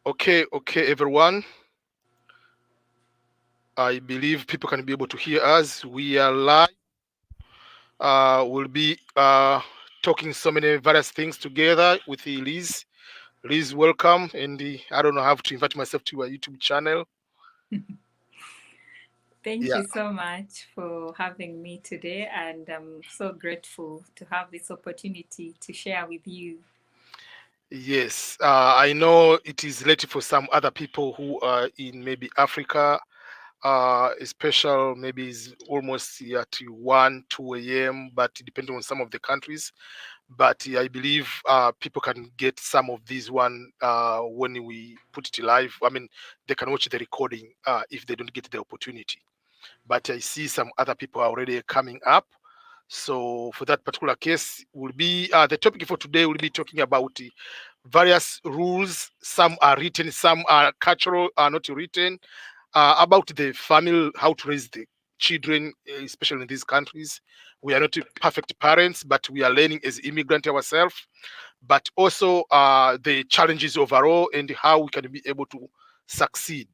Okay, everyone. I believe people can be able to hear us. We are live. We'll be talking so many various things together with Liz. Liz, welcome. And I don't know how to invite myself to your YouTube channel. Thank Yeah. you so much for having me today, and I'm so grateful to have this opportunity to share with you. Yes. I know it is late for some other people who are in maybe Africa. Special maybe is almost at 1, 2 a.m. But depending on some of the countries. But I believe people can get some of these one when we put it live. I mean, they can watch the recording if they don't get the opportunity. But I see some other people are already coming up. So for that particular case, will be the topic for today. Will be talking about various rules. Some are written, some are cultural, are not written. About the family, how to raise the children, especially in these countries. We are not perfect parents, but we are learning as immigrant ourselves. But also the challenges overall and how we can be able to succeed.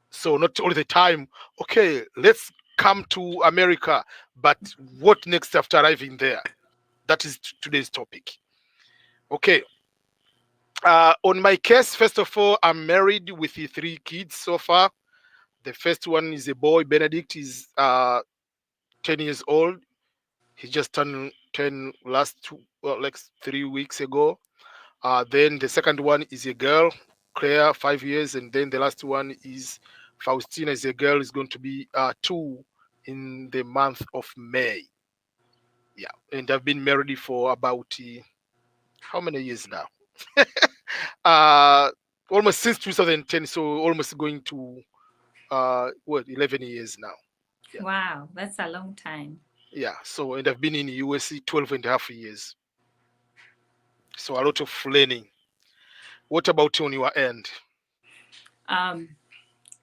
So not all the time, okay, let's come to America, but what next after arriving there? That is today's topic. Okay. On my case, first of all, I'm married with the 3 kids so far. The first one is a boy. Benedict is 10 years old. He just turned 10 like 3 weeks ago. Then the second one is a girl, Claire, 5 years, and then the last one is Faustina, is a girl, is going to be 2 in the month of May. Yeah, and I've been married for about how many years now? uh, Almost since 2010, so almost going to 11 years now. Yeah, Wow, that's a long time. yeah. So and I've been in USC 12 and a half years. So a lot of learning. What about on your end? Um,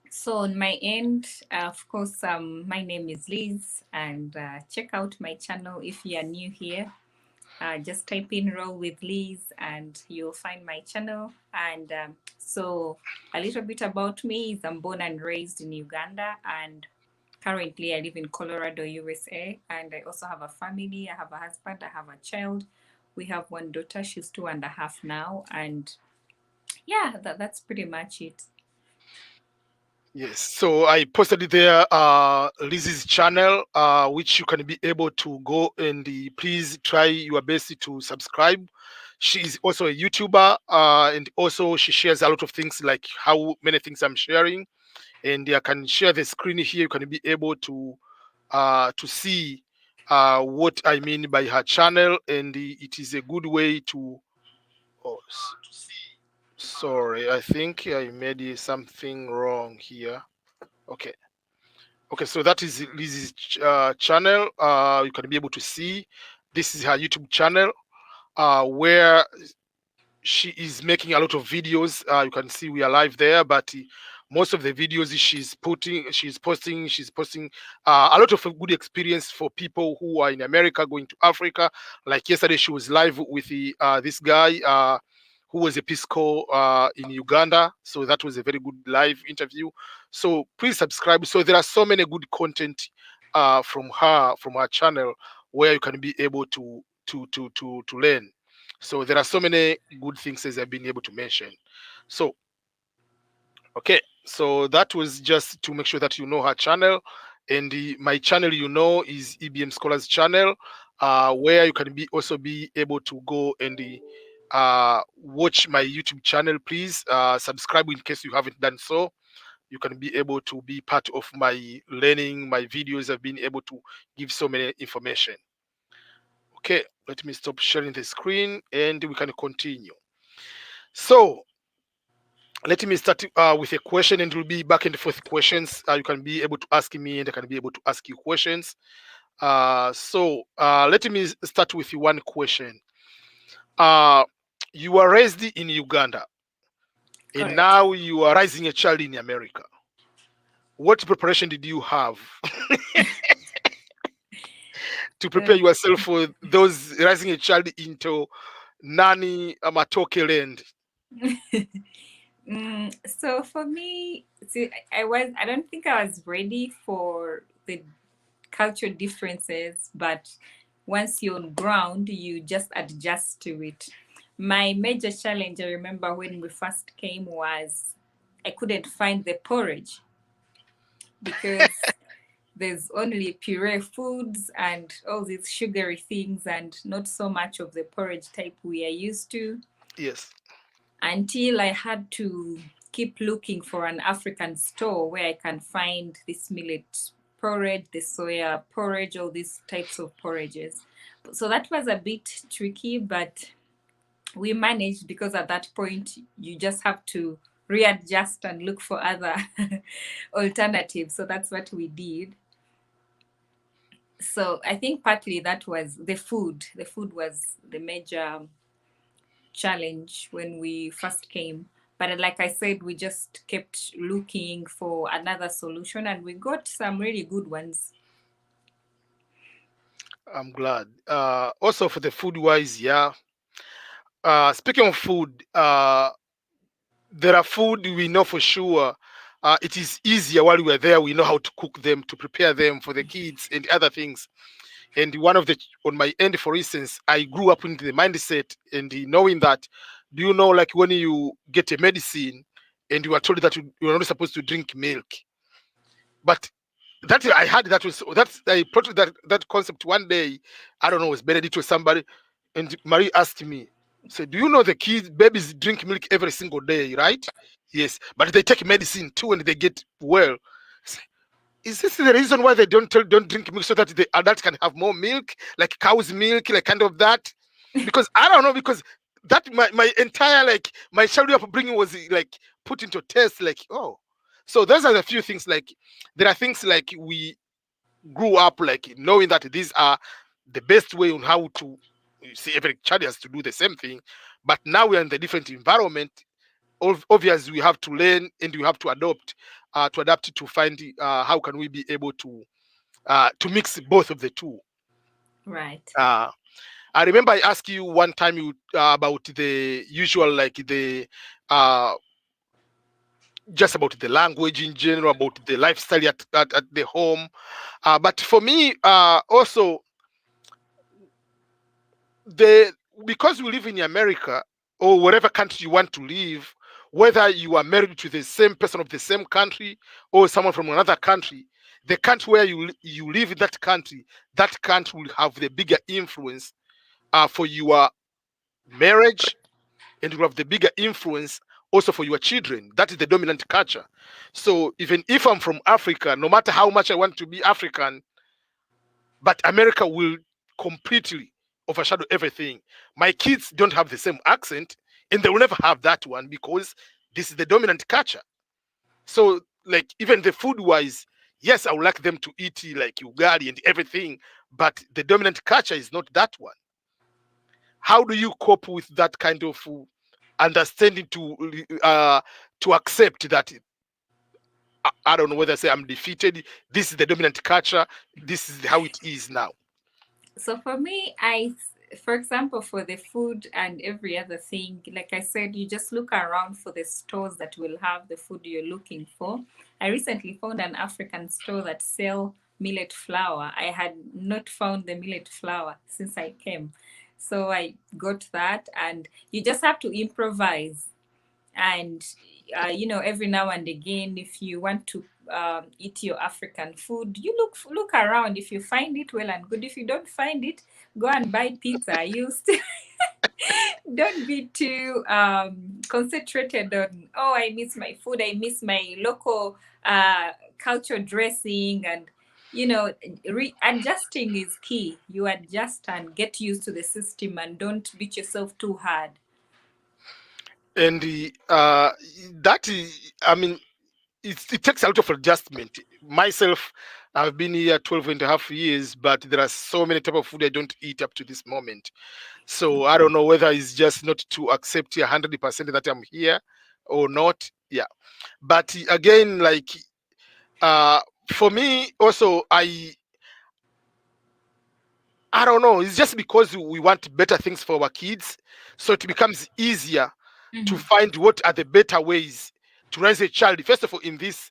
so on my end, of course, my name is Liz, and check out my channel if you are new here. Just type in "Roll with Liz" and you'll find my channel. And so, a little bit about me is I'm born and raised in Uganda, and currently I live in Colorado, USA. And I also have a family. I have a husband. I have a child. We have one daughter. She's 2.5 now, and yeah, that's pretty much it. Yes, so I posted it there, Liz's channel, which you can be able to go and please try your best to subscribe. She is also a YouTuber, and also she shares a lot of things like how many things I'm sharing. And I can share the screen here. You can be able to see what I mean by her channel, and it is a good way to. Oh, sorry, I think I made something wrong here. Okay. Okay, so that is Liz's channel. You can be able to see this is her YouTube channel, where she is making a lot of videos. You can see we are live there, but most of the videos she's posting a lot of good experience for people who are in America going to Africa. Like yesterday, she was live with this guy who was a Peace Corps in Uganda. So that was a very good live interview. So please subscribe. So there are so many good content from her channel where you can be able to learn. So there are so many good things as I've been able to mention. So okay, so that was just to make sure that you know her channel, and my channel is EBM Scholars channel, where you can be also be able to go and watch my YouTube channel. Please subscribe in case you haven't done so. You can be able to be part of my learning, my videos. I've been able to give so many information. Okay, let me stop sharing the screen and we can continue. So let me start with a question, and it will be back and forth questions. You can be able to ask me, and I can be able to ask you questions. Let me start with one question. Uh, you were raised in Uganda, and Correct. now you are raising a child in America. What preparation did you have to prepare Uh, yourself for those raising a child into Nani Amatoke land? So for me, see, I don't think I was ready for the cultural differences, but once you're on ground, you just adjust to it. My major challenge, I remember when we first came, was I couldn't find the porridge because there's only puree foods and all these sugary things and not so much of the porridge type we are used to, Yes. until I had to keep looking for an African store where I can find this millet porridge, the soya porridge, all these types of porridges. So that was a bit tricky, but we managed because at that point you just have to readjust and look for other alternatives. So that's what we did. So I think partly that was the food. The food was the major challenge when we first came. But like I said, we just kept looking for another solution and we got some really good ones. I'm glad. Also for the food wise, yeah. Speaking of food, there are food we know for sure. It is easier while we are there. We know how to cook them, to prepare them for the kids and other things. And one of the on my end, for instance, I grew up into the mindset and knowing that. Do you know, like when you get a medicine and you are told that you are not supposed to drink milk, but that I had that was that's I brought that concept one day. I don't know, it was Benedict or somebody, and Marie asked me, "So do you know the kids, babies drink milk every single day, right?" Yes, but they take medicine too, and they get well. Is this the reason why they don't drink milk so that the adults can have more milk, like cow's milk, like kind of that? Because I don't know, because that my entire like my childhood upbringing was like put into test, like oh, so those are the few things. Like there are things like we grew up like knowing that these are the best way on how to you see every child has to do the same thing, but now we are in the different environment. Obviously we have to learn and we have to adapt to find how can we be able to mix both of the two. Right. uh, I remember I asked you one time about the usual like the uh, just about the language in general, about the lifestyle at the home, but for me also the because we live in America or whatever country you want to live, whether you are married to the same person of the same country or someone from another country, the country where you live in that country will have the bigger influence for your marriage, and will have the bigger influence also for your children. That is the dominant culture. So even if I'm from Africa, no matter how much I want to be African, but America will completely overshadow everything. My kids don't have the same accent, and they will never have that one because this is the dominant culture. So, like, even the food wise, yes, I would like them to eat like ugali and everything, but the dominant culture is not that one. How do you cope with that kind of understanding to accept that I don't know whether I say I'm defeated. This is the dominant culture. This is how it is now. So for me, for example, for the food and every other thing, like I said, you just look around for the stores that will have the food you're looking for. I recently found an African store that sell millet flour. I had not found the millet flour since I came. So I got that, and you just have to improvise. And every now and again, if you want to eat your African food, you look around. If you find it, well and good. If you don't find it, go and buy pizza. You still don't be too concentrated on, oh, I miss my food, I miss my local culture dressing. And adjusting is key. You adjust and get used to the system and don't beat yourself too hard. And I mean, it takes a lot of adjustment. Myself, I've been here 12 and a half years, but there are so many type of food I don't eat up to this moment. So I don't know whether it's just not to accept 100% that I'm here or not. Yeah. But again, like uh, for me also, I don't know. It's just because we want better things for our kids, so it becomes easier to find what are the better ways to raise a child. First of all, in this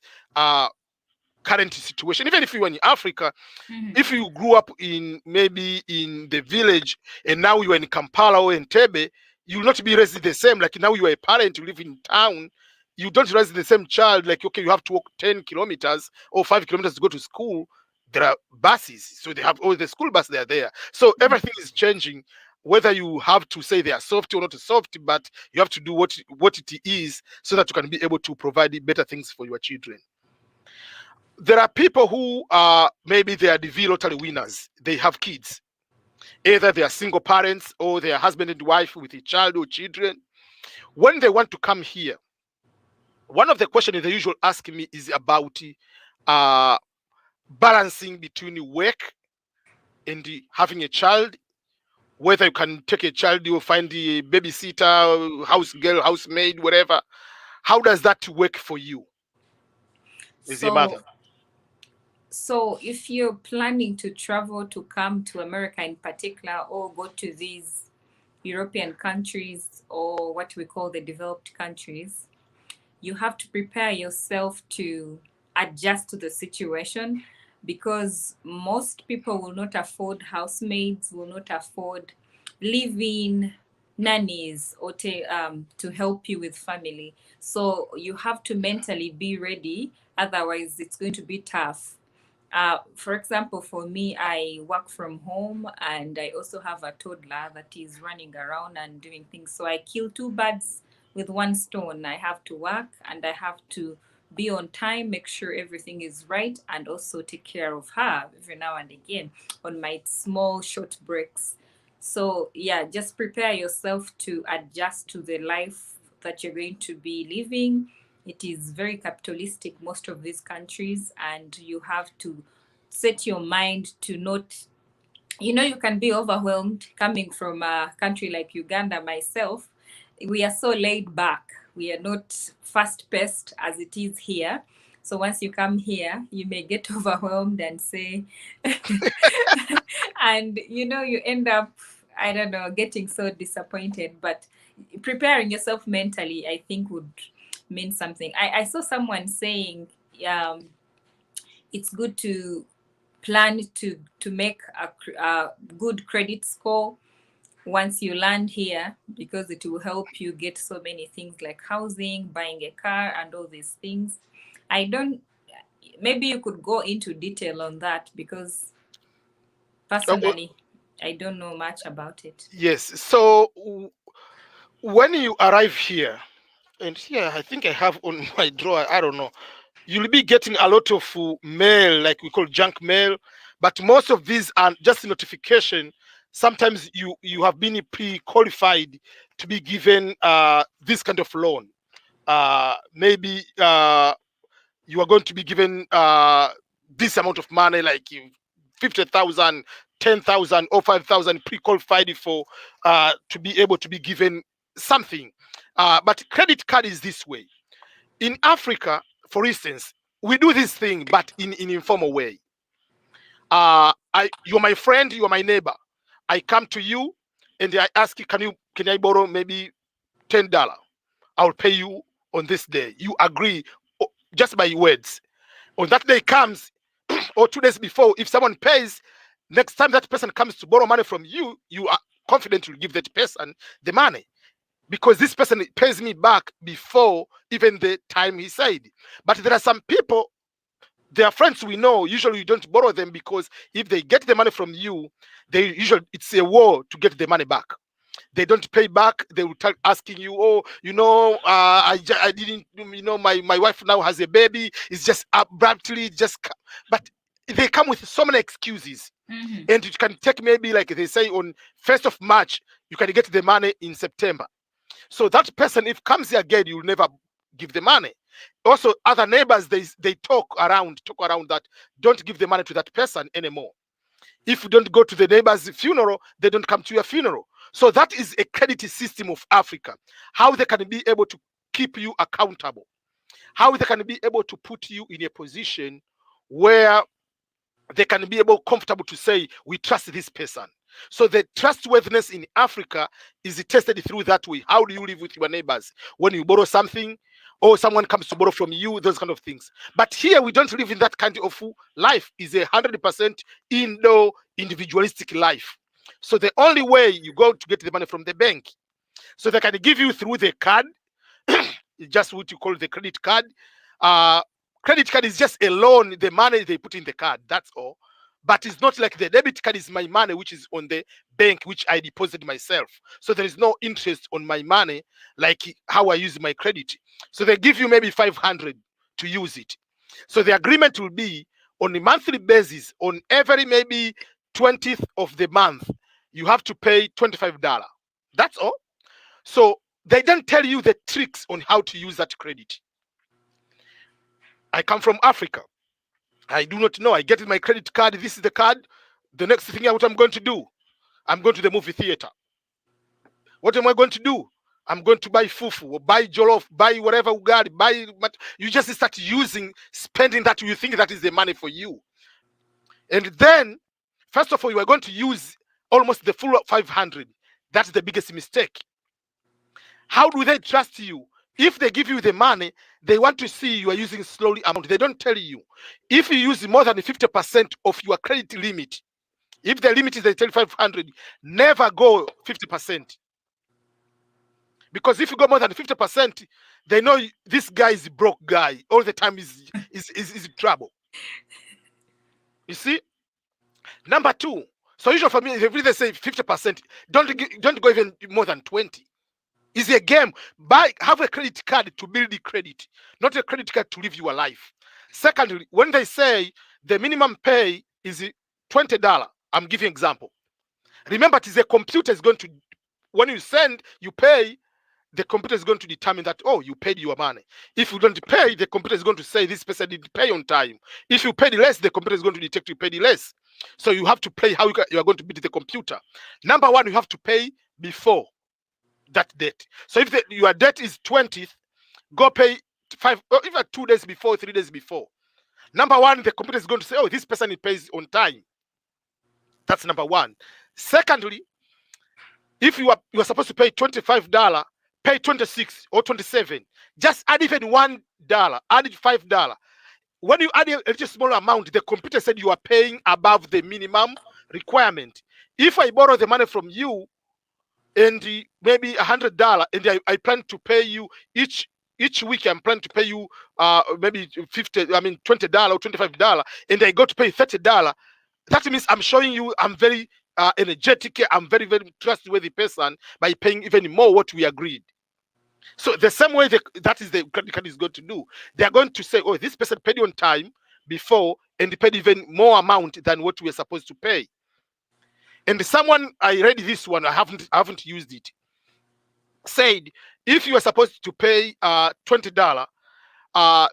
current situation, even if you were in Africa, if you grew up in maybe in the village and now you are in Kampala or in Tebe, you will not be raised the same. Like now you are a parent, you live in town, you don't raise the same child. Like, okay, you have to walk 10 kilometers or 5 kilometers to go to school. There are buses, so they have all the school bus, they are there. So everything is changing. Whether you have to say they are soft or not soft, but you have to do what it is so that you can be able to provide better things for your children. There are people who are maybe they are the lottery winners. They have kids. Either they are single parents or they are husband and wife with a child or children. When they want to come here, one of the questions they usually ask me is about balancing between work and having a child. Whether you can take a child, you find the babysitter, house girl, housemaid, whatever. How does that work for you as a mother? So if you're planning to travel to come to America in particular, or go to these European countries or what we call the developed countries, you have to prepare yourself to adjust to the situation, because most people will not afford housemaids, will not afford living nannies or to help you with family. So you have to mentally be ready, otherwise it's going to be tough. For example, for me, I work from home and I also have a toddler that is running around and doing things. So I kill two birds with one stone. I have to work and I have to be on time, make sure everything is right, and also take care of her every now and again on my small short breaks. So yeah, just prepare yourself to adjust to the life that you're going to be living. It is very capitalistic, most of these countries, and you have to set your mind to not, you can be overwhelmed coming from a country like Uganda. Myself, we are so laid back. We are not fast paced as it is here. So once you come here, you may get overwhelmed and say, and you end up, I don't know, getting so disappointed. But preparing yourself mentally, I think, would mean something. I saw someone saying it's good to plan to make a good credit score once you land here, because it will help you get so many things like housing, buying a car, and all these things. Maybe you could go into detail on that, because personally, I don't know much about it. Yes. So when you arrive here, and here I think I have on my drawer, I don't know, you'll be getting a lot of mail, like we call junk mail, but most of these are just notification. Sometimes you have been pre-qualified to be given this kind of loan. Maybe you are going to be given this amount of money, like 50,000, 10,000, or 5,000, pre-qualified for to be able to be given something. But credit card is this way. In Africa, for instance, we do this thing, but in informal way. You're my friend, you're my neighbor. I come to you and I ask you, can I borrow maybe $10? I'll pay you on this day. You agree just by words. On that day comes, or 2 days before, if someone pays, next time that person comes to borrow money from you, you are confident to give that person the money, because this person pays me back before even the time he said. But there are some people, they are friends we know, usually you don't borrow them, because if they get the money from you, it's a war to get the money back. They don't pay back. They will start asking you, I didn't, my wife now has a baby. It's just abruptly but they come with so many excuses. And it can take maybe, like they say, on 1st of March, you can get the money in September. So that person, if comes here again, you'll never give the money. Also, other neighbors, they talk around that, don't give the money to that person anymore. If you don't go to the neighbor's funeral, they don't come to your funeral. So that is a credit system of Africa. How they can be able to keep you accountable. How they can be able to put you in a position where they can be able comfortable to say, we trust this person. So the trustworthiness in Africa is tested through that way. How do you live with your neighbors? When you borrow something, or someone comes to borrow from you, those kind of things. But here we don't live in that kind of life. Is 100% individualistic life. So the only way you go to get the money from the bank, so they can give you through the card, just what you call the credit card. Credit card is just a loan, the money they put in the card, that's all. But it's not like the debit card is my money, which is on the bank, which I deposit myself. So there is no interest on my money like how I use my credit. So they give you maybe 500 to use it. So the agreement will be on a monthly basis, on every maybe 20th of the month, you have to pay $25. That's all. So they don't tell you the tricks on how to use that credit. I come from Africa. I do not know. I get my credit card. This is the card. The next thing, what I'm going to do, I'm going to the movie theater. What am I going to do? I'm going to buy fufu or buy jollof, buy whatever ugari, buy. You just start spending that. You think that is the money for you. And then, first of all, you are going to use almost the full 500. That's the biggest mistake. How do they trust you? If they give you the money, they want to see you are using slowly amount. They don't tell you. If you use more than 50% of your credit limit, if the limit is they tell 500, never go 50%. Because if you go more than 50%, they know this guy is a broke guy. All the time is in trouble. You see? Number two. So usually for me, if they say 50%, don't go even more than 20. It's a game. Have a credit card to build the credit, not a credit card to live your life. Secondly, when they say the minimum pay is $20, I'm giving example. Remember, it is a computer is going to, when you send, you pay, the computer is going to determine that, oh, you paid your money. If you don't pay, the computer is going to say this person didn't pay on time. If you paid less, the computer is going to detect you paid less. So you have to play how you are going to beat the computer. Number one, you have to pay before that debt. So if your debt is 20th, go pay 5 or even 2 days before, 3 days before. Number one, the computer is going to say, oh, this person pays on time. That's number one. Secondly, if you are supposed to pay $25, pay 26 or 27. Just add even $1, add $5. When you add a small amount, the computer said you are paying above the minimum requirement. If I borrow the money from you and maybe $100, and I plan to pay you each week, I'm planning to pay you maybe $20 or $25, and I go to pay $30, that means I'm showing you I'm very energetic, I'm very, very trustworthy person by paying even more what we agreed. So the same way that is the credit card is going to do. They are going to say, oh, this person paid on time before and paid even more amount than what we are supposed to pay. And someone, I read this one, I haven't used it, said if you are supposed to pay $20,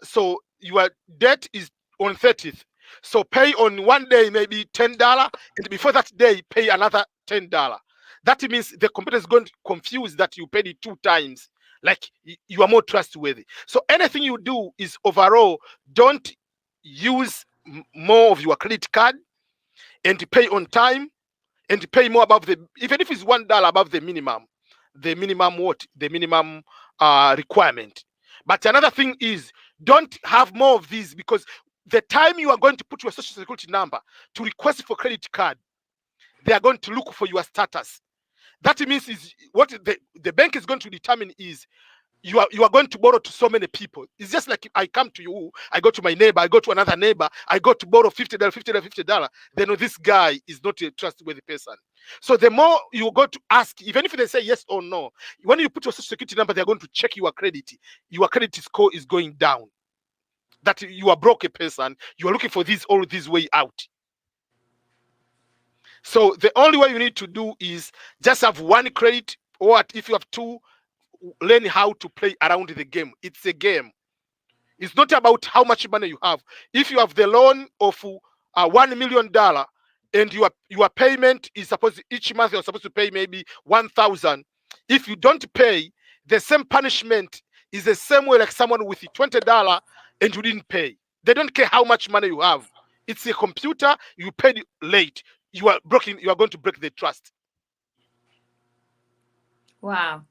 so your debt is on 30th. So pay on one day maybe $10, and before that day pay another $10. That means the computer is going to confuse that you paid it 2 times, like you are more trustworthy. So anything you do is overall, don't use more of your credit card and pay on time and pay more above even if it's $1 above the minimum requirement. But another thing is, don't have more of these, because the time you are going to put your social security number to request for credit card, they are going to look for your status. That means is what the bank is going to determine is you are going to borrow to so many people. It's just like if I come to you, I go to my neighbor, I go to another neighbor, I go to borrow $50. They know this guy is not a trustworthy person. So the more you go to ask, even if they say yes or no, when you put your social security number, they're going to check your credit. Your credit score is going down. That you are broke a person, you are looking for all this way out. So the only way you need to do is just have one credit, or if you have 2, learn how to play around the game. It's a game. It's not about how much money you have. If you have the loan of $1 million and your payment is supposed each month you're supposed to pay maybe 1,000. If you don't pay, the same punishment is the same way like someone with $20 and you didn't pay. They don't care how much money you have. It's a computer. You paid late. you are broken. You are going to break the trust. Wow.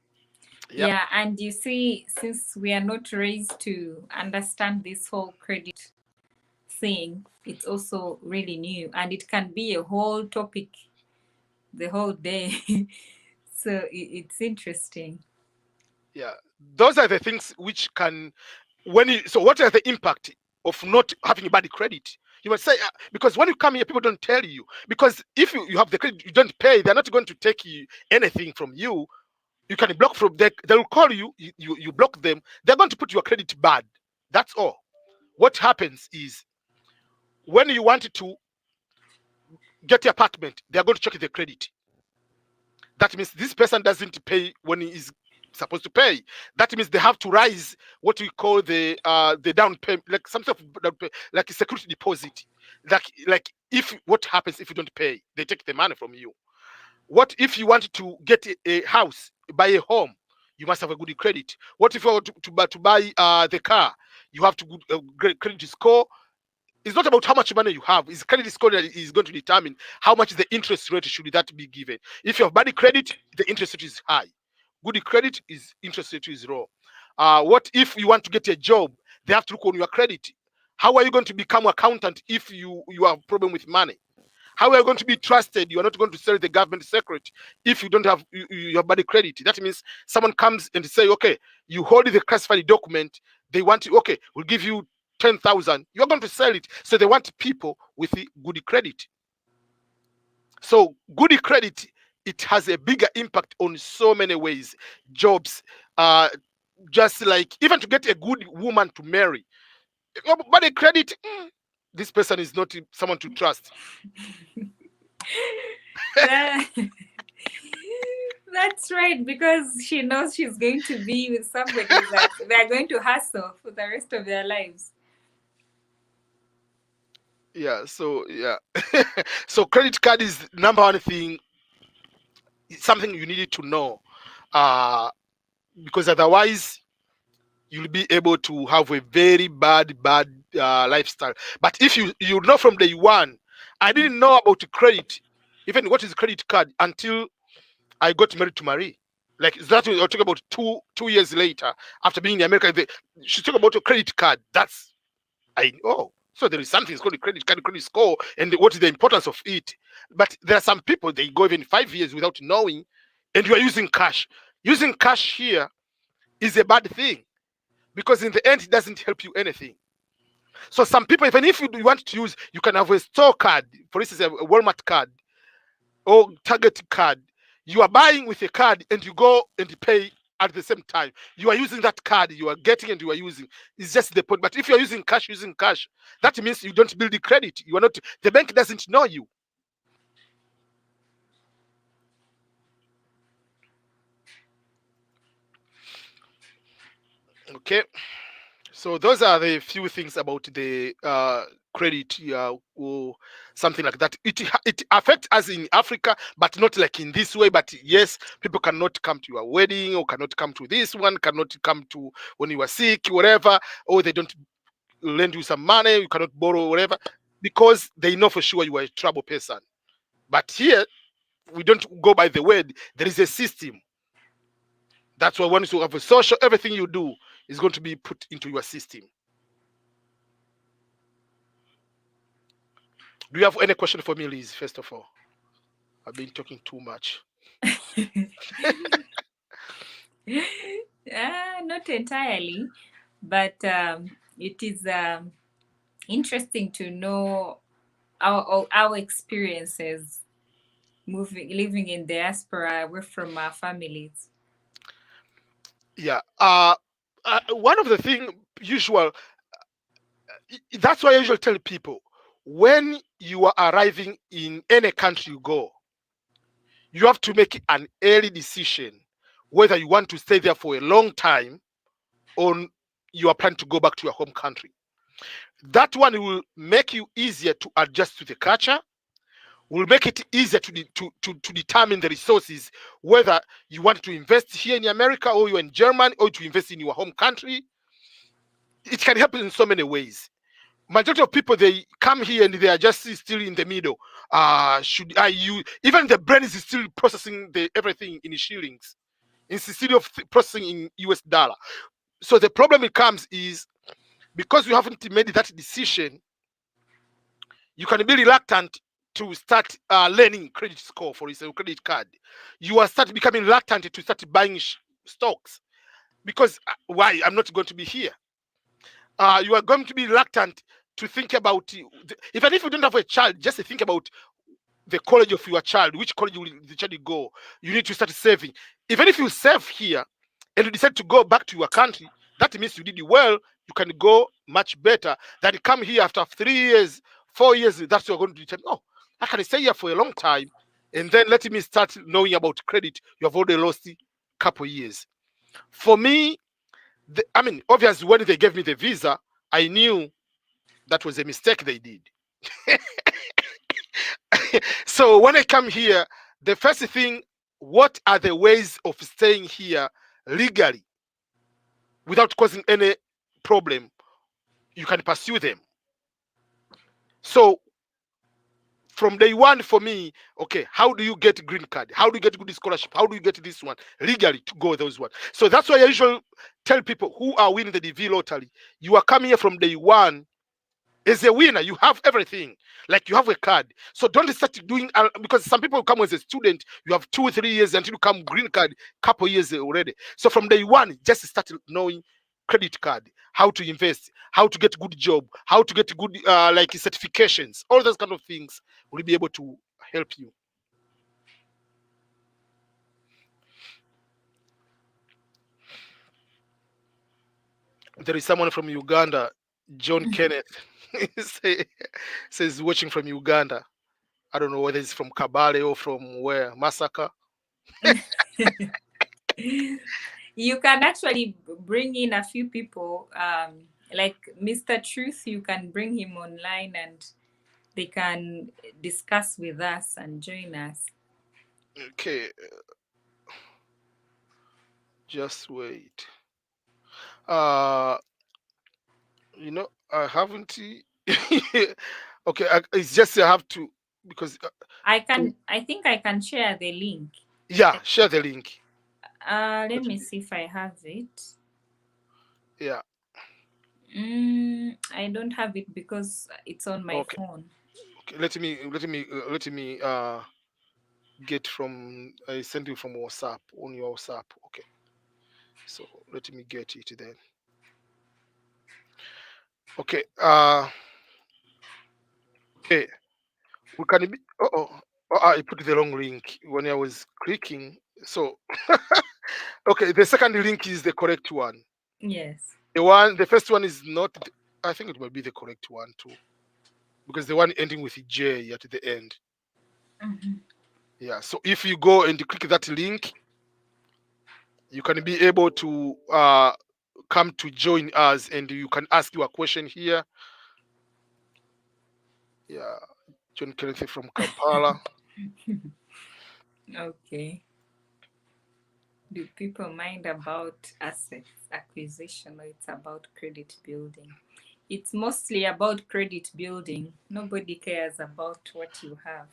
Yep. Yeah, and you see, since we are not raised to understand this whole credit thing, it's also really new, and it can be a whole topic the whole day. So it's interesting. Yeah, those are the things which can, when you, so what are the impact of not having a bad credit? You must say, because when you come here, people don't tell you, because if you have the credit, you don't pay, they're not going to take you anything from you. You can block from them, they'll call you, you block them, they're going to put your credit bad. That's all. What happens is, when you want to get the apartment, they're going to check the credit. That means this person doesn't pay when he is supposed to pay. That means they have to raise what we call the down payment, like some sort of down pay, like a security deposit. Like if what happens if you don't pay, they take the money from you. What if you want to get a house, buy a home? You must have a good credit. What if you want to buy the car? You have to good great credit score. It's not about how much money you have. It's credit score that is going to determine how much the interest rate should that be given. If you have bad credit, the interest rate is high. Good credit is interest rate is low. What if you want to get a job? They have to look on your credit. How are you going to become accountant if you have problem with money? How are you going to be trusted? You are not going to sell the government secret if you don't have your bad credit. That means someone comes and say, okay, you hold the classified document. They want you, okay, we'll give you 10,000. You're going to sell it. So they want people with the good credit. So good credit, it has a bigger impact on so many ways. Jobs, just like even to get a good woman to marry. But the credit, this person is not someone to trust. That- That's right, because she knows she's going to be with somebody that they're going to hustle for the rest of their lives. Yeah, so yeah. So credit card is number one thing, something you needed to know. Because otherwise you'll be able to have a very bad lifestyle. But if you know from day one, I didn't know about credit, even what is credit card, until I got married to Marie. Like that, I'll talk about 2 years later after being in America. She talked about a credit card. That's I know. So there is something called a credit card, credit score, and what is the importance of it. But there are some people, they go even 5 years without knowing, and you are using cash. Using cash here is a bad thing, because in the end it doesn't help you anything. So some people, even if you want to use, you can have a store card, for instance, a Walmart card or Target card. You are buying with a card and you go and pay at the same time. You are using that card, you are getting and you are using. It's just the point. But if you are using cash, that means you don't build the credit. You are not, the bank doesn't know you. Okay. So those are the few things about the credit, or something like that. It affects us in Africa, but not like in this way. But yes, people cannot come to your wedding, or cannot come to this one, cannot come to when you are sick, whatever, or they don't lend you some money, you cannot borrow, whatever, because they know for sure you are a trouble person. But here, we don't go by the word. There is a system. That's why once you have a social, everything you do is going to be put into your system. Do you have any question for me, Liz? First of all, I've been talking too much. Not entirely, but it is interesting to know our experiences living in diaspora away from our families. Yeah. One of the thing usual. That's why I usually tell people, when you are arriving in any country you go, you have to make an early decision whether you want to stay there for a long time, or you are planning to go back to your home country. That one will make you easier to adjust to the culture, will make it easier to determine the resources, whether you want to invest here in America, or you're in Germany, or to invest in your home country. It can help in so many ways. majority of people, they come here and they are just still in the middle. Should I use, even the brain is still processing the everything in shillings instead of processing in US dollar. So the problem it comes is because you haven't made that decision, you can be reluctant to start learning credit score, for example, credit card. You are start becoming reluctant to start buying stocks because why? I'm not going to be here. You are going to be reluctant to think about, even if you don't have a child, just think about the college of your child. Which college will the child go? You need to start saving. Even if you save here and you decide to go back to your country, that means you did well. You can go much better than come here after 3 years, 4 years. That's you're going to determine. Oh, I can stay here for a long time, and then let me start knowing about credit. You have already lost a couple years. For me, I mean, obviously, when they gave me the visa, I knew that was a mistake they did. So when I come here, the first thing, what are the ways of staying here legally without causing any problem? You can pursue them. So from day one for me, okay, how do you get green card? How do you get good scholarship? How do you get this one legally to go those one? So that's why I usually tell people who are winning the DV lottery, you are coming here from day one as a winner. You have everything, like you have a card. So don't start doing because some people come as a student, you have 2 3 years until you come green card, couple years already. So from day one, just start knowing credit card, how to invest, how to get good job, how to get good like certifications, all those kind of things will be able to help you. There is someone from Uganda, John Kenneth, says watching from Uganda. I don't know whether it's from Kabale or from where, Masaka. You can actually bring in a few people, like Mr. Truth. You can bring him online and they can discuss with us and join us. Okay, just wait. Uh, I haven't. Okay, it's just I have to because I think I can share the link. yeah, share the link. Let me see if I have it. Yeah. I don't have it because it's on my Okay. phone. Okay. Let me get from. I send you from WhatsApp on your WhatsApp. Okay. So let me get it then. Okay. Okay. We can be. I put the wrong link when I was clicking. So okay, the second link is the correct one. Yes. The first one is not. I think it might be the correct one too, because the one ending with J at the end. Mhm. Yeah. So if you go and click that link, you can be able to come to join us, and you can ask your question here. Yeah. John Kenneth from Kampala. Okay. Do people mind about assets acquisition or it's about credit building? It's mostly about credit building. Nobody cares about what you have.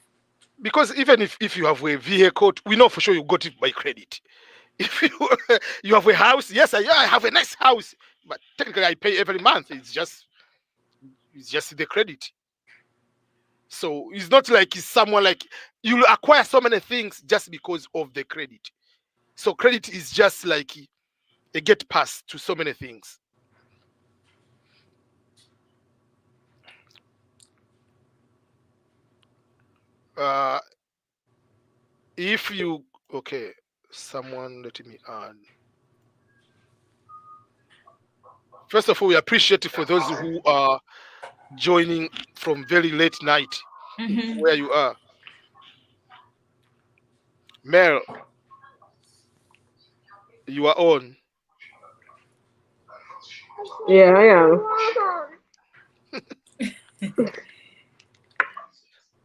Because even if you have a vehicle, we know for sure you got it by credit. If you have a house, yes, I have a nice house, but technically I pay every month. It's just the credit. So it's not like it's someone like you acquire so many things just because of the credit. So credit is just like a get pass to so many things. Uh, if you okay, someone let me add. First of all, we appreciate it for those who are joining from very late night where you are. Mel, you are on. Yeah, I am.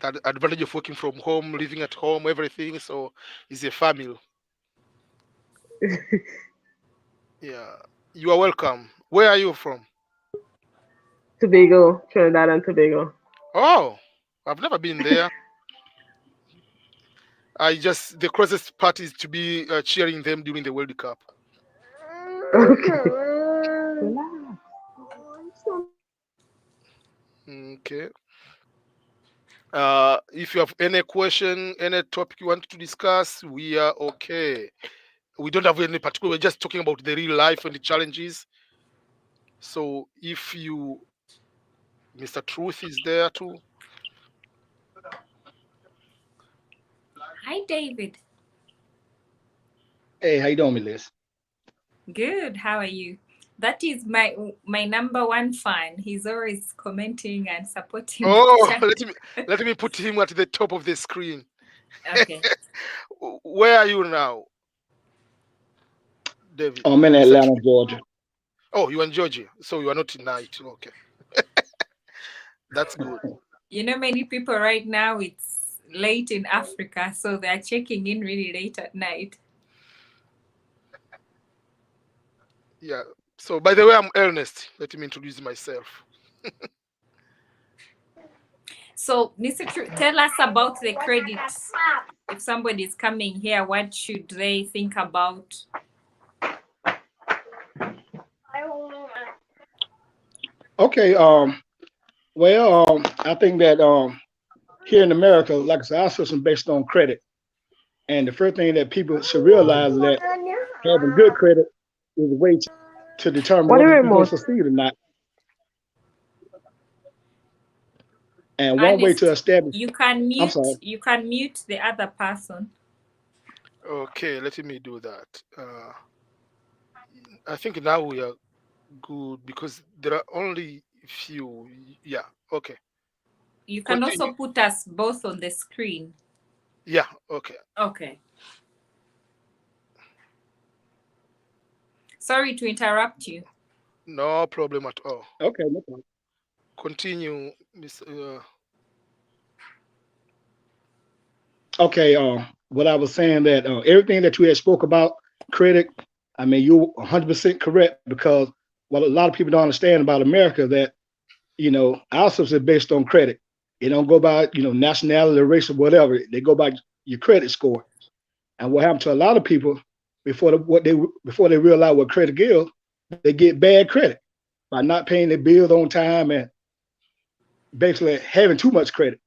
That advantage of working from home, living at home, everything. So it's a family. Yeah. You are welcome. Where are you from? Tobago, Trinidad and Tobago. Oh, I've never been there. I just the closest part is to be cheering them during the World Cup. Okay. Okay. If you have any question, any topic you want to discuss, we are okay. We don't have any particular. We're just talking about the real life and the challenges. So if you, Mr. Truth is there too. Hi, David. Hey, how you doing, Liz? Good. How are you? That is my number one fan. He's always commenting and supporting the Oh, chat. let me put him at the top of the screen. Okay. Where are you now, David? I'm in Mr. Atlanta, Georgia. Oh, you are in Georgia, so you are not tonight. Okay, that's good. You know, many people right now, it's late in Africa, so they're checking in really late at night. Yeah. So, by the way, I'm Ernest. Let me introduce myself. So, Mr. Tell us about the credits. If somebody is coming here, what should they think about? Okay. Well, I think that here in America, like I said, our system based on credit, and the first thing that people should realize is that having good credit is a way to determine What a whether you're going remote. to succeed or not. And one way Ernest, to establish, you can I'm sorry. mute the other person. Okay, let me do that. I think now we are good because there are only few. Yeah. Okay. You can Continue. also put us both on the screen. Yeah. Okay. Okay. Sorry to interrupt you. No problem at all. Okay, no problem. Continue, Miss. Okay. What I was saying that everything that you had spoke about credit, I mean, you're 100% correct because what a lot of people don't understand about America that our system is based on credit. They don't go by nationality, race, or whatever. They go by your credit score. And what happened to a lot of people before they realize what credit is, they get bad credit by not paying their bills on time and basically having too much credit.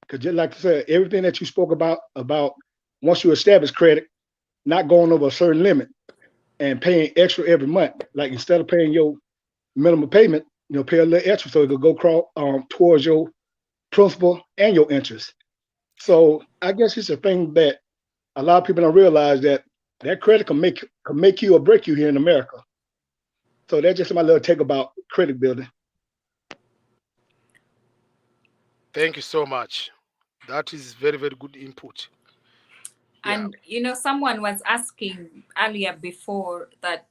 Because just like I said, everything that you spoke about once you establish credit, not going over a certain limit and paying extra every month. Like instead of paying your minimum payment, pay a little extra so it could go towards your principal and your interest. So I guess it's a thing that a lot of people don't realize that credit can make you or break you here in America. So that's just my little take about credit building. Thank you so much. That is very, very good input. And someone was asking earlier before that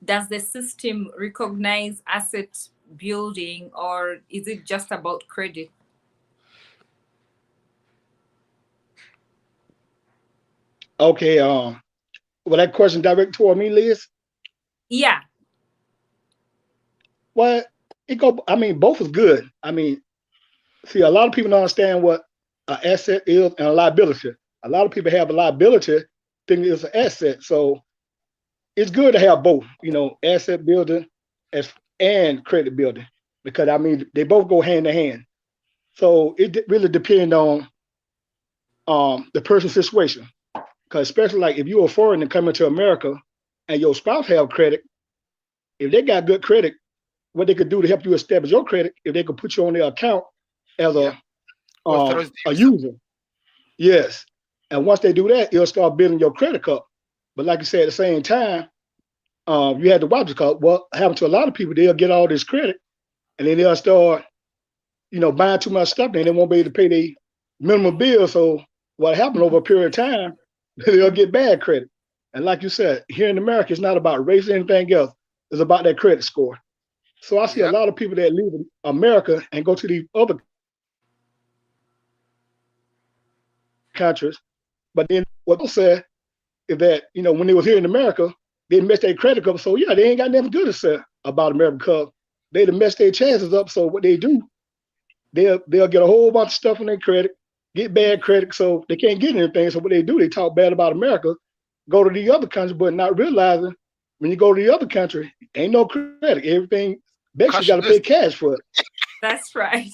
does the system recognize asset building or is it just about credit? Okay, well that question direct toward me, Liz? Yeah. Well, both is good. See, a lot of people don't understand what an asset is and a liability. A lot of people have a liability thinking it's an asset. So it's good to have both, asset building and credit building, because they both go hand in hand. So it really depends on the person's situation. Because especially like if you're a foreigner coming to America and your spouse have credit, if they got good credit, what they could do to help you establish your credit, if they could put you on their account as a user. Yes. And once they do that, it'll start building your credit up. But like you said, at the same time, you had to watch it because what happened to a lot of people, they'll get all this credit and then they'll start, buying too much stuff and they won't be able to pay their minimum bill. So what happened over a period of time, they'll get bad credit. And like you said, here in America, it's not about race or anything else. It's about that credit score. So I see a lot of people that leave America and go to these other countries. But then what they said is that, when they was here in America, they messed their credit up. So yeah, they ain't got nothing good to say about America because they mess their chances up. So what they do, they'll get a whole bunch of stuff in their credit, get bad credit, so they can't get anything. So what they do, they talk bad about America, go to the other country, but not realizing when you go to the other country, ain't no credit. Everything, basically, you got to pay cash for it. That's right.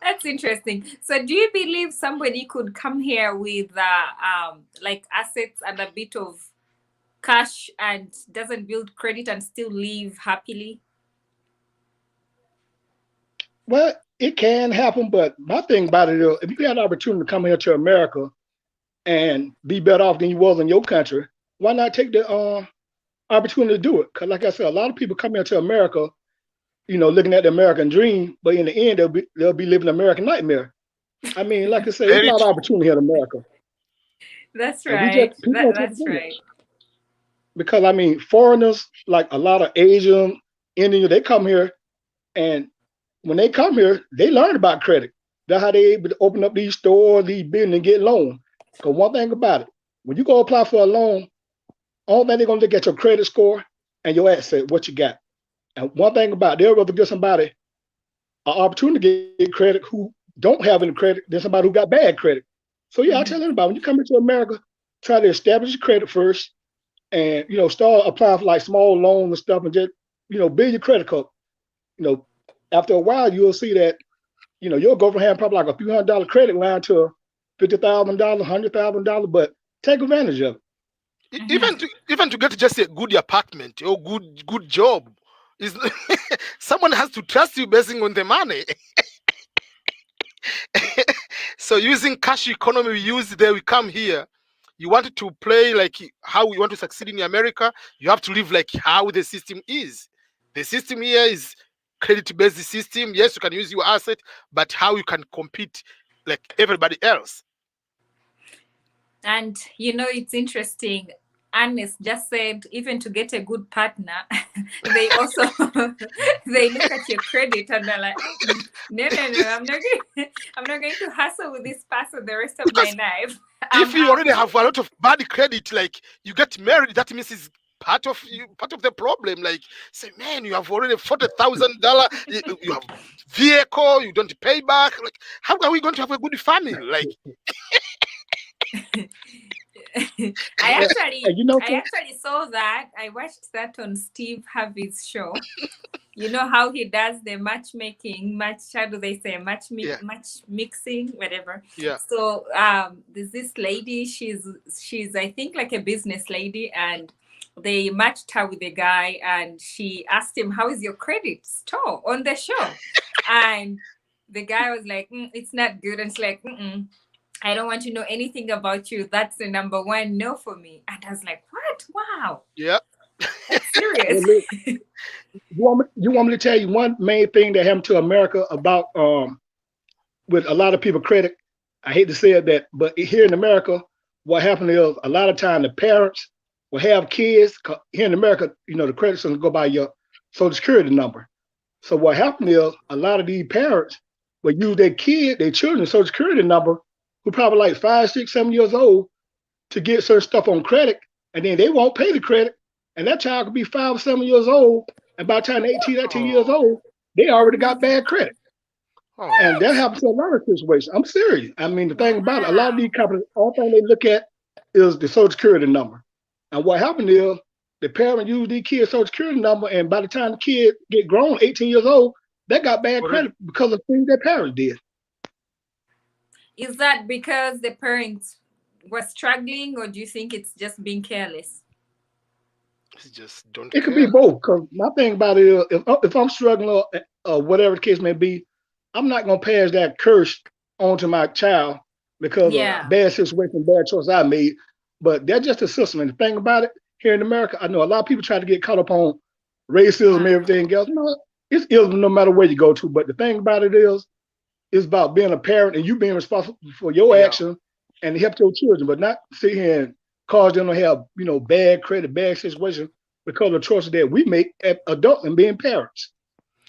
That's interesting. So, do you believe somebody could come here with like assets and a bit of cash and doesn't build credit and still live happily? Well, it can happen, but my thing about it is, if you had the opportunity to come here to America and be better off than you was in your country, why not take the opportunity to do it? Because, like I said, a lot of people come here to America, looking at the American dream, but in the end, they'll be living the American nightmare. I mean, like I said, there's a lot of opportunity here in America. That's right. That's right. Because I mean, foreigners, like a lot of Asian, Indian, they come here, and when they come here, they learn about credit. That's how they able to open up these stores, these businesses, and get loans. Because one thing about it, when you go apply for a loan, all thing they're gonna look at your credit score and your asset, what you got. And one thing about it, they'll rather give somebody an opportunity to get credit who don't have any credit than somebody who got bad credit. So yeah, I tell everybody, when you come into America, try to establish your credit first, and start applying for like small loans and stuff, and just build your credit up. After a while, you'll see that you'll go from having probably like a few $100 credit line to $50,000, $100,000, but take advantage of it. Even to get just a good apartment or good job, is someone has to trust you based on the money. So using cash economy we use there, we come here. You want to play like how you want to succeed in America, you have to live like how the system is. The system here is credit-based system. Yes, you can use your asset, but how you can compete like everybody else. And it's interesting. Ernest just said, even to get a good partner, they also they look at your credit and they're like, no, I'm not going to hustle with this person the rest of my life. If you already have a lot of bad credit, like you get married, that means it's part of the problem. Like, say, man, you have already $40,000, you have vehicle, you don't pay back. Like, how are we going to have a good family? Like, I actually saw that. I watched that on Steve Harvey's show. You know how he does the matchmaking, how do they say, match mixing, whatever. Yeah. So there's this lady, she's I think like a business lady, and they matched her with a guy, and she asked him, how is your credit score on the show? And the guy was like, it's not good. And she's like, I don't want to know anything about you. That's the number one no for me. And I was like, what? Wow. Yeah. That's serious. You want me to tell you one main thing that happened to America about with a lot of people credit? I hate to say it, but here in America, what happened is a lot of time the parents will have kids. Here in America, the credit system go by your Social Security number. So what happened is a lot of these parents will use their children's Social Security number, who probably like 5, 6, 7 years old, to get certain stuff on credit, and then they won't pay the credit, and that child could be 5 or 7 years old, and by the time 18 years old, they already got bad credit. And that happens to a lot of situations. I'm serious. I mean, the thing about it, a lot of these companies, all thing they look at is the Social Security number. And what happened is the parent used these kids' Social Security number, and by the time the kid get grown, 18 years old, they got bad credit because of things their parents did. Is that because the parents were struggling, or do you think it's just being careless? Just don't. It could be both. Because my thing about it is, if I'm struggling or whatever the case may be, I'm not gonna pass that curse on to my child because of bad situation, bad choice I made. But that's just a system. And the thing about it, here in America, I know a lot of people try to get caught up on racism and everything else. No, it's ill no matter where you go to. But the thing about it is, it's about being a parent and you being responsible for your action and help your children, but not sit here and cause them to have, bad credit, bad situation because of choices that we make as adults and being parents.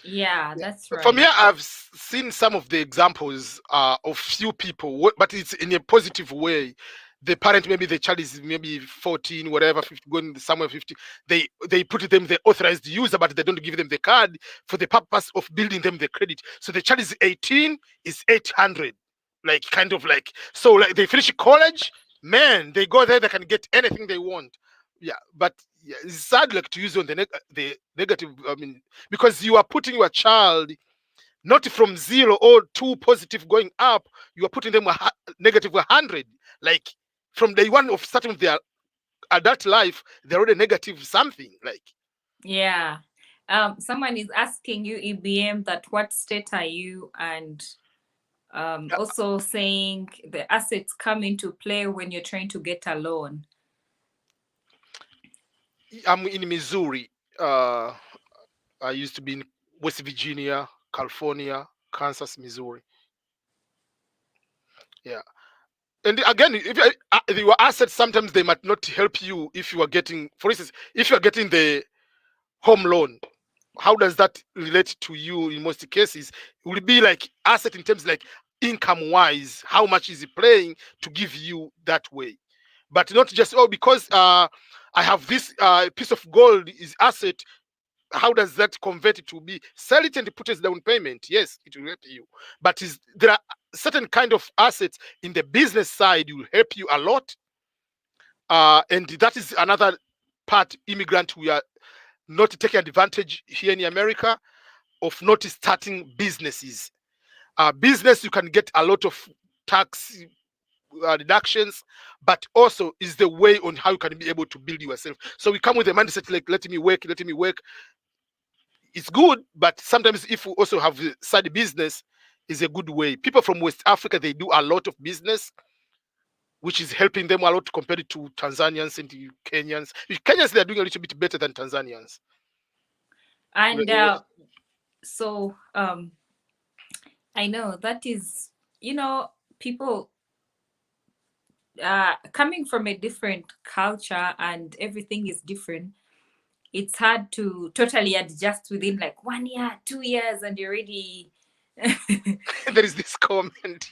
Yeah, that's right. For me, I've seen some of the examples of few people, but it's in a positive way. the parent, maybe the child is maybe 14, whatever, 50, going somewhere 50. They put them the authorized user, but they don't give them the card for the purpose of building them the credit. So the child is 18, is 800, like kind of like, so like they finish college, man, they go there, they can get anything they want. Yeah, but yeah, it's sad like to use on the negative. I mean, because you are putting your child not from 0 or 2 positive going up, you are putting them negative 100. Like from day one of starting their adult life, they're already negative something. Like, yeah. Someone is asking you, EBM, that what state are you, and also saying the assets come into play when you're trying to get a loan. I'm in Missouri. I used to be in West Virginia, California, Kansas, Missouri. Yeah. And again, if your assets, sometimes they might not help you if you are getting, for instance, if you are getting the home loan, how does that relate to you in most cases? It will be like asset in terms like income wise, how much is it playing to give you that way? But not just, oh, because I have this piece of gold is asset, how does that convert it to be sell it and put as down payment? Yes, it will help you. But there are certain kind of assets in the business side will help you a lot. And that is another part, immigrant, we are not taking advantage here in America of not starting businesses. Business, you can get a lot of tax deductions, but also is the way on how you can be able to build yourself. So we come with a mindset like, let me work. It's good, but sometimes if we also have a side business, is a good way. People from West Africa, they do a lot of business, which is helping them a lot compared to Tanzanians and Kenyans. Kenyans, they're doing a little bit better than Tanzanians. And so I know that is, people coming from a different culture and everything is different. It's hard to totally adjust within like 1 year, 2 years, and you're already. There is this comment.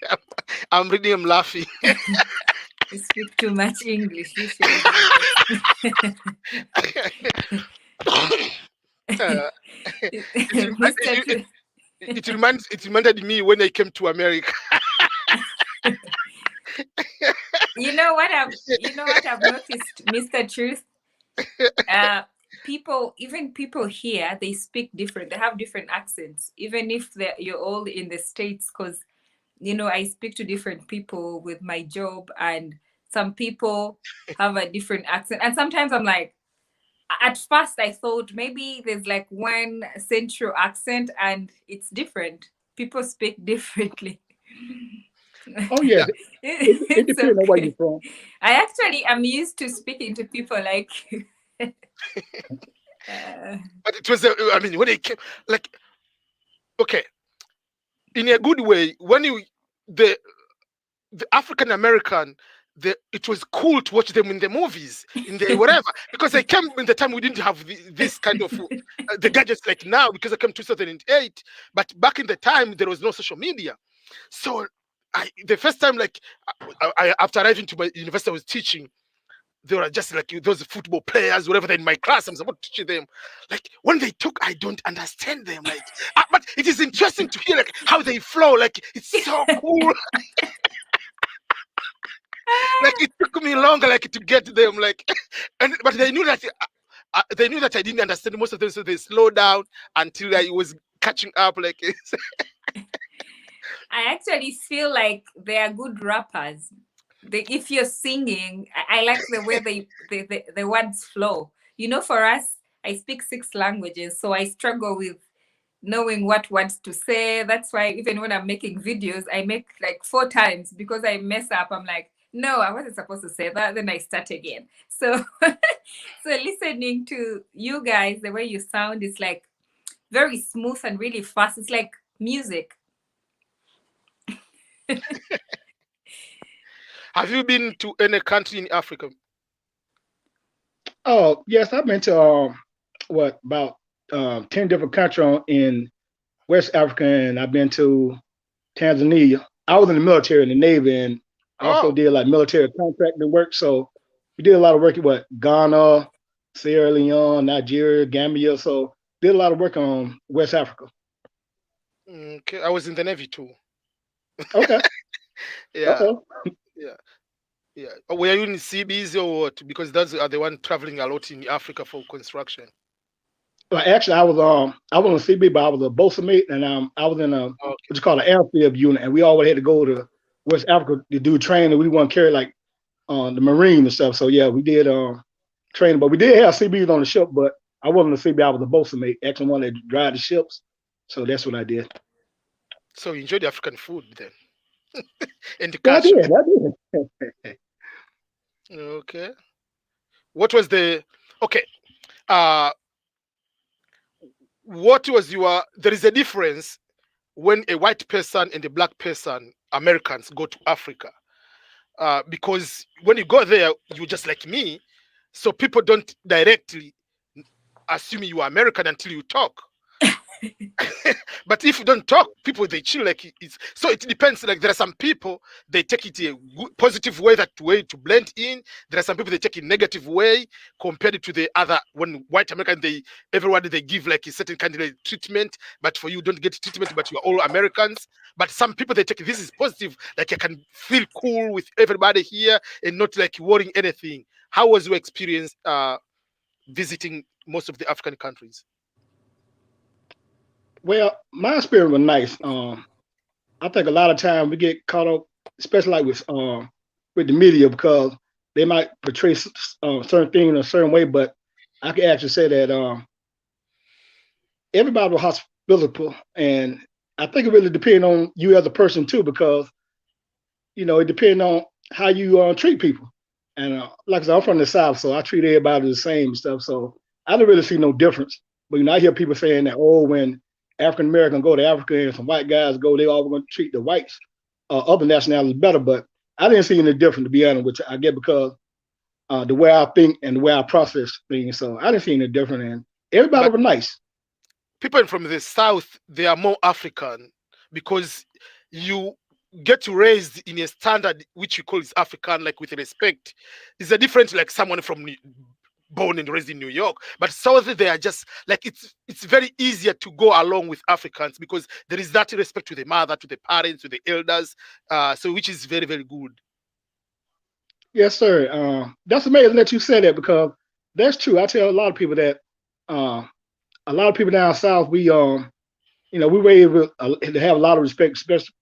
I'm reading, I'm laughing. You speak too much English. You should. It reminded me when I came to America. You know what I've noticed, Mr. Truth? Even people here, they speak different. They have different accents, even if you're all in the States, because I speak to different people with my job, and some people have a different accent. And sometimes I'm like, at first I thought maybe there's like one central accent and it's different. People speak differently. Oh yeah, it depends on where you're from. I actually am used to speaking to people like. But it was, I mean, when it came, like, okay, in a good way, when the African American, it was cool to watch them in the movies, in the whatever, because they came in the time we didn't have this kind of the gadgets like now, because I came 2008. But back in the time, there was no social media. So the first time, like, after arriving to my university, I was teaching. They were just like those football players, whatever. They're in my class, I'm supposed to teach them. Like when they talk, I don't understand them. Like, but it is interesting to hear like how they flow. Like it's so cool. Like it took me longer, like to get them. Like, but they knew that I didn't understand most of them, so they slowed down until I was catching up. Like, I actually feel like they are good rappers. If you're singing, I like the way the words flow. For us, I speak 6 languages, so I struggle with knowing what words to say. That's why even when I'm making videos, I make like 4 times because I mess up. I'm like, no, I wasn't supposed to say that. Then I start again. So, so listening to you guys, the way you sound is like very smooth and really fast. It's like music. Have you been to any country in Africa? Oh yes, I've been to about 10 different countries in West Africa, and I've been to Tanzania. I was in the military, in the Navy, and I also Oh, did like military contracting work. So we did a lot of work in what Ghana, Sierra Leone, Nigeria, Gambia. So did a lot of work on West Africa. okay. I was in the Navy too. Okay. Yeah, Uh-oh. yeah, yeah. Were you in CBs or what? Because those are the one traveling a lot in Africa for construction. Well, actually, I was on CB, but I was a Bosa mate, and I was in a Okay. what's called an airfield unit, and we always had to go to West Africa to do training. We want to carry like the Marine and stuff. So yeah, we did training, but we did have CBs on the ship, but I wasn't a CB. I was a Bosa mate, actually one that drive the ships. So that's what I did. So you enjoy the African food then and the Yeah, I culture. did. I did. Okay. What was the okay? Uh, what was your? There is a difference when a white person and a black person, Americans, go to Africa. Because when you go there, you're just like me. So people don't directly assume you are American until you talk. But if you don't talk, people they chill like it's so it depends. Like there are some people they take it a good, positive way, that way to blend in. There are some people they take it negative way compared to the other. When white American, they everyone they give like a certain kind of treatment, but for you don't get treatment, but you are all Americans. But some people they take this is positive, like I can feel cool with everybody here and not like worrying anything. How was your experience visiting most of the African countries? Well, my experience was nice. I think a lot of time we get caught up, especially like with the media, because they might portray certain things in a certain way. But I can actually say that everybody was hospitable, and I think it really depends on you as a person too, because it depends on how you treat people. And like I said, I'm from the South, so I treat everybody the same and stuff. So I don't really see no difference. But I hear people saying that, oh, when African Americans go to Africa and some white guys go, they all going to treat the whites, other nationalities better. But I didn't see any difference, to be honest, which I get because the way I think and the way I process things. So I didn't see any different. And everybody But was nice. people from the South, they are more African because you get raised in a standard which you call is African, like with respect. It's a different like someone from born and raised in New York. But South, they are just like it's very easier to go along with Africans because there is that respect to the mother, to the parents, to the elders. So which is very, very good. Yes, sir. That's amazing that you said that because that's true. I tell a lot of people that a lot of people down south, we were able to have a lot of respect, especially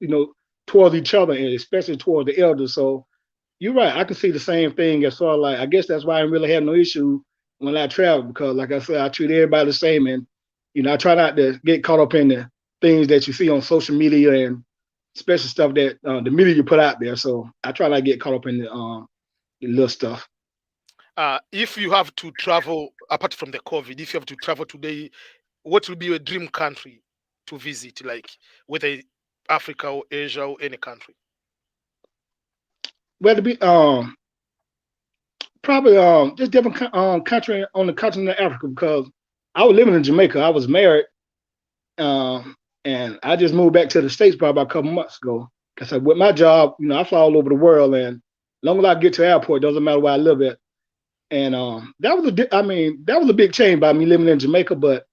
towards each other and especially towards the elders. So you're right. I can see the same thing as far like I guess that's why I really have no issue when I travel because, like I said, I treat everybody the same, and I try not to get caught up in the things that you see on social media and especially stuff that the media put out there. So I try not to get caught up in the little stuff. If you have to travel, apart from the COVID, if you have to travel today, what will be your dream country to visit, like whether Africa or Asia or any country? Well, to be probably just different country on the continent of Africa because I was living in Jamaica. I was married, and I just moved back to the States probably about a couple months ago. Because with my job, I fly all over the world, and as long as I get to the airport, it doesn't matter where I live at. And that was a big change by me living in Jamaica. But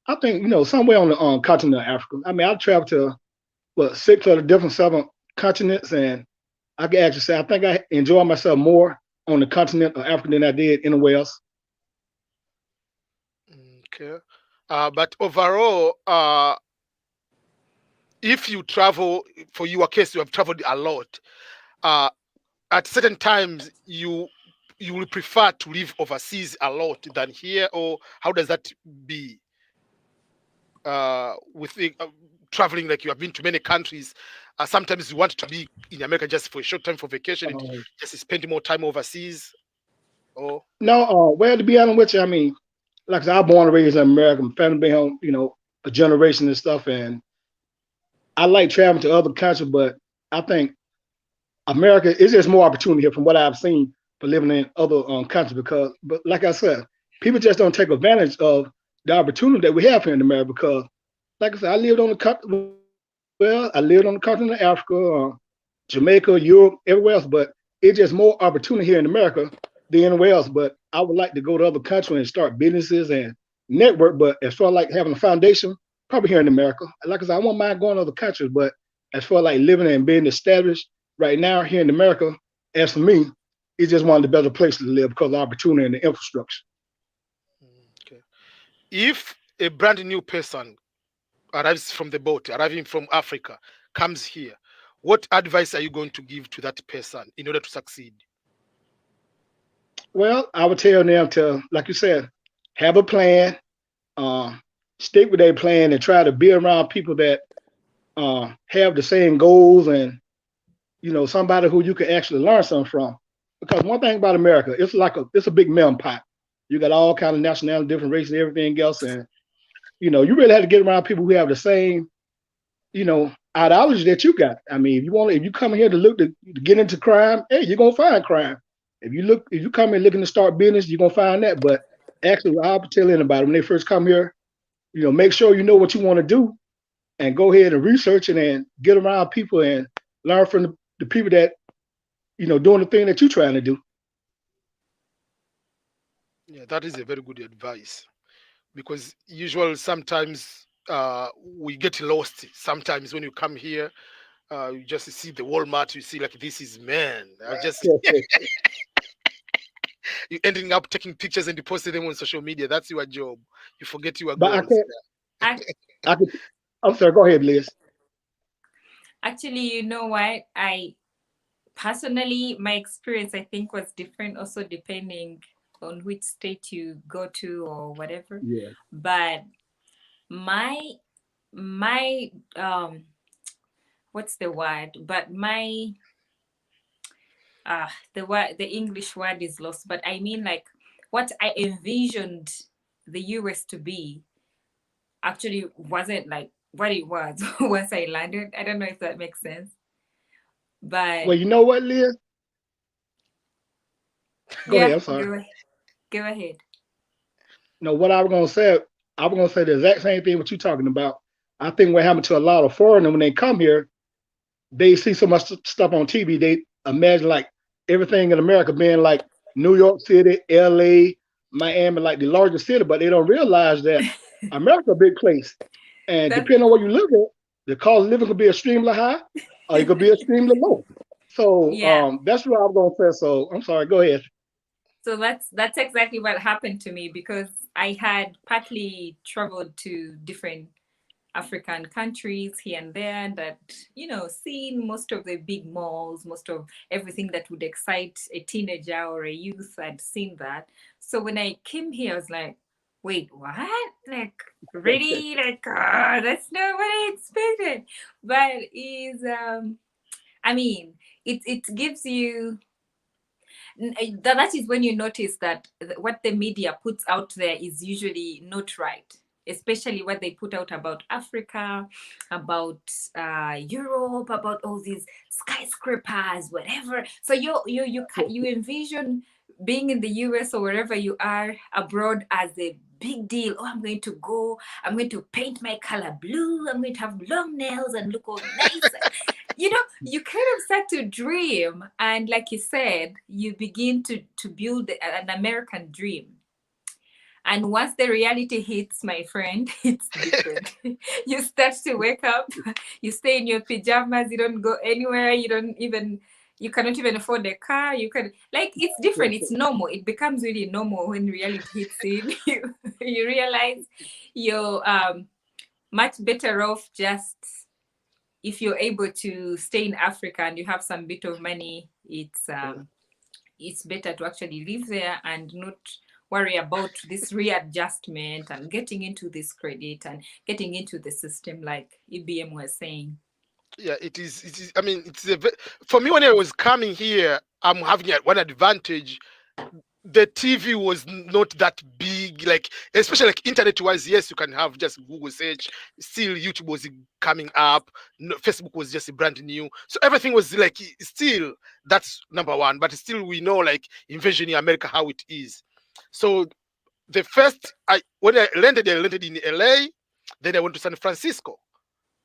I think somewhere on the continent of Africa. I mean, I traveled to 6 of the different southern continents, and I can actually say I think I enjoy myself more on the continent of Africa than I did anywhere else. Okay. But overall, if you travel, for your case, you have traveled a lot. At certain times, you will prefer to live overseas a lot than here, or how does that be? With the, traveling, like you have been to many countries, sometimes you want to be in America just for a short time for vacation and just spend more time overseas. Or No, well, to be honest with you, I mean, like I said, I was born and raised in America. My family been home, a generation and stuff, and I like traveling to other countries, but I think America is just more opportunity here from what I've seen for living in other countries but like I said, people just don't take advantage of the opportunity that we have here in America because, like I said, I lived on the continent of Africa. Jamaica, Europe, everywhere else. But it's just more opportunity here in America than anywhere else. But I would like to go to other countries and start businesses and network. But as far as like having a foundation, probably here in America. Like I said, I won't mind going to other countries, but as far as like living and being established right now here in America, as for me, it's just one of the better places to live because of the opportunity and the infrastructure. Okay. If a brand new person arrives from the boat, arriving from Africa, comes here, what advice are you going to give to that person in order to succeed? Well, I would tell them to, like you said, have a plan, uh, stick with their plan, and try to be around people that have the same goals and somebody who you can actually learn something from. Because one thing about America, it's a big melting pot. You got all kind of nationalities, different races, everything else, and you really have to get around people who have the same ideology that you got. I mean, if you come here to look to get into crime, hey, you're gonna find crime. If you come here looking to start business, you're gonna find that. But actually, I'll tell anybody when they first come here, make sure you know what you want to do, and go ahead and research it and get around people and learn from the people that doing the thing that you're trying to do. Yeah, that is a very good advice, because usually sometimes we get lost. Sometimes when you come here, you just see the Walmart, you see like this is man. I just you ending up taking pictures and posting them on social media. That's your job. You forget your But goals. I'm sorry. Go ahead, Liz. Actually, you know what? Personally, my experience, I think, was different also depending on which state you go to or whatever. Yeah. But my what's the word? But my the English word is lost. But I mean, like, what I envisioned the US to be actually wasn't like what it was once I landed. I don't know if that makes sense. But Well, you know what, Liz? Go ahead. I'm sorry. Go ahead. No, what I was gonna say the exact same thing what you're talking about. I think what happened to a lot of foreigners when they come here, they see so much stuff on TV, they imagine like everything in America being like New York City, LA, Miami, like the largest city, but they don't realize that America a big place. And depending on where you live at, the cost of living could be extremely high or it could be extremely low. So that's what I was gonna say. So I'm sorry, go ahead. So that's exactly what happened to me, because I had partly traveled to different African countries here and there, that seen most of the big malls, most of everything that would excite a teenager or a youth. I'd seen that. So when I came here, I was like, wait, what? Like, really? Like, that's not what I expected. But it gives you, that is when you notice that what the media puts out there is usually not right, especially what they put out about Africa, about Europe, about all these skyscrapers, whatever. So you envision being in the US or wherever you are abroad as a big deal. Oh, I'm going to go, I'm going to paint my color blue, I'm going to have long nails and look all nice. You kind of start to dream, and like you said, you begin to build an American dream. And once the reality hits, my friend, it's different. You start to wake up, you stay in your pajamas, you don't go anywhere, you cannot even afford a car. It's different. It's normal. It becomes really normal when reality hits in. You realize you're much better off just, if you're able to stay in Africa and you have some bit of money, it's better to actually live there and not worry about this readjustment and getting into this credit and getting into the system, like EBM was saying. Yeah, it is. I mean, for me, when I was coming here, I'm having one advantage. The TV was not that big, like, especially like internet wise. Yes, you can have just Google search. Still, YouTube was coming up. Facebook was just brand new. So everything was like, still, that's number one. But still, we know like invasion in America, how it is. So when I landed in LA, then I went to San Francisco.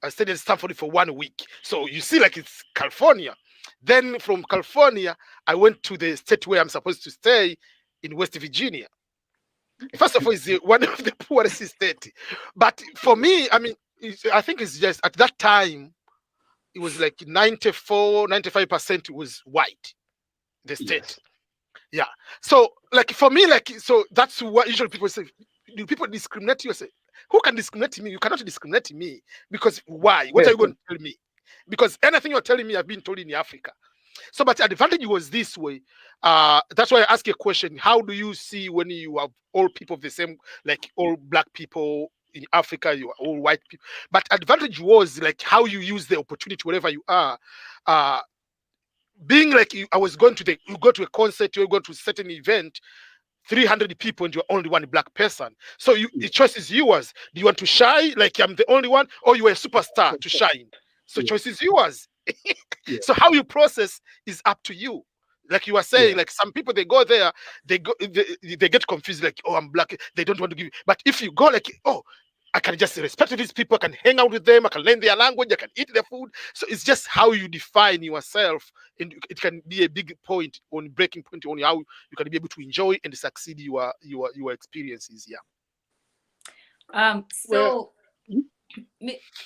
I stayed in Stanford for 1 week. So you see, like it's California. Then from California, I went to the state where I'm supposed to stay in West Virginia. First of all, it's one of the poorest state. But for me, I mean, I think it's just at that time, it was like 94, 95% was white, the state. Yes. Yeah. So like for me, like so that's what usually people say. Do people discriminate you? I say, who can discriminate me? You cannot discriminate me because why? What are you going to tell me? Because anything you're telling me, I've been told in Africa. So, but the advantage was this way. That's why I ask you a question. How do you see when you have all people of the same, like all black people in Africa, you are all white people? But advantage was like how you use the opportunity wherever you are. Being like I was going to you go to a concert, you go to a certain event, 300 people and you're only one black person. So the choice is yours. Do you want to shine like I'm the only one, or you are a superstar to shine? So choice is yours. So how you process is up to you. Like you were saying, like some people they go there, they get confused, like, oh, I'm black. They don't want to give you. But if you go like, oh, I can just respect these people, I can hang out with them, I can learn their language, I can eat their food. So it's just how you define yourself, and it can be a big point on breaking point on how you can be able to enjoy and succeed your experiences. Yeah. So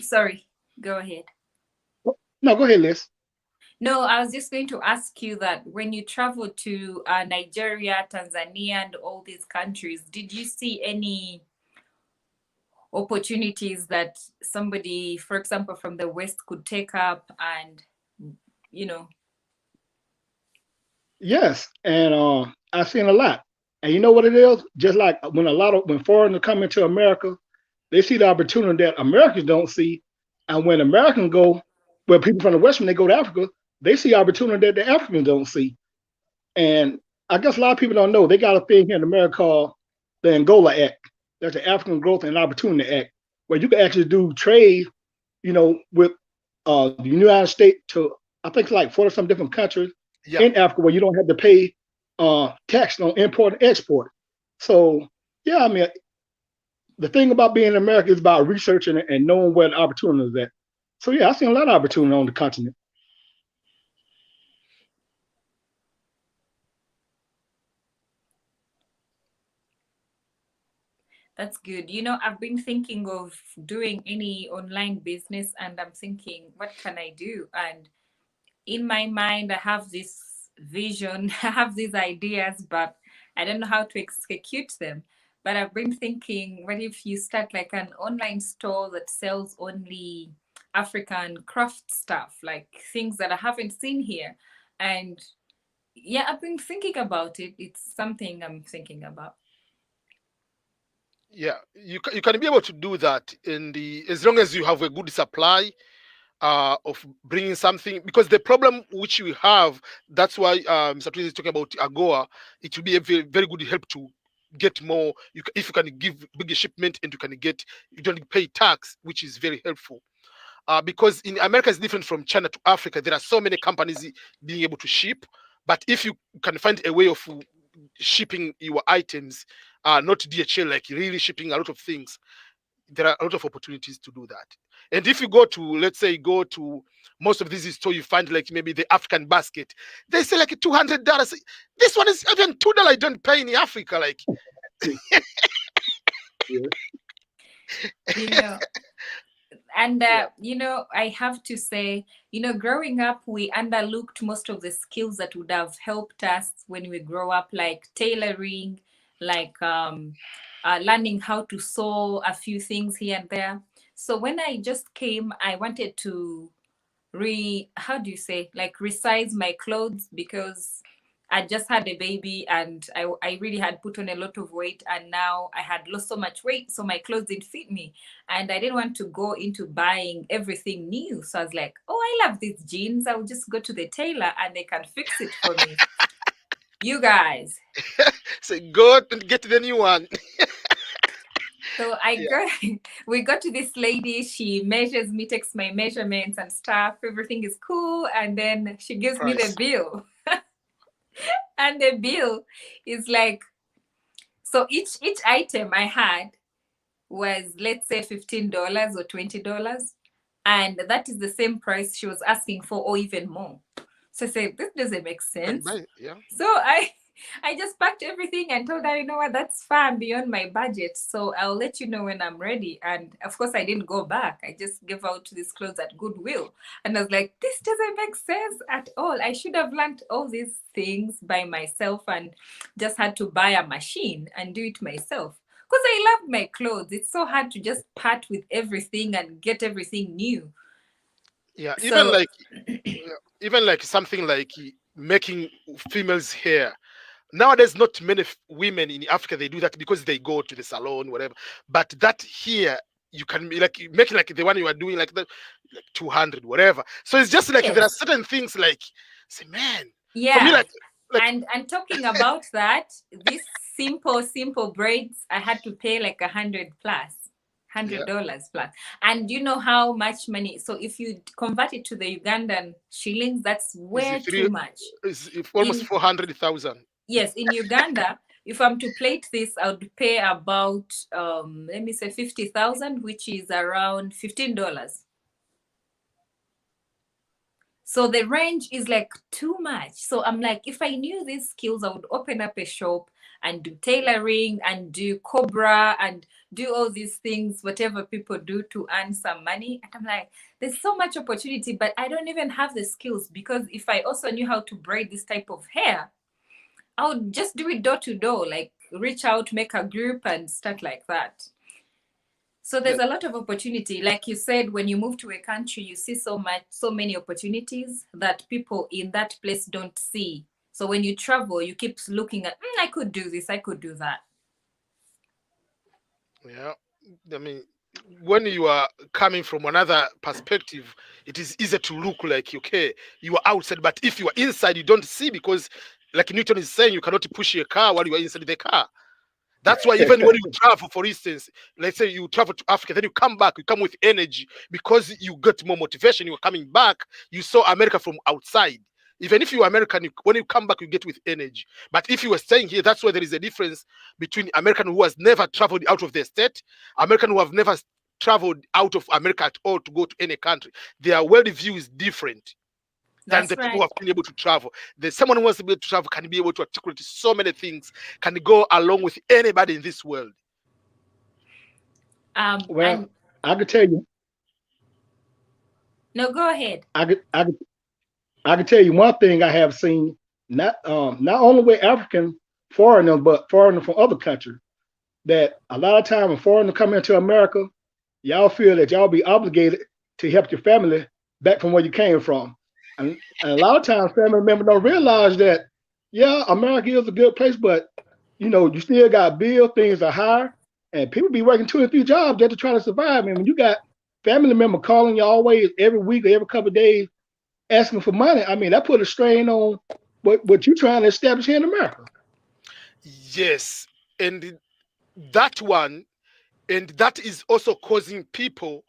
sorry, go ahead. No, go ahead, Liz. No, I was just going to ask you that when you traveled to Nigeria, Tanzania, and all these countries, did you see any opportunities that somebody, for example, from the West could take up and, you know? Yes, and I've seen a lot. And you know what it is? Just like when foreigners come into America, they see the opportunity that Americans don't see. And when Americans go, well, people from the West, when they go to Africa, they see opportunity that the Africans don't see. And I guess a lot of people don't know, they got a thing here in America called the Angola Act. That's the African Growth and Opportunity Act, where you can actually do trade, with the United States to, I think, like 40 some different countries in Africa, where you don't have to pay tax on import and export. So, yeah, I mean, the thing about being in America is about researching it and knowing where the opportunity is at. So, yeah, I've seen a lot of opportunity on the continent. That's good. I've been thinking of doing any online business, and I'm thinking, what can I do? And in my mind, I have this vision, I have these ideas, but I don't know how to execute them. But I've been thinking, what if you start like an online store that sells only African craft stuff, like things that I haven't seen here? And yeah, I've been thinking about it. It's something I'm thinking about. Yeah, you can be able to do that as long as you have a good supply of bringing something, because the problem which we have, that's why Mr. Twiz is talking about AGOA. It will be a very, very good help to get more. If you can give bigger shipment and you don't pay tax, which is very helpful. Because in America is different from China to Africa. There are so many companies being able to ship, but if you can find a way of shipping your items, not DHL, like really shipping a lot of things, there are a lot of opportunities to do that. And if you let's say most of these stores, you find like maybe the African basket, they say like $200. This one is even $2 I don't pay in Africa, like. And I have to say, growing up, we underlooked most of the skills that would have helped us when we grow up, like tailoring, like learning how to sew a few things here and there. So when I just came, I wanted to resize my clothes, because I just had a baby and I really had put on a lot of weight, and now I had lost so much weight, so my clothes didn't fit me, and I didn't want to go into buying everything new. So I was like, oh, I love these jeans, I'll just go to the tailor and they can fix it for me. You guys. So go and get the new one. So we got to this lady, she measures me, takes my measurements and stuff, everything is cool, and then she gives me the bill. And the bill is like, so each item I had was, let's say, $15 or $20. and that is the same price she was asking for, or even more. So I said, this doesn't make sense. Yeah. So I just packed everything and told her, you know what, that's far beyond my budget. So I'll let you know when I'm ready. And of course, I didn't go back. I just gave out these clothes at Goodwill. And I was like, this doesn't make sense at all. I should have learned all these things by myself and just had to buy a machine and do it myself. Because I love my clothes. It's so hard to just part with everything and get everything new. Yeah, So even like something like making females hair. Nowadays, not many women in Africa they do that because they go to the salon, whatever. But that here you can be like make like the one you are doing like the like 200, whatever. So it's just like there are yes, certain things like say, man, for me yeah. like And talking about that, these simple braids, I had to pay like $100 plus. $100 plus. And you know how much money? So if you convert it to the Ugandan shillings, that's way too much. It's almost 400,000. Yes, in Uganda, if I'm to plate this, I would pay about let me say 50,000, which is around $15. So the range is like too much. So I'm like, if I knew these skills, I would open up a shop and do tailoring and do Cobra and do all these things, whatever people do to earn some money. And I'm like, there's so much opportunity, but I don't even have the skills, because if I also knew how to braid this type of hair, I would just do it door to door, like reach out, make a group and start like that. So there's a lot of opportunity. Like you said, when you move to a country, you see so many opportunities that people in that place don't see. So when you travel, you keep looking at, I could do this, I could do that. Yeah, I mean, when you are coming from another perspective, it is easier to look like, okay, you are outside, but if you are inside, you don't see, because like Newton is saying, you cannot push your car while you are inside the car. That's why even when you travel, for instance, let's say you travel to Africa, then you come back, you come with energy because you get more motivation. You're coming back, you saw America from outside. Even if you're American, when you come back, you get with energy. But if you were staying here, that's where there is a difference between American who has never traveled out of their state, American who have never traveled out of America at all to go to any country. Their worldview is different than the people who have been able to travel. Someone who wants to be able to travel can be able to articulate so many things, can go along with anybody in this world. Well, I could tell you. No, go ahead. I could tell you one thing I have seen, not only with African foreigners, but foreigners from other countries, that a lot of time when foreigners come into America, y'all feel that y'all be obligated to help your family back from where you came from. And a lot of times family members don't realize that, yeah, America is a good place, but you know, you still got bills, things are higher, and people be working 2 or 3 jobs just to try to survive. And when you got family member calling you always every week or every couple of days asking for money, I mean, that put a strain on what you're trying to establish here in America. Yes, and that is also causing people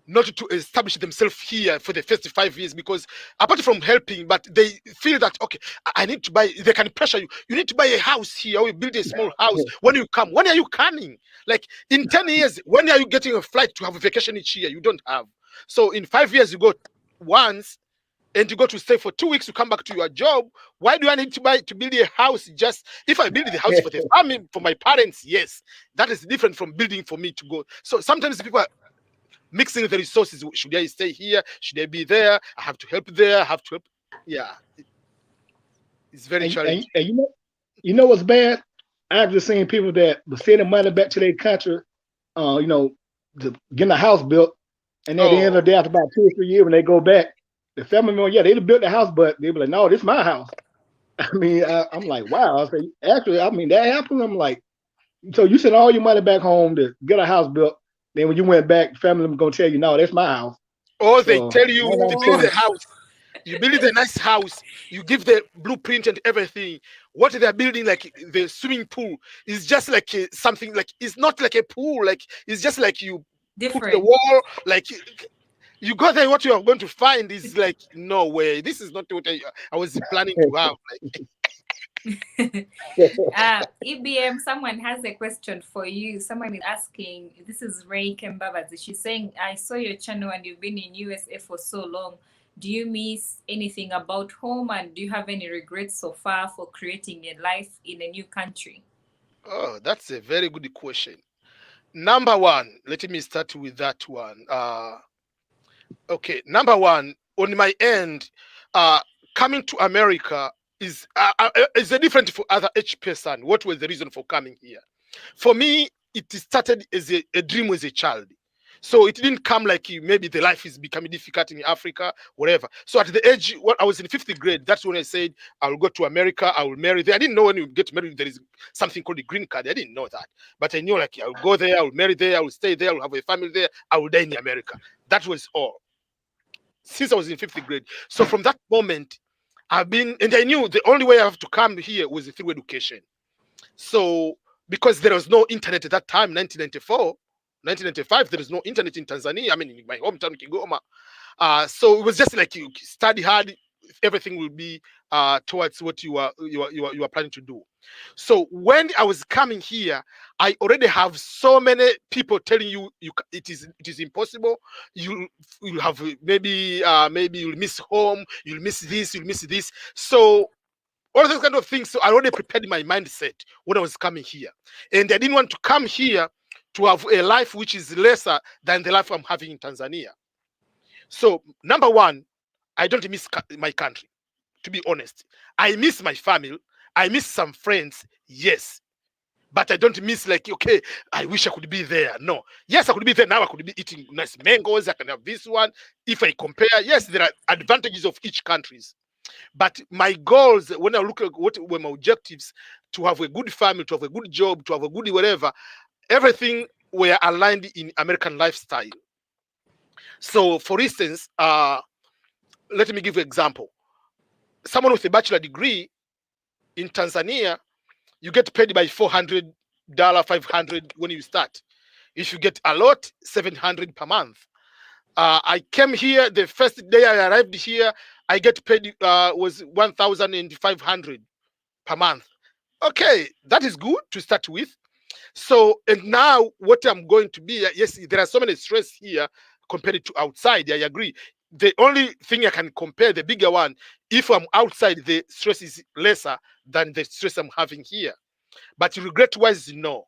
not to establish themselves here for the first 5 years, because apart from helping, but they feel that, okay, I need to buy, they can pressure you. You need to buy a house here, or you build a small house. When you come, when are you coming? Like in 10 years, when are you getting a flight to have a vacation each year? You don't have. So in 5 years, you go once, and you go to stay for 2 weeks, you come back to your job. Why do I need to build a house? Just if I build the house for the family, for my parents, yes, that is different from building for me to go. So sometimes people are mixing the resources. Should I stay here? Should I be there? I have to help there. I have to help. Yeah, it's very challenging. And you know what's bad? I've just seen people that were sending money back to their country, you know, to getting a house built, and at the end of the day, after about 2 or 3 years, when they go back, the family member, yeah, they built the house, but they be like, no, this is my house. I mean, I'm like, wow. I say, actually, I mean, that happened. I'm like, so you sent all your money back home to get a house built. Then when you went back, family member gonna tell you, no, that's my house. Or they tell you to build the house. You build a nice house. You give the blueprint and everything. What they're building, like the swimming pool, is just like something like, it's not like a pool. Like it's just like you put the wall, like you go there. What you are going to find is like, no way. This is not what I was planning to have. Like, EBM, someone has a question for you. Someone is asking, this is Ray Kembabazi. She's saying, I saw your channel and you've been in USA for so long. Do you miss anything about home, and do you have any regrets so far for creating a life in a new country? Oh, that's a very good question. Number one, let me start with that one. Okay, number one, on my end, coming to America is a different for other each person. What was the reason for coming here? For me, it started as a dream as a child. So it didn't come like maybe the life is becoming difficult in Africa, whatever. So at the age when I was in 5th grade, that's when I said I will go to America, I will marry there. I didn't know when you get married there is something called a green card. I didn't know that, but I knew like I will go there, I will marry there, I will stay there, I will have a family there, I will die in America. That was all. Since I was in 5th grade. So from that moment, I've been, and I knew the only way I have to come here was through education. So because there was no internet at that time, 1994, 1995, there is no internet in Tanzania. I mean, in my hometown, Kigoma. So it was just like you study hard, everything will be towards what you are planning to do. So when I was coming here, I already have so many people telling you it is impossible. You have maybe you'll miss home, you'll miss this, you'll miss this. So all those kind of things. So I already prepared my mindset when I was coming here, and I didn't want to come here to have a life which is lesser than the life I'm having in Tanzania. So number one, I don't miss my country. To be honest, I miss my family. I miss some friends. Yes, but I don't miss like, okay, I wish I could be there. No. Yes, I could be there now. I could be eating nice mangoes. I can have this one. If I compare, yes, there are advantages of each countries. But my goals, when I look at what were my objectives, to have a good family, to have a good job, to have a good whatever, everything were aligned in American lifestyle. So, for instance, let me give you an example. Someone with a bachelor degree in Tanzania, you get paid by $400, $500 when you start. If you get a lot, $700 per month. I came here the first day I arrived here. I get paid was $1,500 per month. Okay, that is good to start with. So, and now what I'm going to be, yes, there are so many stress here compared to outside. I agree. The only thing I can compare, the bigger one, if I'm outside, the stress is lesser than the stress I'm having here. But regret-wise, no.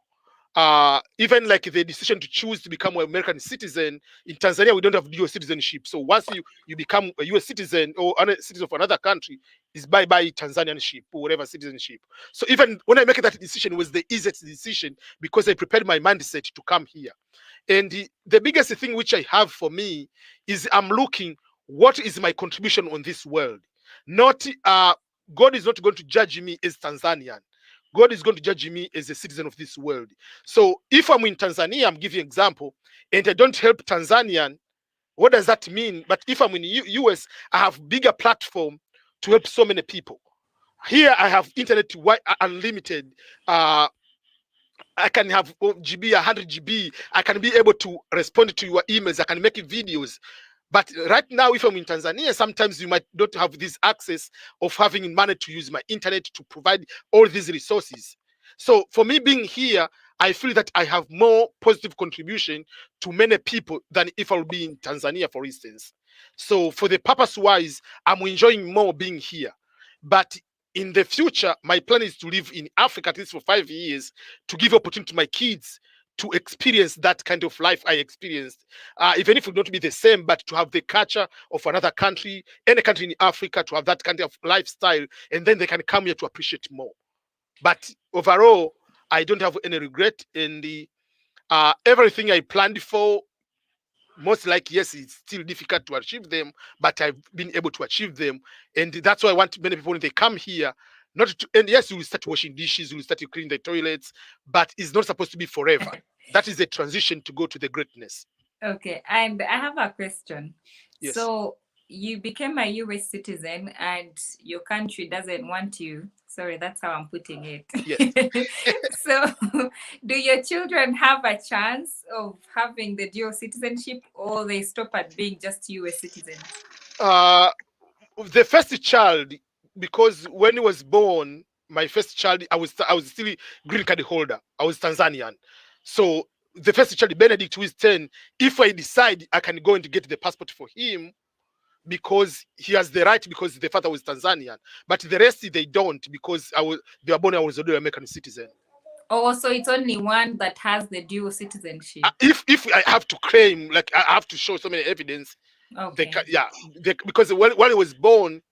Even like the decision to choose to become an American citizen in Tanzania, we don't have dual citizenship. So once you become a US citizen or a citizen of another country, is bye-bye Tanzanianship or whatever citizenship. So even when I make that decision, it was the easiest decision because I prepared my mindset to come here. And the biggest thing which I have for me is I'm looking what is my contribution on this world. Not God is not going to judge me as Tanzanian. God is going to judge me as a citizen of this world. So if I'm in Tanzania, I'm giving an example, and I don't help Tanzanian, what does that mean? But if I'm in US, I have bigger platform to help so many people. Here I have internet unlimited. I can have GB, 100 GB. I can be able to respond to your emails. I can make videos. But right now, if I'm in Tanzania, sometimes you might not have this access of having money to use my internet to provide all these resources. So for me being here, I feel that I have more positive contribution to many people than if I would be in Tanzania, for instance. So for the purpose-wise, I'm enjoying more being here. But in the future, my plan is to live in Africa at least for 5 years to give opportunity to my kids to experience that kind of life I experienced, even if it would not be the same, but to have the culture of another country, any country in Africa, to have that kind of lifestyle, and then they can come here to appreciate more. But overall, I don't have any regret in the everything I planned for. Most likely, yes, it's still difficult to achieve them, but I've been able to achieve them, and that's why I want many people when they come here. Not to, and yes, you will start washing dishes, you will start to clean the toilets, but it's not supposed to be forever. That is a transition to go to the greatness. Okay, and I have a question. Yes. So you became a US citizen and your country doesn't want you. Sorry, that's how I'm putting it. Yes. So do your children have a chance of having the dual citizenship, or they stop at being just US citizens? The first child, because when he was born, my first child, I was still green card holder. I was Tanzanian. So the first child, Benedict, who is 10, if I decide, I can go and get the passport for him because he has the right, because the father was Tanzanian. But the rest, they don't, because they were born, I was already American citizen. Oh, so it's only one that has the dual citizenship. If I have to claim, like I have to show so many evidence, Okay. because when I was born,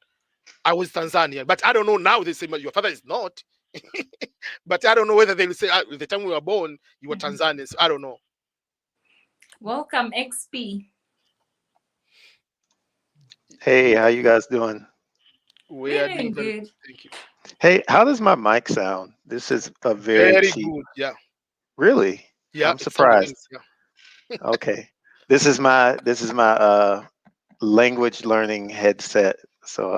I was Tanzanian. But I don't know now. They say your father is not. But I don't know whether they will say at the time we were born you were Tanzanian. So I don't know. Welcome, XP. Hey, how you guys doing? We are Doing doing very good. Thank you. Hey, how does my mic sound? This is a Very cheap. good. Yeah. Really? Yeah. I'm surprised. Yeah. Okay. This is my language learning headset, so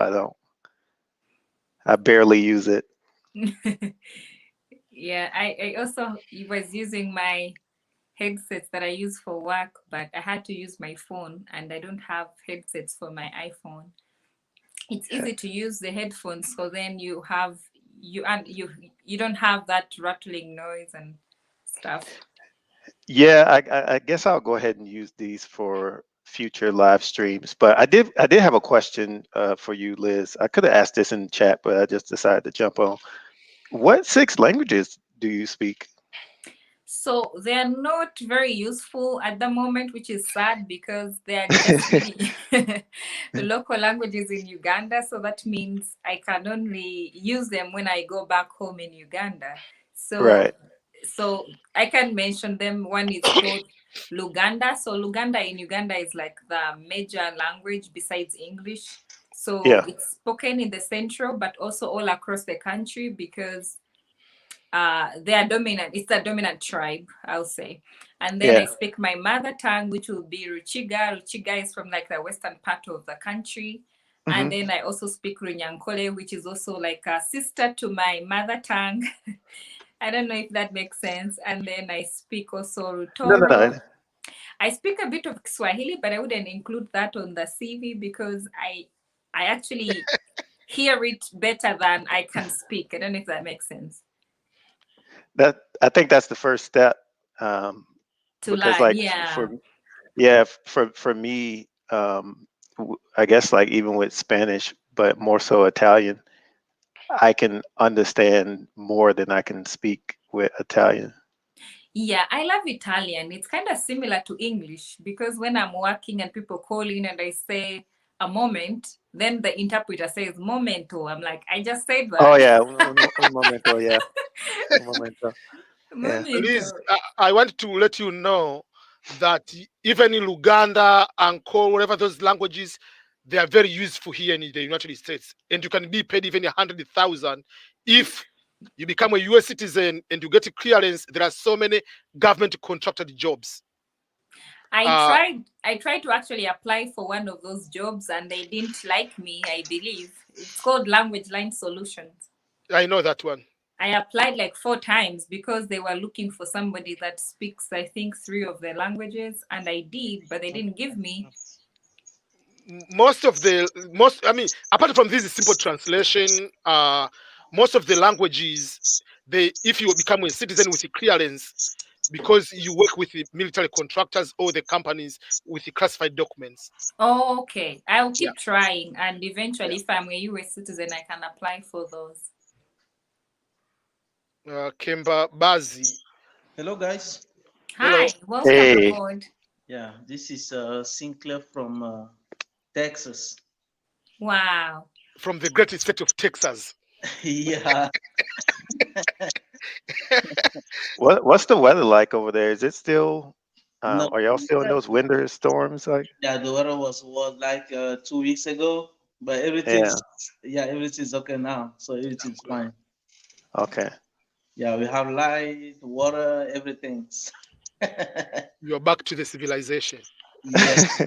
I barely use it. Yeah, I also was using my headsets that I use for work, but I had to use my phone, and I don't have headsets for my iPhone. It's easy to use the headphones, so then you don't have that rattling noise and stuff. Yeah, I guess I'll go ahead and use these for future live streams. But I did have a question for you, Liz. I could have asked this in the chat, but I just decided to jump on. What 6 languages do you speak? So they're not very useful at the moment, which is sad because they are just the local languages in Uganda. So that means I can only use them when I go back home in Uganda. So, Right. So I can mention them. One is called Luganda. So Luganda in Uganda is like the major language besides English. So Yeah. it's spoken in the central, but also all across the country because they are dominant. It's the dominant tribe, I'll say. And then Yeah. I speak my mother tongue, which will be Ruchiga. Ruchiga is from like the western part of the country. And then I also speak Runyankole, which is also like a sister to my mother tongue. I don't know if that makes sense. And then I speak also Rutoro. No. I speak a bit of Swahili, but I wouldn't include that on the CV because I actually hear it better than I can speak. I don't know if that makes sense. I think that's the first step. To because learn, like for me, I guess like even with Spanish, but more so Italian, I can understand more than I can speak with Italian. Yeah, I love Italian. It's kind of similar to English because when I'm working and people call in and I say a moment, then the interpreter says momento. I'm like, I just said that. Oh yeah, un momento, yeah. Un momento. Yeah. Liz, I want to let you know that even in Luganda, Anko, whatever those languages, they are very useful here in the United States. And you can be paid even 100,000 if you become a US citizen and you get a clearance. There are so many government contracted jobs. I tried to actually apply for one of those jobs and they didn't like me, I believe. It's called Language Line Solutions. I know that one. I applied like 4 times because they were looking for somebody that speaks, I think, 3 of the languages, and I did, but they didn't give me. I mean, apart from this simple translation, most of the languages, if you become a citizen with a clearance, because you work with the military contractors or the companies with the classified documents. Oh, okay. I'll keep trying, and eventually, if I'm a US citizen, I can apply for those. Kemba Bazi. Hello, guys. Hi, welcome aboard. Yeah, this is Sinclair from Texas. Wow. From the great state of Texas. Yeah. What's the weather like over there? Is it still? No. Are y'all still in those winter storms? Like? Yeah, the weather was like 2 weeks ago, but everything's okay now, so everything's fine. Okay. Yeah, we have light, water, everything. You're back to the civilization. Yes.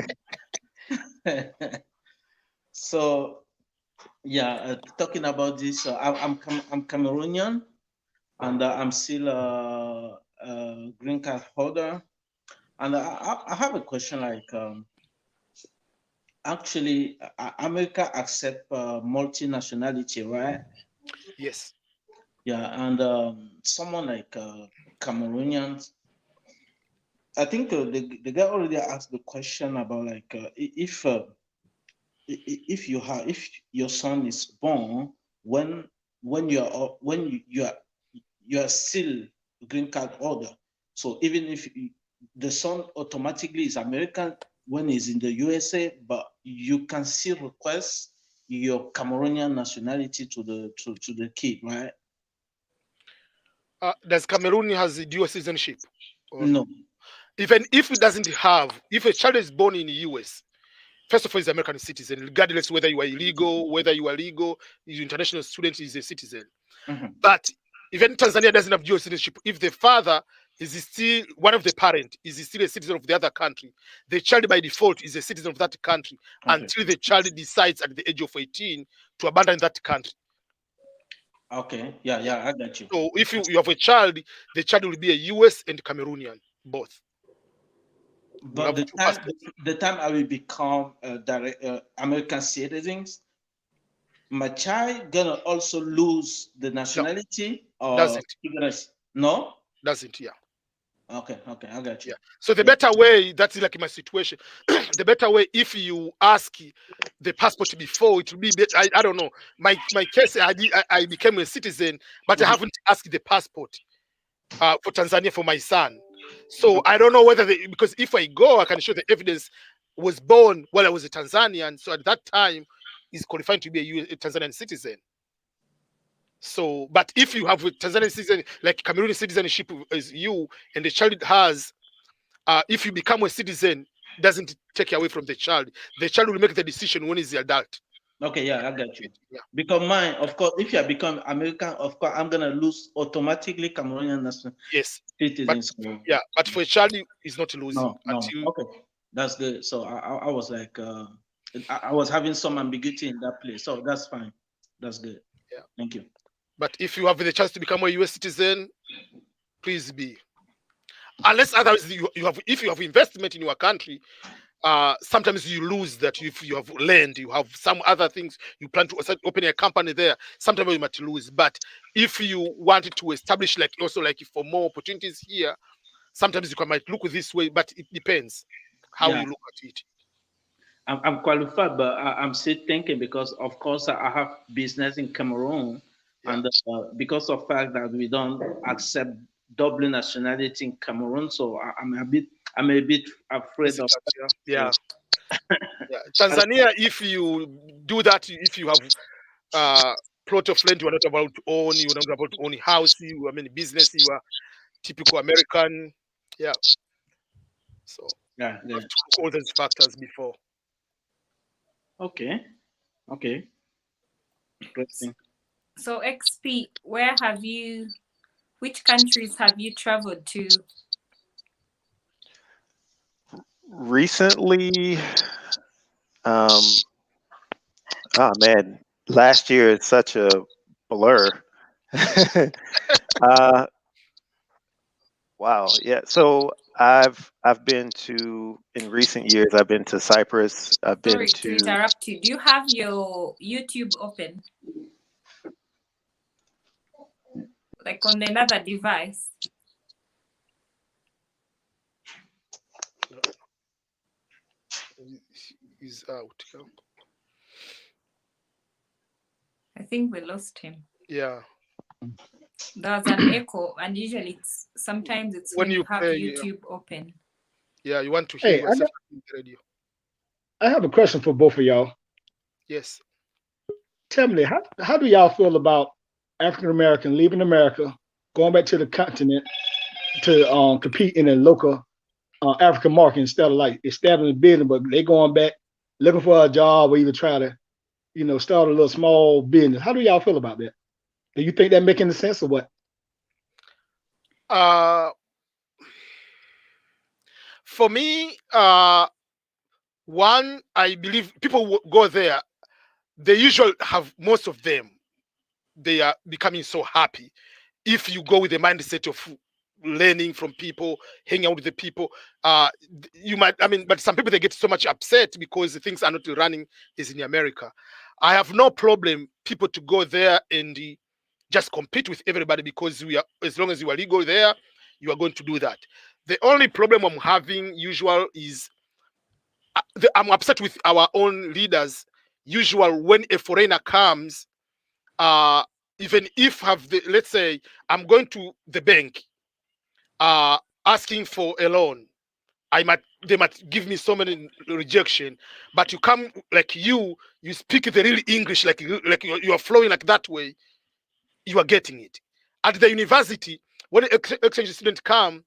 So, yeah, talking about this, I'm Cameroonian, and I'm still a green card holder. And I have a question, like, actually, America accept multinationality, right? Yes. Yeah, and someone like Cameroonians, I think the guy already asked the question about like if if your son is born when you are still green card holder. So even if the son automatically is American when he's in the USA, but you can still request your Cameroonian nationality to the kid, right? Does Cameroon has a dual citizenship? Or No. even if it doesn't have, if a child is born in the US, first of all, he's an American citizen, regardless whether you are illegal, whether you are legal, your international student is a citizen. Mhm. But even Tanzania doesn't have dual citizenship. If the father is still one of the parent, is still a citizen of the other country, the child by default is a citizen of that country Okay. until the child decides at the age of 18 to abandon that country. Okay. Yeah, I got you. So if you have a child, the child will be a US and Cameroonian, both. But have the two time passports. the time I will become direct American citizens, my child gonna also lose the nationality, or Doesn't. he gonna no? Doesn't, yeah. Okay, I got you. Yeah. So the Yeah. better way, that's like in my situation, the better way, if you ask the passport before, it will be better. I don't know. My case, I became a citizen, but I Mhm. haven't asked the passport for Tanzania for my son. So I don't know whether because if I go, I can show the evidence was born while I was a Tanzanian. So at that time, he's qualified to be a Tanzanian citizen. So, but if you have a Tanzanian citizen, like Cameroonian citizenship as you, and the child has, if you become a citizen, doesn't take away from the child. The child will make the decision when he's the adult. Okay, yeah, I got you. Yeah. Because mine, of course, if I become American, of course, I'm gonna lose automatically Cameroonian national Yes. citizens. Yeah, but for a child, he's not losing No. until. Okay, that's good. So I was like, I was having some ambiguity in that place. So that's fine. That's good. Yeah. Thank you. But if you have the chance to become a US citizen, please be. Unless otherwise you have, if you have investment in your country, sometimes you lose that. If you have land, you have some other things, you plan to open a company there, sometimes you might lose. But if you wanted to establish, like also like for more opportunities here, sometimes you might look this way, but it depends how Yeah. you look at it. I'm qualified, but I'm still thinking because, of course, I have business in Cameroon, Yeah. and because of fact that we don't accept double nationality in Cameroon, so I'm a bit afraid of. Yeah. Yeah. Tanzania, if you do that, if you have plot of land, you are not about to own, you are not about to own a house, you are business, you are typical American. Yeah. So Yeah. you have to look all those factors before. Okay. Interesting. So XP, which countries have you traveled to? Recently, oh man, last year it's such a blur. Wow, yeah. So I've been to, in recent years, I've been to Cyprus. I've been Sorry to interrupt you. Do you have your YouTube open? Like on another device? He's out. Yeah. I think we lost him. Yeah. There's an echo, and usually sometimes it's when you have play, YouTube open. Yeah, you want to hear yourself on the radio. I have a question for both of y'all. Yes. Tell me, how do y'all feel about African American leaving America, going back to the continent to compete in a local African market instead of like establishing a business, but they going back looking for a job or even try to, start a little small business. How do y'all feel about that? Do you think that making any sense or what? For me, one, I believe people go there. They usually have, most of them, they are becoming so happy. If you go with the mindset of learning from people, hanging out with the people, you might, but some people, they get so much upset because things are not running as in America. I have no problem people to go there and just compete with everybody because we are, as long as you are legal there, you are going to do that. The only problem I'm having usual is I'm upset with our own leaders. Usual when a foreigner comes, even if have the, let's say I'm going to the bank, asking for a loan, they might give me so many rejection, but you come like you speak the real English, like you are flowing like that way, you are getting it. At the university, when an exchange student come,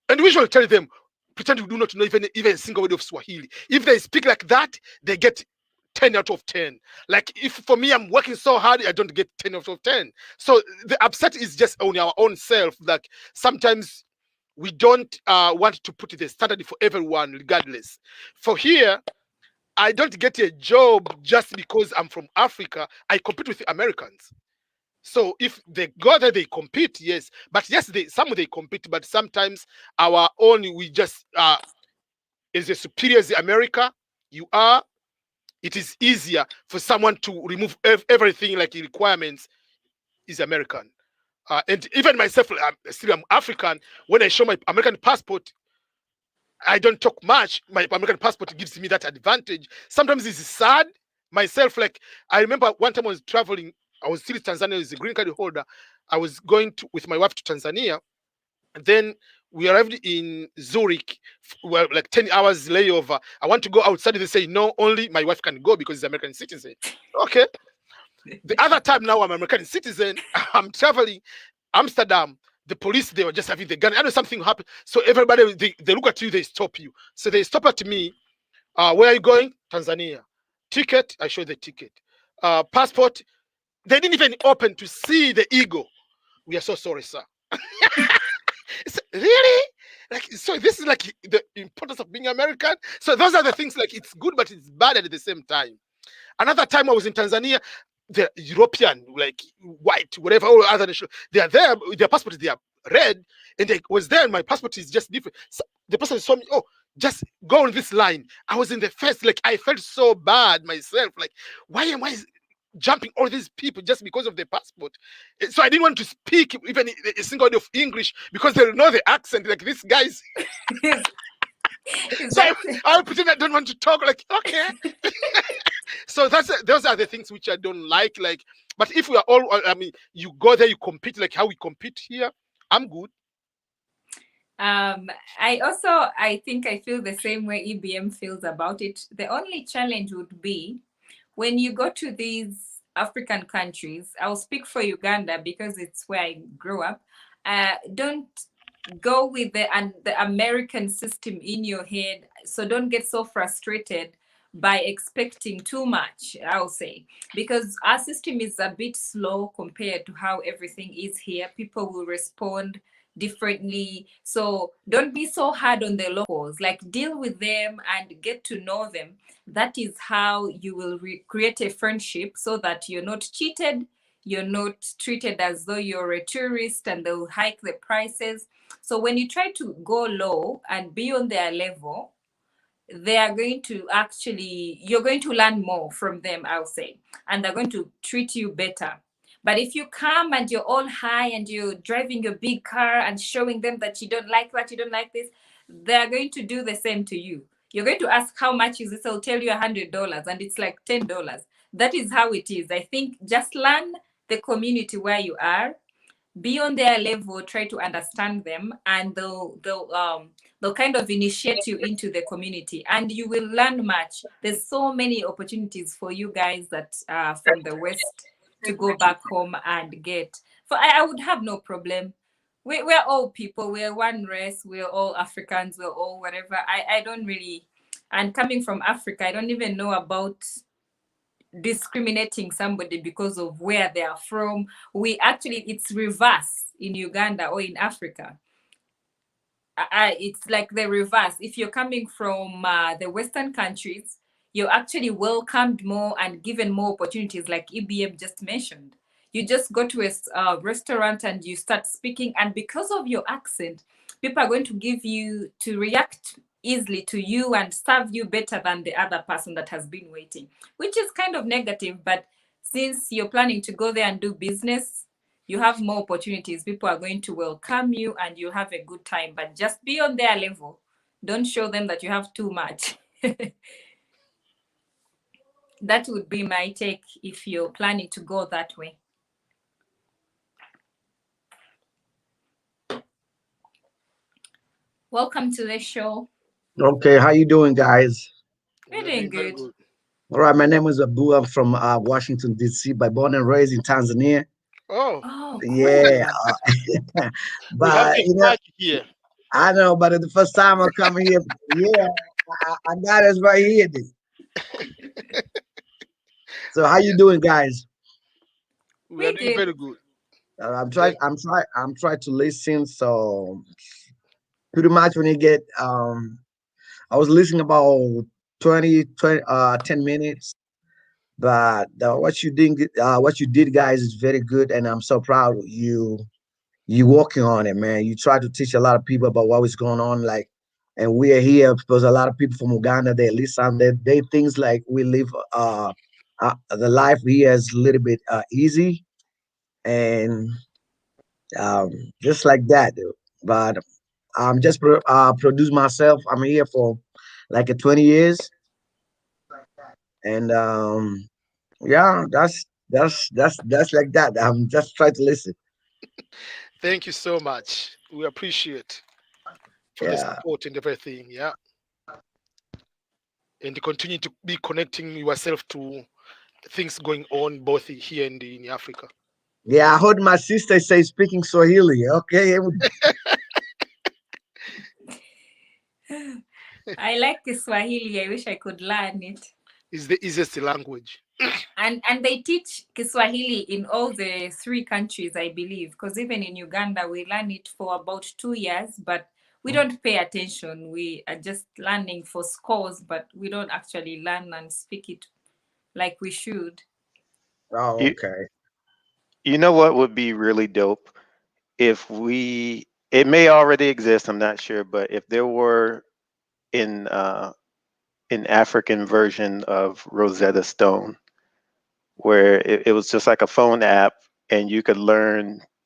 and we usually tell them, pretend you do not know even a single word of Swahili. If they speak like that, they get 10 out of 10. Like if for me, I'm working so hard, I don't get 10 out of 10. So the upset is just on our own self. Like sometimes we don't want to put the standard for everyone, regardless. For here, I don't get a job just because I'm from Africa. I compete with the Americans. So if they go there, they compete, yes. But yes, some they compete, but sometimes our own, we just is a superior as America. You are. It is easier for someone to remove everything like the requirements is American. And even myself, I'm African. When I show my American passport, I don't talk much. My American passport gives me that advantage. Sometimes it's sad. Myself, like I remember one time I was traveling. I was still in Tanzania as a green card holder. I was going with my wife to Tanzania. And then we arrived in Zurich. Well, like 10 hours layover. I want to go outside. They say no, only my wife can go because she's American citizen. Okay. The other time now I'm American citizen. I'm traveling Amsterdam. The police, they were just having the gun. I know something happened. So everybody, they look at you, they stop you. So they stop at me. Where are you going? Tanzania. Ticket, I show the ticket. Passport, they didn't even open to see the ego. We are so sorry, sir. Really? Like, so this is like the importance of being American. So those are the things, like it's good, but it's bad at the same time. Another time I was in Tanzania, the European, like white, whatever, all other nations, they are there, their passport, they are red, and they was there, and my passport is just different. So the person saw me, oh, just go on this line. I was in the first, like I felt so bad myself, like, why am I jumping all these people just because of the passport? So I didn't want to speak even a single word of English because they know the accent, like these guys. So I pretend I don't want to talk, like, okay. So those are the things which I don't like. Like, but if we are all, I mean, you go there, you compete like how we compete here, I'm good. I think I feel the same way EBM feels about it. The only challenge would be when you go to these African countries. I'll speak for Uganda because it's where I grew up. Don't go with the American system in your head. So don't get so frustrated by expecting too much, I'll say, because our system is a bit slow compared to how everything is here. People will respond differently. So don't be so hard on the locals, like deal with them and get to know them. That is how you will create a friendship so that you're not cheated. You're not treated as though you're a tourist and they'll hike the prices. So when you try to go low and be on their level, they are going to you're going to learn more from them, I'll say, and they're going to treat you better. But if you come and you're all high and you're driving your big car and showing them that you don't like that, you don't like this, they're going to do the same to you. You're going to ask, how much is this? I'll tell you $100 and it's like $10. That is how it is. I think just learn the community where you are, be on their level, try to understand them, and they'll kind of initiate you into the community and you will learn much. There's so many opportunities for you guys that from the West to go back home and get. For I would have no problem. We're all people, we're one race, we're all Africans, we're all whatever. I don't really, and coming from Africa, I don't even know about discriminating somebody because of where they are from. It's reverse in Uganda or in Africa. It's like the reverse. If you're coming from the Western countries, you're actually welcomed more and given more opportunities, like EBM just mentioned. You just go to a restaurant and you start speaking, and because of your accent, people are going to react easily to you and serve you better than the other person that has been waiting, which is kind of negative. But since you're planning to go there and do business, you have more opportunities. People are going to welcome you and you'll have a good time, but just be on their level. Don't show them that you have too much. That would be my take if you're planning to go that way. Welcome to the show. Okay, how you doing, guys? We're We are doing very good. All right, my name is Abu. I'm from Washington D.C. by born and raised in Tanzania. Oh, Oh, Yeah, cool. we have but a you know, flag here. I know, but the first time I'm coming here, yeah, I got us right here. Then. So how you doing, guys? We are We doing did. very good. I'm trying. Thank I'm trying to listen. So pretty much when you get, I was listening about 10 minutes. But what you did, guys, is very good, and I'm so proud of you. You working on it, man. You try to teach a lot of people about what is going on, like, and we are here because a lot of people from Uganda they listen. They things like we live the life here is a little bit easy and um, just like that. Dude. But I'm just produce myself. I'm here for like 20 years, and yeah, that's like that. I'm just trying to listen. thank you so much. We appreciate for the Yeah, support and everything. Yeah. And continue to be connecting yourself to things going on both here and in Africa. yeah. I heard my sister say speaking Swahili. Okay, I like Kiswahili. I wish I could learn it. It's the easiest language. And they teach Kiswahili in all the 3 countries, I believe, because even in Uganda we learn it for about 2 years, but we don't pay attention. We are just learning for scores, but we don't actually learn and speak it like we should. oh, You okay. you know what would be really dope if it may already exist, I'm not sure, but if there were in an African version of Rosetta Stone where it was just like a phone app and you could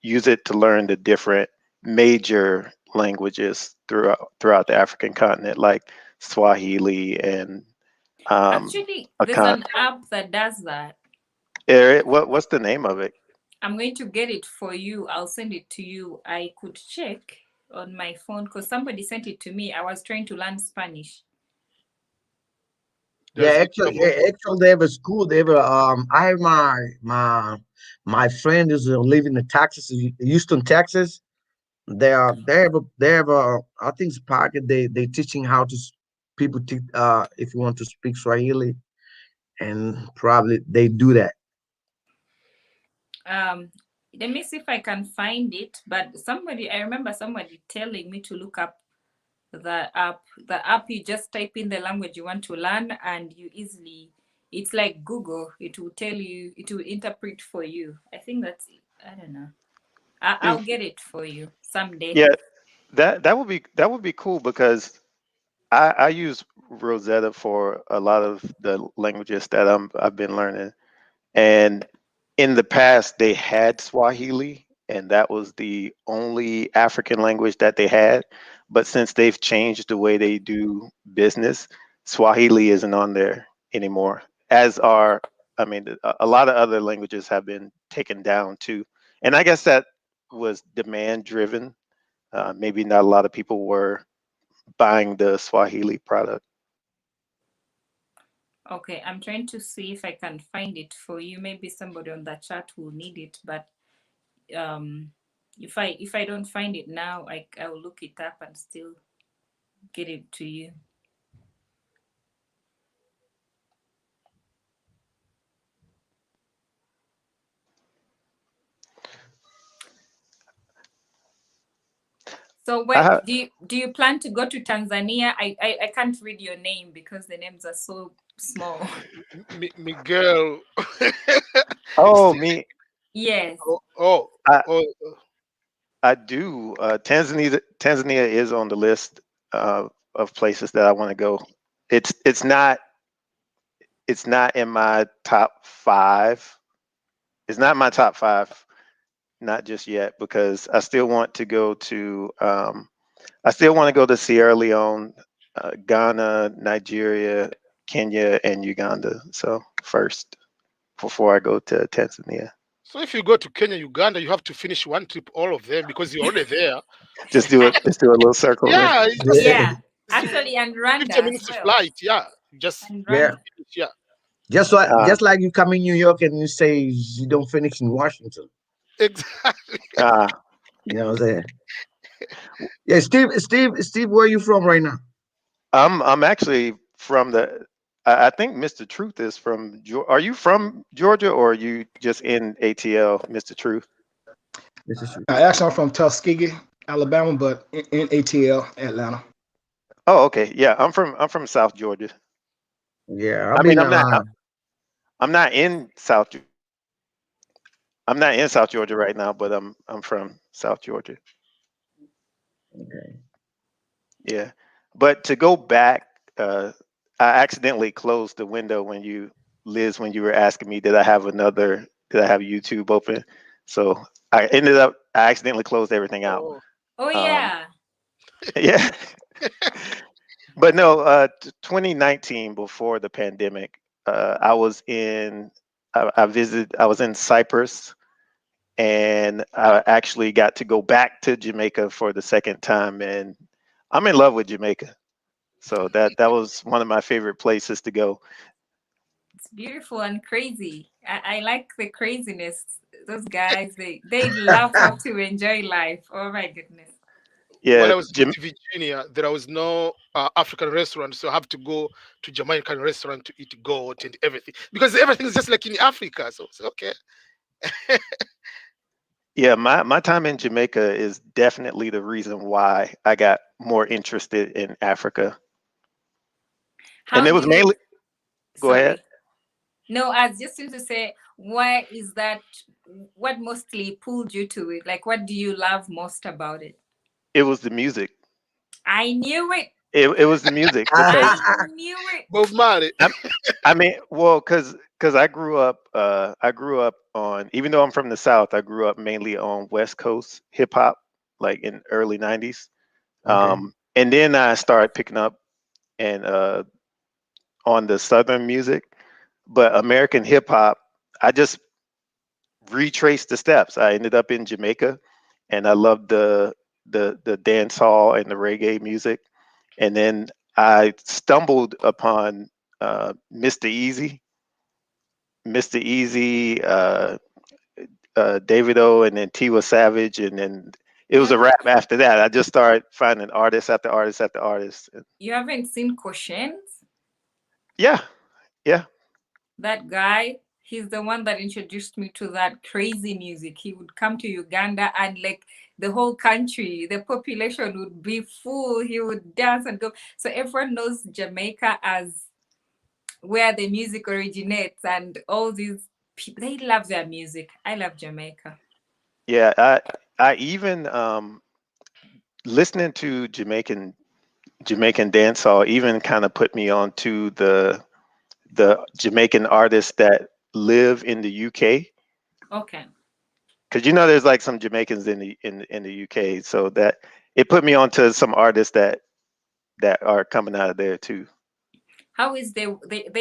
use it to learn the different major languages throughout the African continent, like Swahili and Actually, there's Akan. an app that does that. Eric, what's the name of it? I'm going to get it for you. I'll send it to you. I could check on my phone because somebody sent it to me. I was trying to learn Spanish. Yeah, Does it actually, have they have a school. They have a I have my friend is living in Texas, Houston, Texas. They have a I think it's pocket. They teaching how to people teach if you want to speak Swahili, and probably they do that. Um, Let me see if I can find it. But I remember somebody telling me to look up the app. The app, you just type in the language you want to learn, and it's like Google. It will tell you, it will interpret for you. I think that's it. I don't know. I'll get it for you someday. Yeah, that would be cool because I use Rosetta for a lot of the languages that I've been learning. And in the past, they had Swahili, and that was the only African language that they had. But since they've changed the way they do business, Swahili isn't on there anymore. As are, I mean, a lot of other languages have been taken down too. And I guess that was demand driven. Maybe not a lot of people were buying the Swahili product. Okay, I'm trying to see if I can find it for you. Maybe somebody on the chat will need it, but if I don't find it now, I will look it up and still get it to you. So do you plan to go to Tanzania? I can't read your name because the names are so small. Miguel? Oh, me. Yes. Oh, I, oh, I do. Tanzania is on the list of places that I want to go. It's not in my top 5. It's not my top 5. not just yet, because I still want to go to I still want to go to Sierra Leone, Ghana, Nigeria, Kenya, and Uganda. So first, before I go to Tanzania, So if you go to Kenya, Uganda, you have to finish one trip, all of them, because you're already there. just do it. Just do a little circle. Then. Yeah, it's just Yeah, just actually, and 50 Rwanda as minutes well. flight. Yeah, just And Yeah. Rwanda. yeah. Just like you come in New York and you say you don't finish in Washington. Exactly. You know what I'm saying? Yeah, Steve, where are you from right now? I'm actually from the. I think Mr. Truth is from. Are you from Georgia or are you just in ATL, Mr. Truth? This is true. Actually, I'm from Tuskegee, Alabama, but in ATL, Atlanta. Oh, okay. Yeah, I'm from South Georgia. Yeah, I mean, I'm not in South. I'm not in South Georgia right now, but I'm from South Georgia. okay. Yeah, but to go back, I accidentally closed the window when you, Liz, when you were asking me, did I have YouTube open? So I accidentally closed everything out. Oh, Oh, Um, yeah. yeah, but no, 2019 before the pandemic, I was in, I was in Cyprus, and I actually got to go back to Jamaica for the second time, and I'm in love with Jamaica. So that was one of my favorite places to go. It's beautiful and crazy. I like the craziness. Those guys, they love how to enjoy life. Oh my goodness. when Yeah, I was in Virginia, there was no African restaurant, so I have to go to Jamaican restaurant to eat goat and everything because everything is just like in Africa. So it's okay. yeah. My time in Jamaica is definitely the reason why I got more interested in Africa, How and it was did it? mainly. Go ahead. Sorry. No, I was just going to say, why is that? What mostly pulled you to it? Like, what do you love most about it? It was the music. I knew it. It was the music because I knew it. Bob Marley. I mean, well, because I grew up on, even though I'm from the South, I grew up mainly on West Coast hip hop, like in early '90s. Okay. And then I started picking up and on the Southern music, but American hip hop, I just retraced the steps. I ended up in Jamaica, and I loved the dance hall and the reggae music, and then I stumbled upon Mr. Easy, Davido, and then Tiwa Savage, and then it was a wrap after that. I just started finding artist after artist after artist. You haven't seen Koshen's? Yeah, yeah. That guy, he's the one that introduced me to that crazy music. He would come to Uganda and like the whole country, the population would be full. He would dance and go. So everyone knows Jamaica as where the music originates, and all these people, they love their music. I love Jamaica. Yeah, I even listening to Jamaican dancehall even kind of put me on to the Jamaican artists that live in the UK, Okay. because there's like some Jamaicans in the UK, so that it put me on to some artists that are coming out of there too. How is they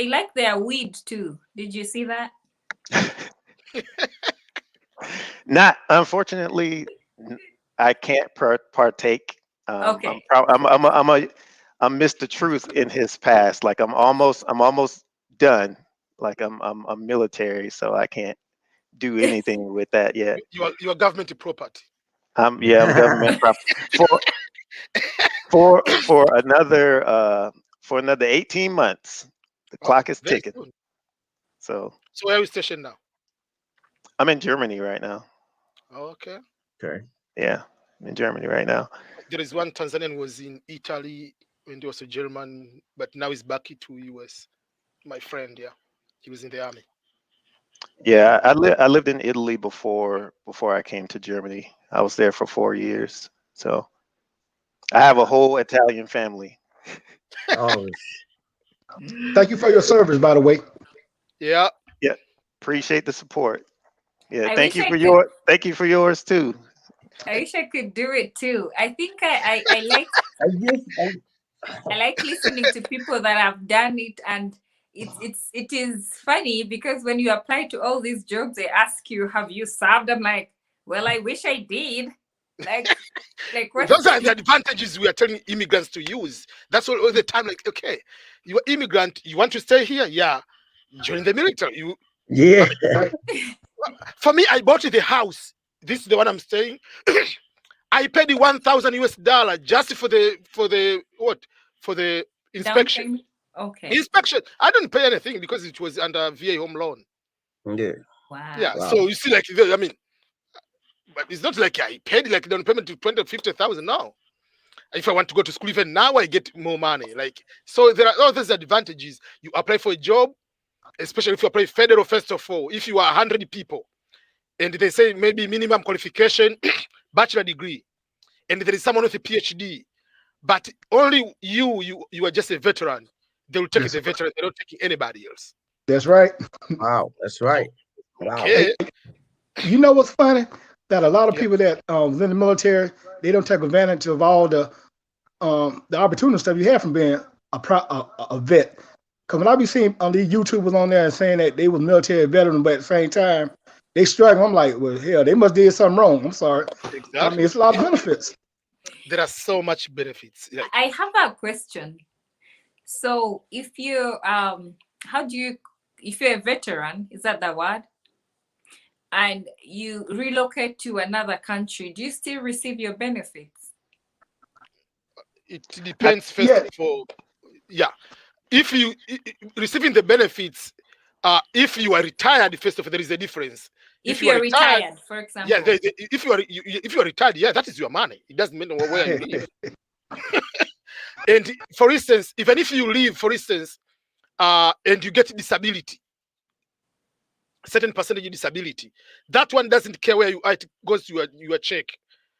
like their weed too? Did you see that? Not unfortunately, I can't partake. Okay. I'm Mr. Truth in his past. Like I'm almost done. Like I'm military, so I can't do anything with that yet. You are government property. I'm government property for another 18 months. The clock is Very ticking. soon. So So where are you stationed now? I'm in Germany right now. Oh, okay. Okay. Yeah, I'm in Germany right now. There is one Tanzanian was in Italy and he was a German, but now he's back to US. My friend, yeah, he was in the army. Yeah, I lived in Italy before I came to Germany. I was there for 4 years. So I have a whole Italian family. Oh, Thank you for your service, by the way. Yeah. Yeah, appreciate the support. Yeah, I thank wish you I for could. thank you for yours too. I wish I could do it too. I think I like I just, I like listening to people that have done it, and it is funny because when you apply to all these jobs, they ask you, "Have you served?" I'm like, "Well, I wish I did." Like what? Those are the advantages we are telling immigrants to use. That's all the time. Like, okay, you're immigrant, you want to stay here? Yeah, join the military. yeah. For me, I bought the house. This is the one I'm staying. I paid the $1,000 just for the what? For the Down inspection. payment? Okay. Inspection. I didn't pay anything because it was under VA home loan. Yeah. Wow. Yeah. Wow. So you see, like, I mean, but it's not like I paid like down payment to 20 or 50,000. No. If I want to go to school even now, I get more money. Like, so there are all these advantages. You apply for a job, especially if you apply federal. First of all, if you are 100 people, and they say maybe minimum qualification, bachelor degree, and there is someone with a PhD, but only you are just a veteran. They will take Yes. the veteran. They're not taking anybody else. That's right. Wow. That's right. Wow. Okay. You know what's funny? That a lot of Yeah. people that was in the military, they don't take advantage of all the opportunity stuff you have from being a vet. Because when I be seeing on these YouTubers on there and saying that they were military veterans, but at the same time they struggle, I'm like, well, hell, they must did something wrong. I'm sorry. Exactly. I mean, it's a lot of benefits. There are so much benefits. Like, I have a question. So if you if you're a veteran, is that the word? And you relocate to another country, do you still receive your benefits? it depends first yeah. of all. Yeah. If you receiving the benefits, if you are retired, first of all, there is a difference. If you're retired, for example. yeah, if you are retired, yeah, that is your money. It doesn't matter where you live. And for instance, even if you live, for instance, and you get disability, certain percentage of disability, that one doesn't care where you are. It goes to your check.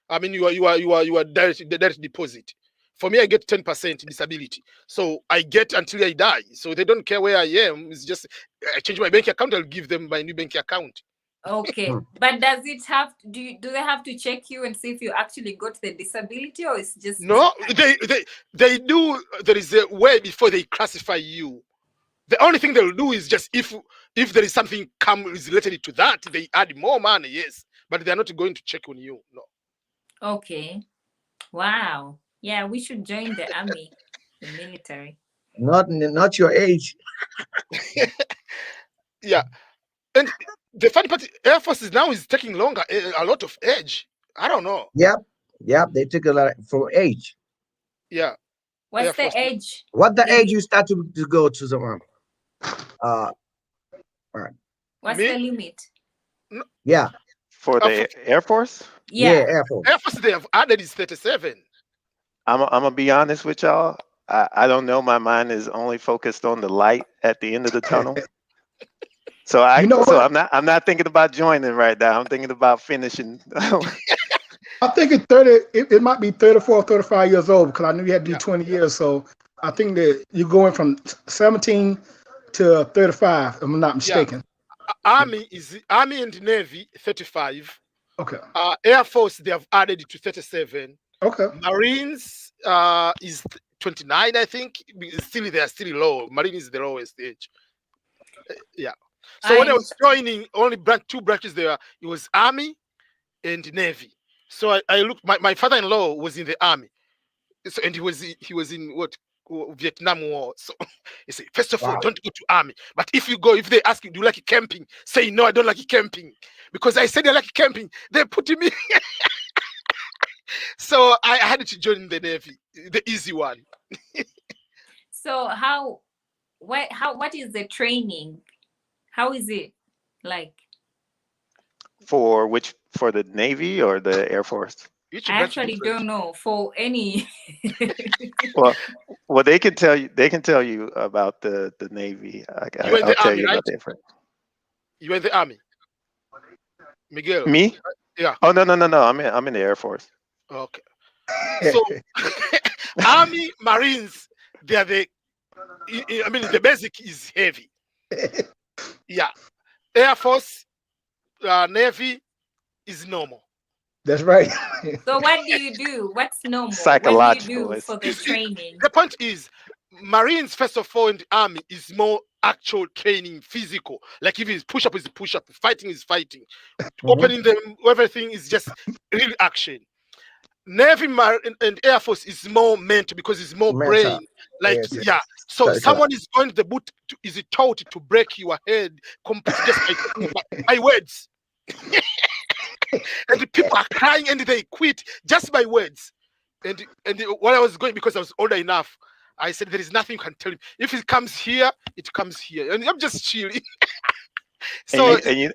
I mean, you are direct deposit. For me, I get 10% disability, so I get until I die. So they don't care where I am. It's just I change my bank account. I'll give them my new bank account. Okay, but does it have? Do they have to check you and see if you actually got the disability, or it's just No, they do. There is a way before they classify you. The only thing they'll do is just if there is something is related to that, they add more money. Yes, but they are not going to check on you. No. Okay. Wow. Yeah, we should join the army, the military. Not your age. Yeah, and the funny part, Air Force is taking longer, a lot of age. I don't know. Yep. They took a lot for age. Yeah. What's Air the Force. age? What the limit? age you start to go to the What's Me? the limit? yeah. For the Air Force, Yeah. Air Force. Air Force they have added is 37. I'm gonna be honest with y'all. I don't know. My mind is only focused on the light at the end of the tunnel. So You know what? I'm not thinking about joining right now. I'm thinking about finishing. I think it's 30. It might be 34, 35 years old because I knew you had to do Yeah. 20 years. So I think that you're going from 17 to 35. If I'm not mistaken. Army and Navy 35. Okay. Air Force they have added it to 37. Okay. Marines is 29, I think. Still they are still low. Marine is the lowest age. Yeah. So when I was joining, only two branches there. It was Army and Navy. So I looked. My father-in-law was in the Army, so, and he was in what, Vietnam War. So he said, first of all, Wow. don't go to Army. But if they ask you, do you like camping? Say no, I don't like camping, because I said I like camping. They put me. So I had to join the Navy, the easy one. So what is the training? How is it like? For the Navy or the Air Force? Each I branch actually different. don't know for any. Well, they can tell you. They can tell you about the Navy. You were in I'll the tell Army, you right? about the Air Force. You were in the Army, Miguel. Me? Yeah. Oh no. I'm in the Air Force. Okay. So Army, Marines, they are the basic is heavy. Yeah. Air Force, Navy is normal. That's right. So what do you do? What's normal? What do you Psychological. do for the It's- it- training? the point is, Marines first of all in the army is more actual training, physical. Like if it's push up is push up, fighting is fighting, Mhm. opening them, everything is just real action. Navy and Air Force is more mental because it's more Mental. brain. Like Yes, yes. yeah, so Correct, someone is going to the boot is taught to break your head just by words. And the people are crying and they quit just by words. And when I was going, because I was older enough, I said there is nothing you can tell him. If it comes here, it comes here, and I'm just chilling. So and you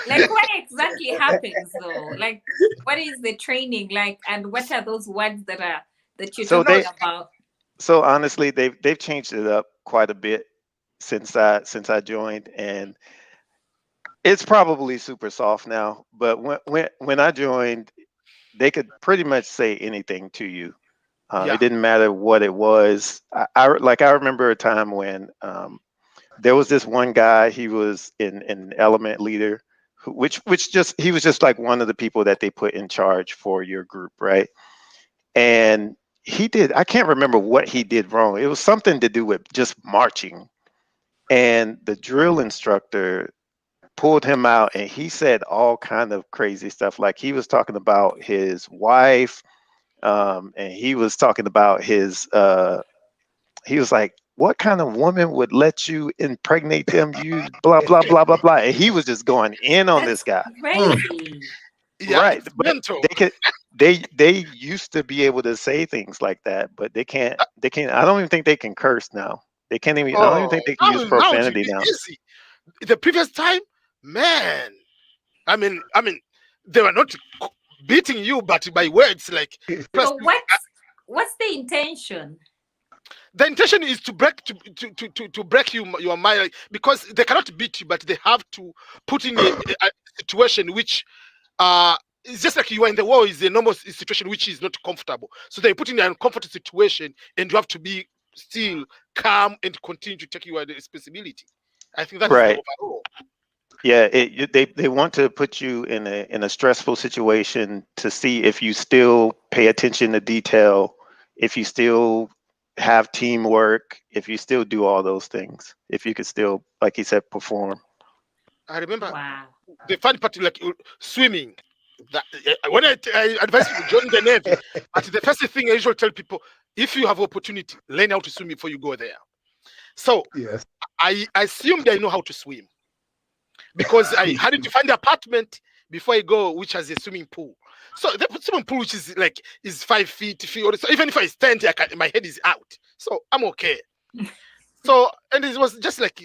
Like what exactly happens though? Like what is the training like, and what are those words that you're So talking they- about? so honestly, they've changed it up quite a bit since I joined, and it's probably super soft now. But when I joined, they could pretty much say anything to you. Yeah. It didn't matter what it was. I remember a time when there was this one guy. He was an element leader, which he was just like one of the people that they put in charge for your group, right? And I can't remember what he did wrong. It was something to do with just marching. And the drill instructor pulled him out and he said all kind of crazy stuff. Like he was talking about his wife, and he was talking about his he was like, what kind of woman would let you impregnate them? You blah blah blah blah blah. And he was just going in on this guy. Crazy. yeah, Right. it's But mental. they used to be able to say things like that, but they can't I don't even think they can curse now. They can't even I don't even think they can use now it's profanity now. easy. The previous time, man, I mean, they were not beating you, but by words. Like So what's the intention? the intention is to break to break your mind, like, because they cannot beat you, but they have to put in a situation which it's just like you are in the war is a normal situation which is not comfortable. So they put in an uncomfortable situation, and you have to be still calm and continue to take your responsibility. I think that's Right. the overall. Yeah, they want to put you in a stressful situation to see if you still pay attention to detail, if you still have teamwork, if you still do all those things, if you could still, like he said, perform. I remember Wow. the fun part, like swimming. That, when I advise people join the Navy, but the first thing I usually tell people, if you have opportunity, learn how to swim before you go there. So Yes. I assumed I know how to swim because I had to find the apartment before I go, which has a swimming pool. So the swimming pool, which is like is 5 feet, so even if I stand, my head is out, so I'm okay. So and it was just like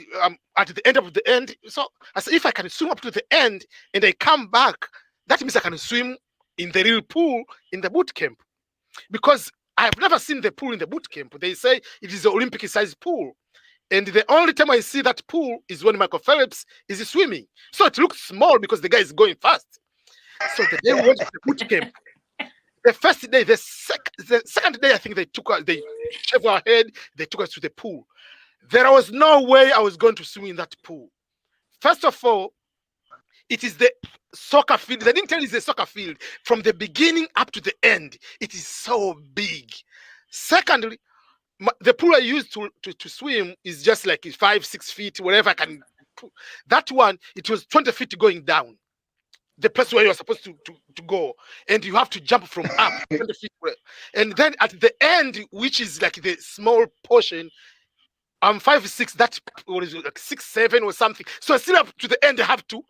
at the end of the end. So I said, if I can swim up to the end and I come back, that means I can swim in the real pool in the boot camp, because I've never seen the pool in the boot camp. They say it is an Olympic sized pool. And the only time I see that pool is when Michael Phelps is swimming. So it looks small because the guy is going fast. So the day we went to the boot camp, the first day, the second day, I think they shaved our head, they took us to the pool. There was no way I was going to swim in that pool. First of all, it is the soccer field. They didn't tell you it's a soccer field. From the beginning up to the end, it is so big. Secondly, the pool I used to swim is just like 5-6 feet, wherever I can. That one, it was 20 feet going down. The place where you're supposed to go, and you have to jump from up 20 feet. And then at the end, which is like the small portion, I'm 5'6", that was like 6'7" or something. So still up to the end, I have to.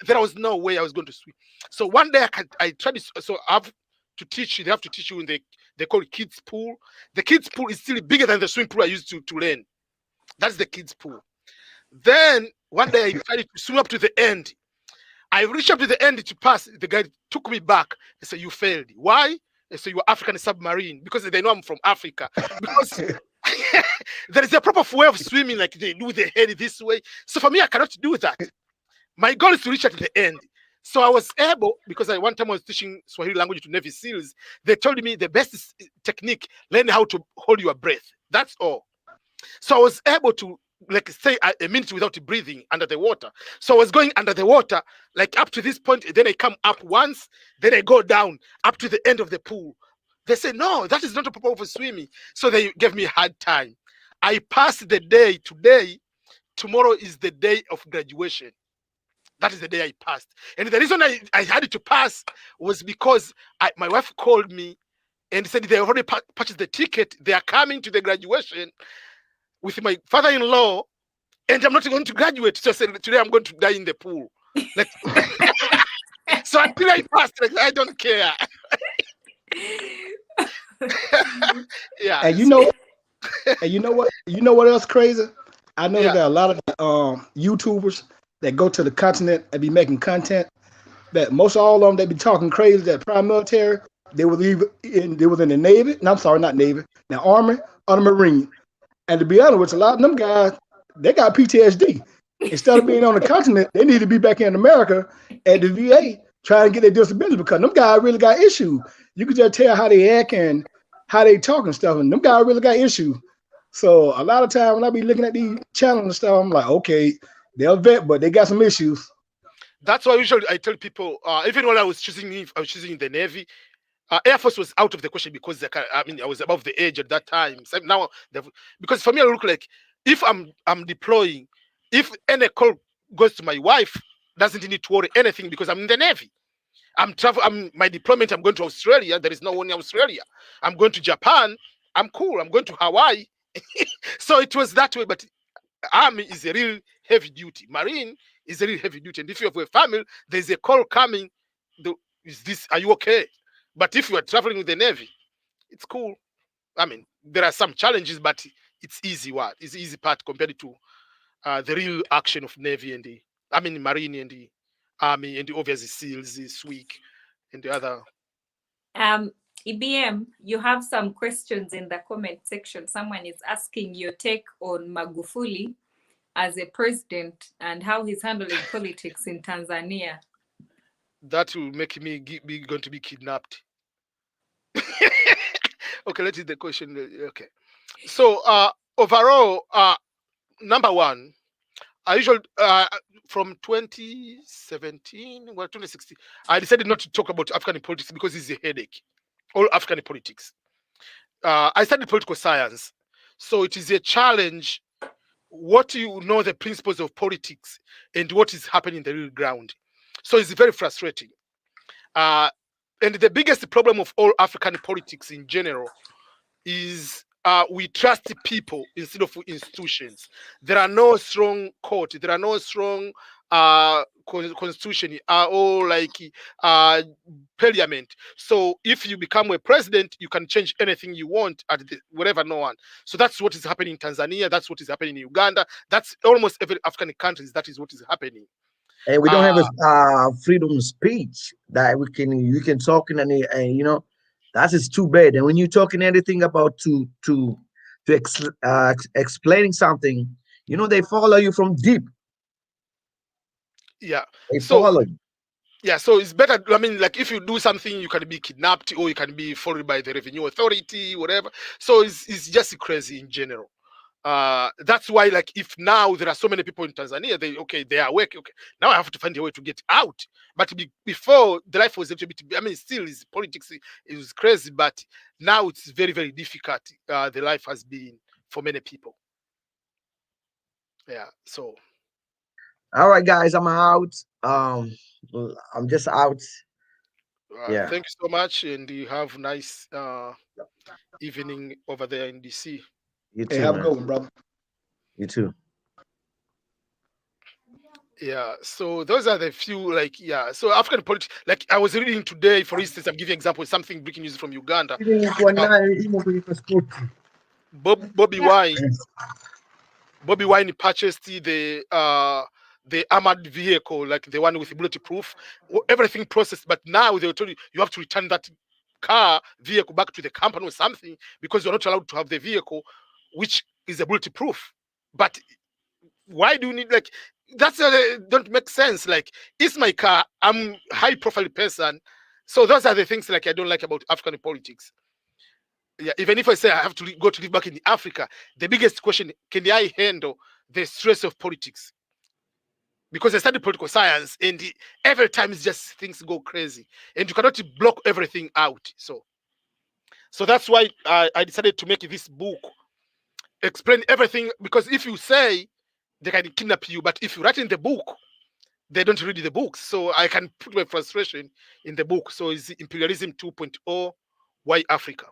There was no way I was going to swim. So one day I tried. So I have to teach you. They have to teach you in they call it kids pool. The kids pool is still bigger than the swimming pool I used to learn. That's the kids pool. Then one day I decided to swim up to the end. I reached up to the end to pass. The guy took me back. He said, "You failed. Why?" I said, "You are African submarine," because they know I'm from Africa. Because there is a proper way of swimming, like they do the head this way. So for me, I cannot do that. My goal is to reach at the end. So I was able, because one time I was teaching Swahili language to Navy SEALs, they told me the best technique, learn how to hold your breath. That's all. So I was able to like stay a minute without breathing under the water. So I was going under the water, like up to this point, then I come up once, then I go down up to the end of the pool. They say, no, that is not a proper for swimming. So they gave me a hard time. I passed the day today. Tomorrow is the day of graduation. That is the day I passed. And the reason I had to pass was because my wife called me and said they already purchased the ticket. They are coming to the graduation with my father-in-law, and I'm not going to graduate. So I said, today I'm going to die in the pool. Like, so until I passed, like, I don't care. Yeah. And you know, and you know what? You know what else crazy? I know Yeah. there are a lot of YouTubers that go to the continent and be making content. That most of all of them, they be talking crazy. That prime military, they was in the Navy. No, I'm sorry, not Navy. The Army or the Marine. And to be honest with you, a lot of them guys, they got PTSD. Instead of being on the continent, they need to be back in America at the VA trying to get their disability, because them guys really got issues. You can just tell how they act and how they talk and stuff, and them guys really got issues. So a lot of times when I be looking at these channels and stuff, I'm like, okay, they're vet, but they got some issues. That's why usually I tell people, even when I was choosing the Navy, Air Force was out of the question because I was above the age at that time. So now, because for me, I look like if I'm deploying, if any call goes to my wife, doesn't need to worry anything because I'm in the Navy. My deployment, I'm going to Australia. There is no one in Australia. I'm going to Japan. I'm cool. I'm going to Hawaii. So it was that way. But Army is a real heavy duty. Marine is a real heavy duty. And if you have a family, there's a call coming. Are you okay? But if you are traveling with the Navy, it's cool. I mean, there are some challenges, but it's easy. It's easy part compared to the real action of Navy and Marine and the Army and the obviously SEALs, the SWIG, and the other. EBM, you have some questions in the comment section. Someone is asking your take on Magufuli as a president and how he's handling politics in Tanzania. That will make me going to be kidnapped. Okay, let's see the question. Okay, so overall, number one, I usually from 2017, 2016, I decided not to talk about African politics because it's a headache. All African politics. I studied political science, so it is a challenge. What you know the principles of politics and what is happening in the real ground. So it's very frustrating. And the biggest problem of all African politics in general is we trust people instead of institutions. There are no strong court. There are no strong constitution or like parliament. So if you become a president, you can change anything you want at whatever no one. So that's what is happening in Tanzania. That's what is happening in Uganda. That's almost every African country. That is what is happening. And we don't have a freedom of speech that you can talk in and you know, that is too bad. And when you're talking anything about explaining something, you know, they follow you from deep. Yeah. They follow you. Yeah, so it's better. I mean, like if you do something, you can be kidnapped or you can be followed by the revenue authority, whatever. So it's just crazy in general. That's why, like, if now there are so many people in Tanzania, they are working. Okay, now I have to find a way to get out. But before, the life was a little bit. I mean, still is politics. It was crazy, but now it's very, very difficult. The life has been for many people. Yeah. So. All right, guys, I'm out. I'm just out. Yeah. Thank you so much, and you have a nice evening over there in DC. You too. Hey, have a good one, brother. You too. Yeah, so those are the few, like, yeah. So African politics, like I was reading today, for instance, I'm giving example something breaking news from Uganda. Bobby Wine purchased the armored vehicle, like the one with bulletproof, everything processed. But now they told you have to return that vehicle back to the company or something because you're not allowed to have the vehicle, which is a bulletproof. But why do you need, like, that's don't make sense. Like, it's my car, I'm a high profile person. So those are the things like I don't like about African politics. Yeah, even if I say I have to go to live back in Africa, the biggest question, can I handle the stress of politics. Because I studied political science, and every time it's just things go crazy, and you cannot block everything out. So that's why I decided to make this book, explain everything. Because if you say, they can kidnap you, but if you write in the book, they don't read the books. So I can put my frustration in the book. So it's Imperialism 2.0, Why Africa?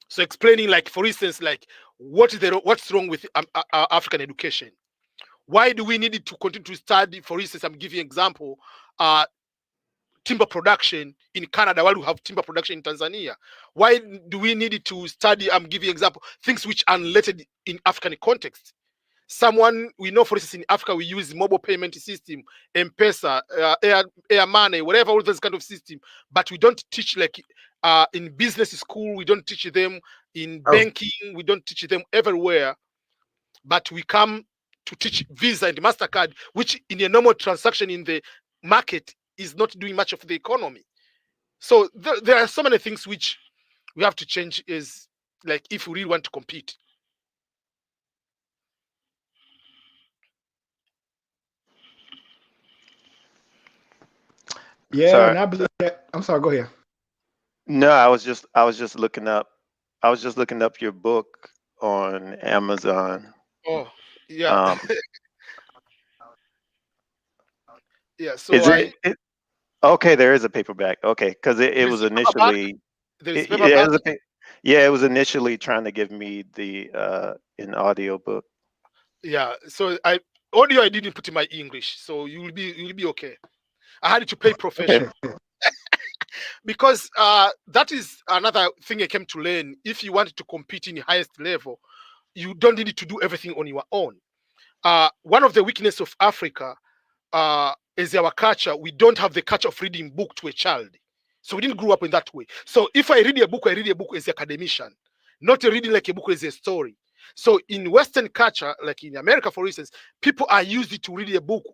So explaining, like, for instance, like what's wrong with African education? Why do we need to continue to study? For instance, I'm giving an example, timber production in Canada while we have timber production in Tanzania. Why do we need to study? I'm giving an example, things which are related in African context. We know, for instance, in Africa, we use mobile payment system, M-Pesa, air money, whatever, all those kind of system. But we don't teach, like, in business school, we don't teach them in banking, we don't teach them everywhere. But we come to teach Visa and MasterCard, which in a normal transaction in the market is not doing much of the economy. So there are so many things which we have to change, is like, if we really want to compete. Yeah, Sorry. and I believe that. I'm sorry. Go ahead. No, I was just looking up your book on Amazon. Oh, yeah. Um, Yeah. So is it okay? There is a paperback. Okay, because it was There's a paperback. initially There is it paperback. was it was initially trying to give me the an audio book. Yeah. So audio I didn't put in my English, so you'll be okay. I had to pay professional. Because that is another thing I came to learn. If you want to compete in the highest level, you don't need to do everything on your own. One of the weaknesses of Africa is our culture. We don't have the culture of reading book to a child. So we didn't grow up in that way. So if I read a book as an academician, not reading like a book as a story. So in Western culture, like in America, for instance, people are used to read a book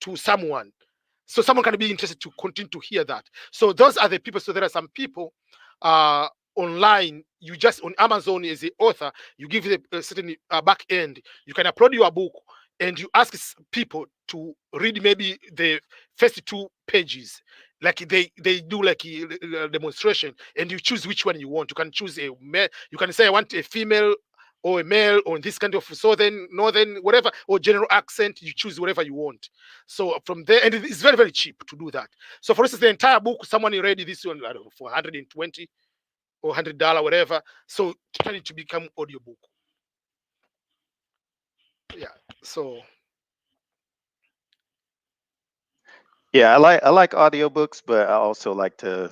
to someone. So someone can be interested to continue to hear that. So those are the people. So there are some people online. You just on Amazon as the author, you give it a certain back end. You can upload your book and you ask people to read maybe the first 2 pages. Like they do like a demonstration, and you choose which one you want. You can choose a male. You can say I want a female or a male, or this kind of southern, northern, whatever, or general accent. You choose whatever you want. So from there, and it's very, very cheap to do that. So for instance, the entire book, someone read this one, I don't know, for $120 or $100, whatever. So turn it to become audiobook. Yeah. So Yeah, I like audiobooks, but I also like to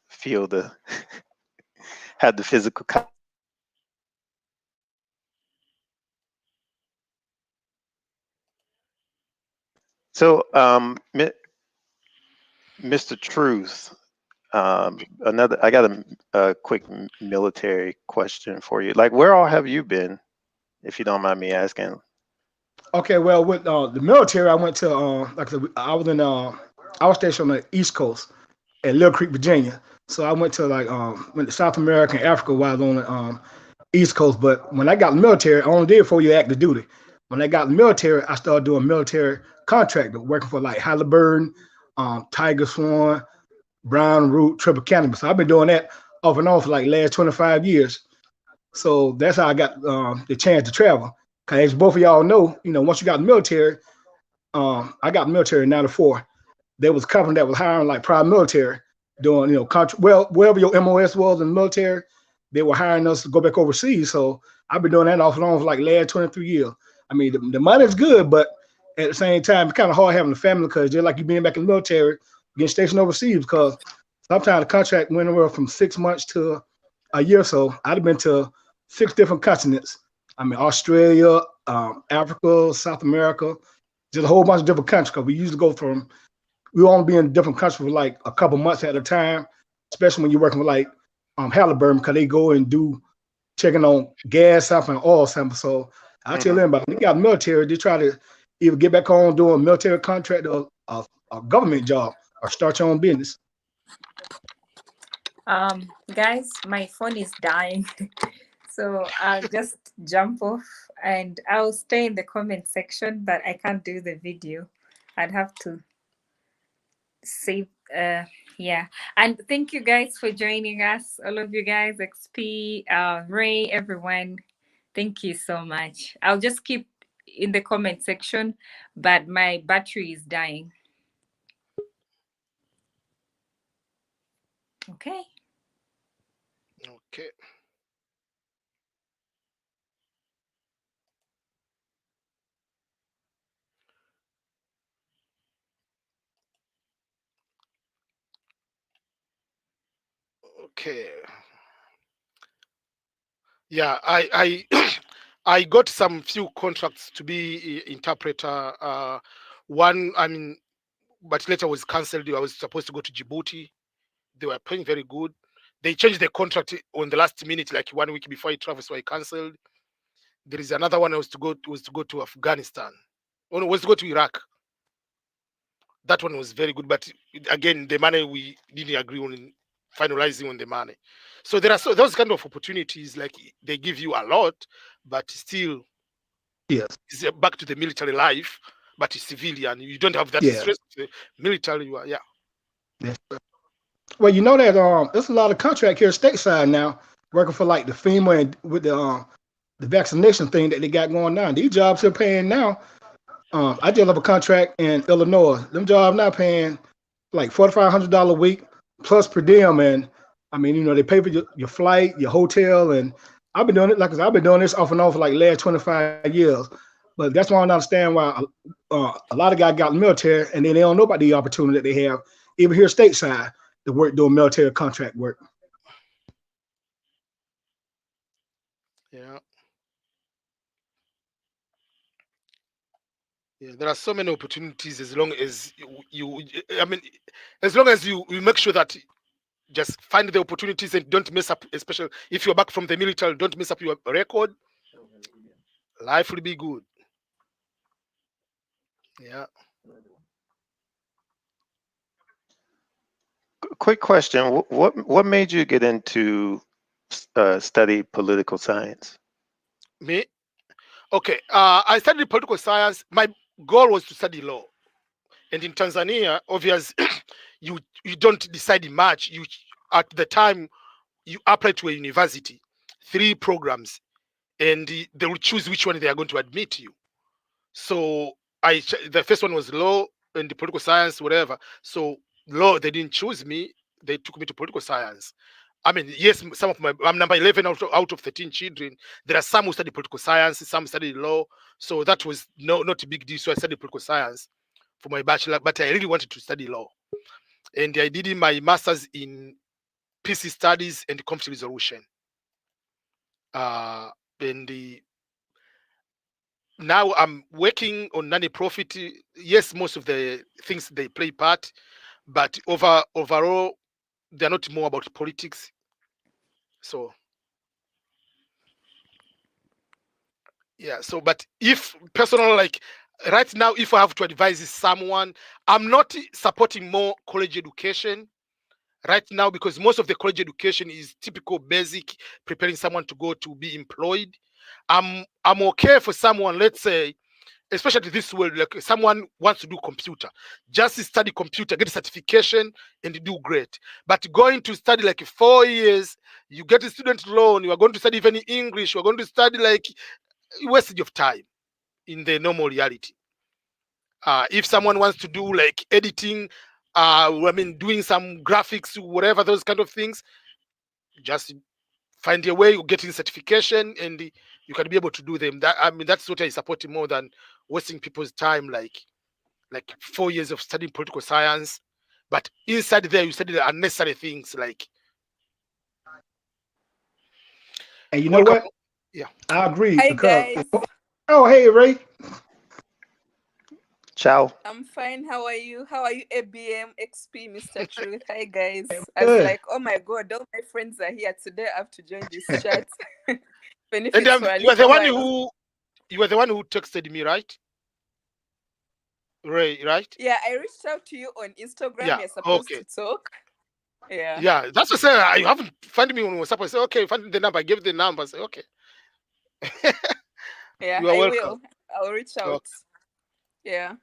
feel the have the physical. So, Mr. Truth, I got a quick military question for you. Like, where all have you been, if you don't mind me asking? Okay, well, with the military, I went to like I said, I was stationed on the East Coast at Little Creek, Virginia. So I went to went to South America and Africa while I was on the East Coast. But when I got in the military, I only did 4 year active duty. When I got in the military, I started doing military contractor, working for like Halliburton, Tiger Swan, Brown Root, Triple Canopy. So I've been doing that off and on for like last 25 years. So that's how I got the chance to travel. Cause as both of y'all know, once you got in the military, I got in the military in '94. There was a company that was hiring like private military, doing wherever your MOS was in the military, they were hiring us to go back overseas. So I've been doing that off and on for like last 23 years. I mean, the money's good, but at the same time, it's kind of hard having a family because just like you being back in the military, getting stationed overseas, because sometimes the contract went anywhere from 6 months to a year or so. I'd have been to 6 different continents. I mean, Australia, Africa, South America, just a whole bunch of different countries. Because we usually we only be in different countries for like a couple months at a time, especially when you're working with like Halliburton, because they go and do checking on gas sample and oil sample. So I tell them about it. They got military, they try to either get back on doing a military contract or a government job or start your own business. Guys, my phone is dying. So I'll just jump off and I'll stay in the comment section, but I can't do the video. I'd have to save. Yeah. And thank you guys for joining us. All of you guys, XP, Ray, everyone. Thank you so much. I'll just keep in the comment section, but my battery is dying. Okay. Okay. Okay. Yeah, I I got some few contracts to be interpreter. One, I mean, but later was cancelled. I was supposed to go to Djibouti. They were paying very good. They changed the contract on the last minute, like 1 week before I traveled, so I cancelled. There is another one I was to go to Afghanistan. Oh no, was to go to Iraq. That one was very good, but again, the money we didn't agree on finalizing on the money. So there are those kind of opportunities, like they give you a lot, but still, Yes. it's back to the military life, but it's civilian. You don't have that Yeah. stress of the military. You are, yeah. Yes. Well, you know that there's a lot of contract here stateside now, working for like the FEMA and with the vaccination thing that they got going on. These jobs are paying now. I just have a contract in Illinois. Them jobs now paying like $4,500 a week plus per diem, and I mean, you know, they pay for your flight, your hotel, and I've been doing it I've been doing this off and on for like last 25 years. But that's why I don't understand why a lot of guys got in the military and then they don't know about the opportunity that they have, even here stateside, to work doing military contract work. Yeah. Yeah, there are so many opportunities as long as I mean, as long as you make sure that just find the opportunities and don't mess up, especially if you're back from the military, don't mess up your record. Life will be good. Yeah. Quick question: what made you get into study political science? Me? Okay. I studied political science. My goal was to study law. And in Tanzania, obviously, you don't decide much. You at the time you apply to a university, 3 programs, and they will choose which one they are going to admit you. So the first one was law and the political science, whatever. So law, they didn't choose me. They took me to political science. I mean, yes, some of I'm number 11 out of 13 children. There are some who study political science, some study law. So that was not a big deal. So I studied political science for my bachelor, but I really wanted to study law. And I did my master's in peace studies and conflict resolution. Now I'm working on non-profit. Yes, most of the things they play part, but overall, they're not more about politics. So yeah. So, but if personal, like right now, if I have to advise someone, I'm not supporting more college education right now because most of the college education is typical basic, preparing someone to go to be employed. I'm okay for someone, let's say, especially this world, like someone wants to do computer, just study computer, get a certification and do great. But going to study like 4 years, you get a student loan, you are going to study even English, you are going to study like wastage of time in the normal reality. If someone wants to do like editing, I mean, doing some graphics, whatever, those kind of things, just find a way of getting certification and you can be able to do them. That, I mean, that's what I support more than wasting people's time, like 4 years of studying political science, but inside there you study the unnecessary things like. And you know Welcome. what? Yeah. I agree. Hi because guys, oh, hey Ray. Ciao. I'm fine. How are you? How are you, ABM, XP, Mr. Truth? Hi guys. I Good. was like, oh my god, all my friends are here today. I have to join this chat. And Benefits for you were the one Alico. who texted me, right? Ray, right? Yeah, I reached out to you on Instagram. Yeah. You're supposed Okay. to talk. Yeah. Yeah, that's what I say. You haven't found me on WhatsApp. I say, okay, find the number. I give the number. I say, okay. Yeah, You are I welcome. will. I'll reach out. Okay. Yeah.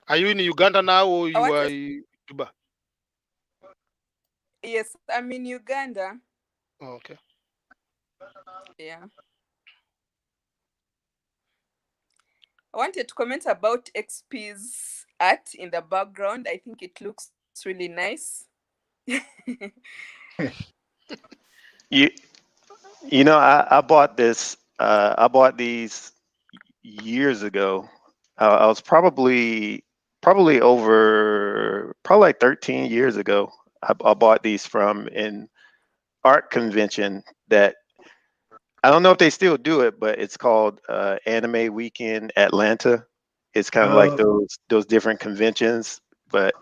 Are you in Uganda now or I you want are to, in Juba? yes, I'm in Uganda. Oh, okay. Yeah. I wanted to comment about XP's art in the background. I think it looks really nice. You you know, I bought this. I bought these years ago. I was probably like 13 years ago. I bought these from an art convention that I don't know if they still do it, but it's called Anime Weekend Atlanta. It's kind of like those different conventions, but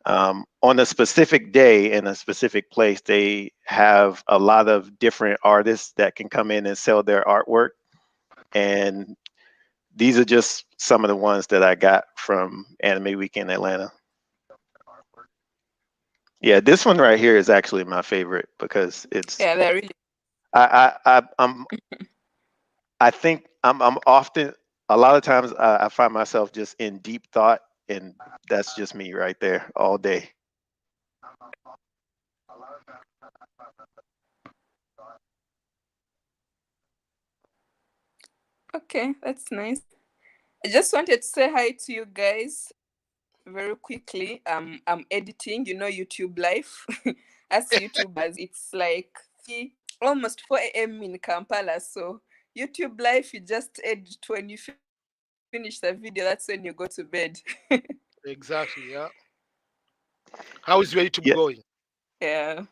on a specific day in a specific place, they have a lot of different artists that can come in and sell their artwork. And these are just some of the ones that I got from Anime Weekend Atlanta. Yeah, this one right here is actually my favorite because it's Yeah, they're really. I think I'm often a lot of times I find myself just in deep thought, and that's just me right there all day. Okay, that's nice. I just wanted to say hi to you guys very quickly. I'm editing, YouTube live. As YouTubers, it's like almost 4 a.m. in Kampala. So YouTube live, you just edit when you finish the video. That's when you go to bed. Exactly. Yeah. How is your YouTube Yeah, going? Yeah.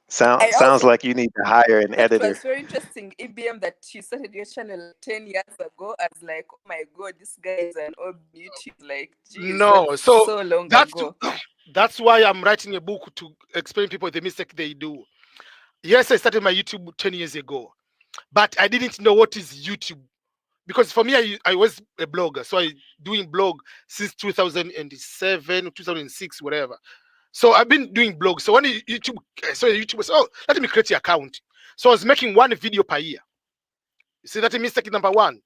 sounds Also like you need to hire an thought it editor. was very interesting, EBM, that you started your channel 10 years ago. I was like, oh my God, this guy is an old YouTube. Like, geez, No. that's So so long that's ago. that's why I'm writing a book to explain people the mistake they do. Yes, I started my YouTube 10 years ago, but I didn't know what is YouTube. Because for me, I was a blogger, so I doing blog since 2007, 2006, whatever. So I've been doing blogs. So when YouTube was, oh, let me create an account. So I was making one video per year. You see that mistake number one.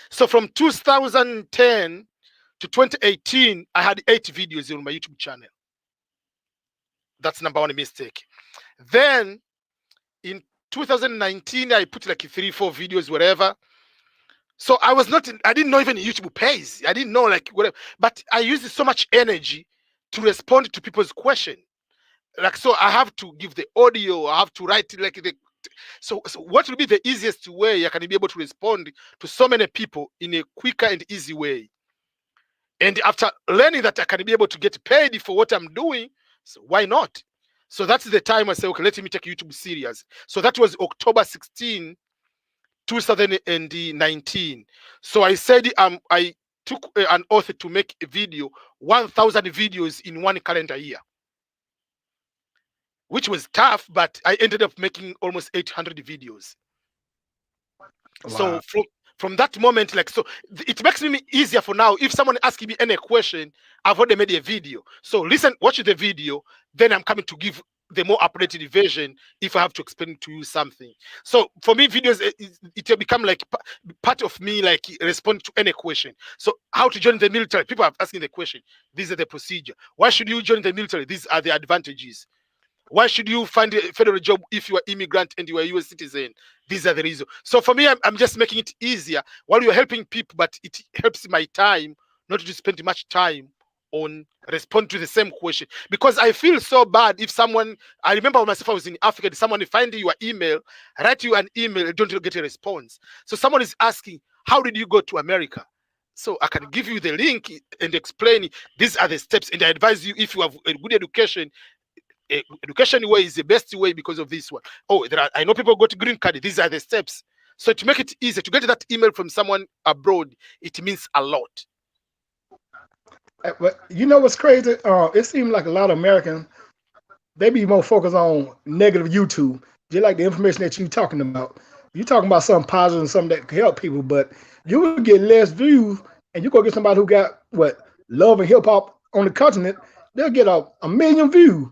So from 2010 to 2018, I had 8 videos on my YouTube channel. That's number one mistake. Then in 2019, I put like 3-4 videos, whatever. So I didn't know even YouTube pays. I didn't know like whatever, but I used so much energy to respond to people's question. Like, so I have to give the audio, I have to write like so what will be the easiest way I can be able to respond to so many people in a quicker and easy way? And after learning that I can be able to get paid for what I'm doing, so why not? So that's the time I say, okay, let me take YouTube serious. So that was October 16, 2019. So I said I took an oath to make a video, 1,000 videos in one calendar year, which was tough, but I ended up making almost 800 videos. Wow. So from that moment, like, so it makes me easier for now. If someone asking me any question, I've already made a video. So listen, watch the video, then I'm coming to give the more updated version if I have to explain to you something. So for me, videos, it will become like part of me, like respond to any question. So how to join the military? People are asking the question. These are the procedure. Why should you join the military? These are the advantages. Why should you find a federal job if you are immigrant and you are a US citizen? These are the reasons. So for me, I'm just making it easier while you're helping people, but it helps my time not to spend much time on respond to the same question, because I feel so bad if someone, I remember myself, I was in Africa, someone find your email, write you an email, don't get a response. So someone is asking, how did you go to America? So I can give you the link and explain these are the steps, and I advise you, if you have a good education way is the best way because of this one. Oh, I know people go to green card. These are the steps. So to make it easier to get that email from someone abroad, it means a lot. But you know what's crazy? It seems like a lot of Americans, they be more focused on negative YouTube, just like the information that you're talking about. You're talking about something positive and something that can help people, but you will get less views, and you go get somebody who got love and hip hop on the continent, they'll get a million views.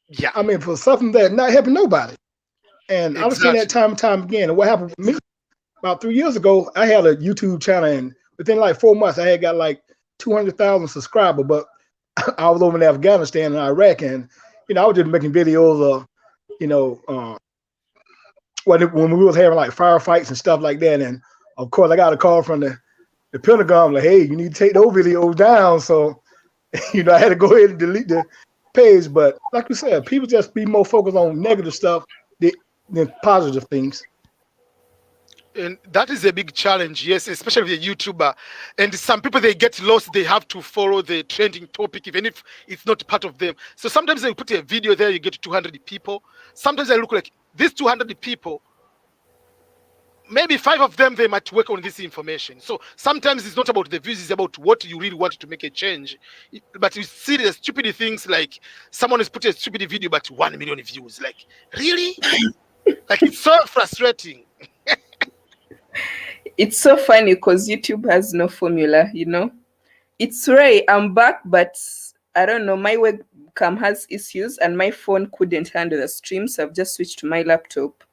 Yeah, I mean, for something that's not helping nobody. And I've seen that exactly. time and time again. And what happened with me about 3 years ago, I had a YouTube channel, and within like 4 months, I had got like 200,000 subscribers. But I was over in Afghanistan and Iraq, and I was just making videos of, when we was having like firefights and stuff like that. And of course, I got a call from the Pentagon, like, hey, you need to take those videos down. So, I had to go ahead and delete the page. But like we said, people just be more focused on negative stuff than positive things. And that is a big challenge, yes, especially with a YouTuber. And some people, they get lost. They have to follow the trending topic, even if it's not part of them. So sometimes they put a video there, you get 200 people. Sometimes I look like these 200 people, maybe 5 of them, they might work on this information. So sometimes it's not about the views, it's about what you really want to make a change. But you see the stupid things, like someone has put a stupid video, but 1 million views. Like, really? Like, it's so frustrating. It's so funny because YouTube has no formula, It's right, I'm back, but I don't know, my webcam has issues and my phone couldn't handle the stream, so I've just switched to my laptop.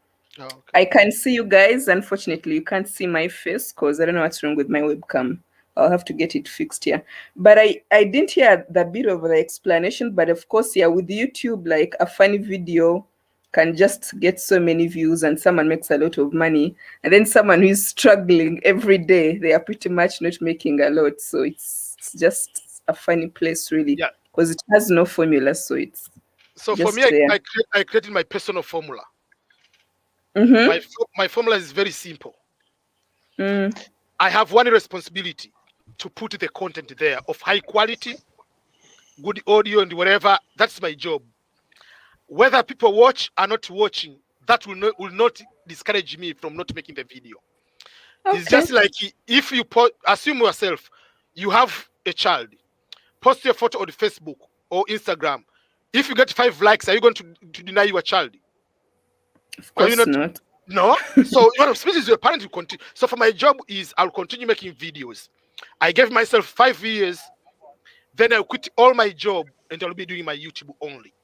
Oh, okay. I can see you guys. Unfortunately, you can't see my face because I don't know what's wrong with my webcam. I'll have to get it fixed here. But I didn't hear that bit of the explanation, but of course, yeah, with YouTube, like a funny video can just get so many views and someone makes a lot of money. And then someone who is struggling every day, they are pretty much not making a lot. So it's just a funny place, really, Yeah. because it has no formula. So it's So for just me, there. I created my personal formula. Mhm. My formula is very simple. Mm. I have one responsibility, to put the content there of high quality, good audio and whatever. That's my job. Whether people watch or not watching, that will not discourage me from not making the video. It's Okay. just like if you assume yourself, you have a child, post your photo on Facebook or Instagram. If you get 5 likes, are you going to deny your child? Of Are you course not? not. No. So your responsibility is your parent to continue. So for my job is I'll continue making videos. I gave myself 5 years, then I'll quit all my job and I'll be doing my YouTube only.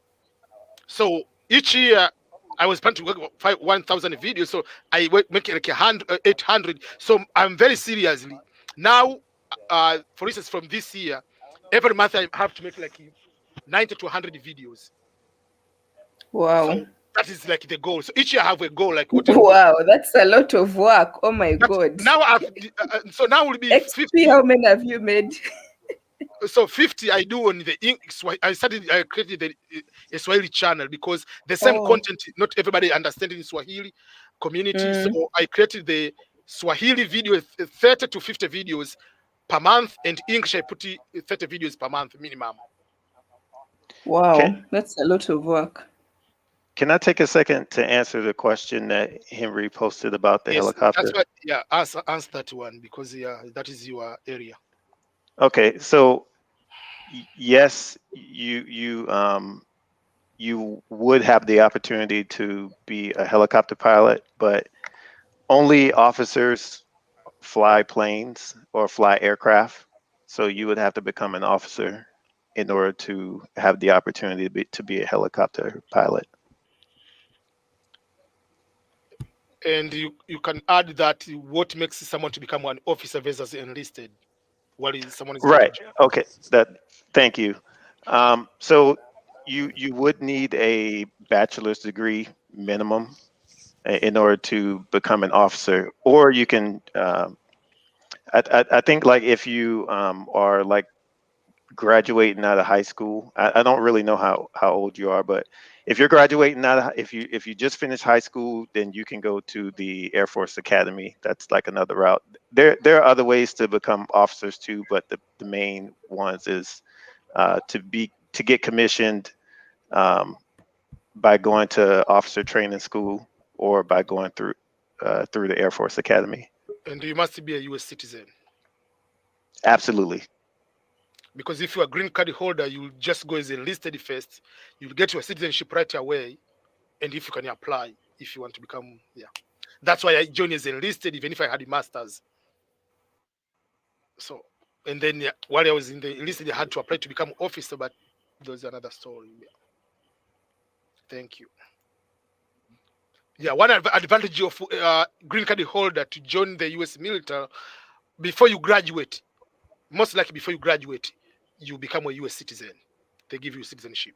So each year I was planning to work 1,000 videos. So I make like 800. So I'm very seriously now. For instance, from this year, every month I have to make like 90 to 100 videos. Wow. So that is like the goal. So each year I have a goal. Like what? Wow, that's a lot of work. Oh my God. Now so now will be XP, 50. how many have you made? So 50 I do on the I created a Swahili channel because the same Oh. content not everybody understands in Swahili community. So I created the Swahili video 30 to 50 videos per month, and English I put 30 videos per month minimum. Wow, that's a lot of work. Can I take a second to answer the question that Henry posted about the Yes, helicopter? that's what, yeah, answer that one because that is your area. Okay, so yes, you would have the opportunity to be a helicopter pilot, but only officers fly planes or fly aircraft. So you would have to become an officer in order to have the opportunity to be a helicopter pilot. And you can add that what makes someone to become an officer versus enlisted. What is someone is Right. Okay. Thank you. So you would need a bachelor's degree minimum in order to become an officer, or you can. I think like if you are like graduating out of high school, I don't really know how old you are, but if you're graduating out of, if you just finished high school, then you can go to the Air Force Academy. That's like another route. There are other ways to become officers too, but the main ones is to get commissioned by going to officer training school or by going through the Air Force Academy. And you must be a U.S. citizen. Absolutely. Because if you're a green card holder, you just go as enlisted first. You'll get your citizenship right away. And if you can apply, if you want to become, yeah. That's why I joined as enlisted, even if I had a master's. So, and then while I was in the enlisted, I had to apply to become officer, but There's another story. Yeah. Thank you. Yeah, one advantage of green card holder to join the U.S. military before you graduate, most likely before you graduate, you become a U.S. citizen. They give you citizenship.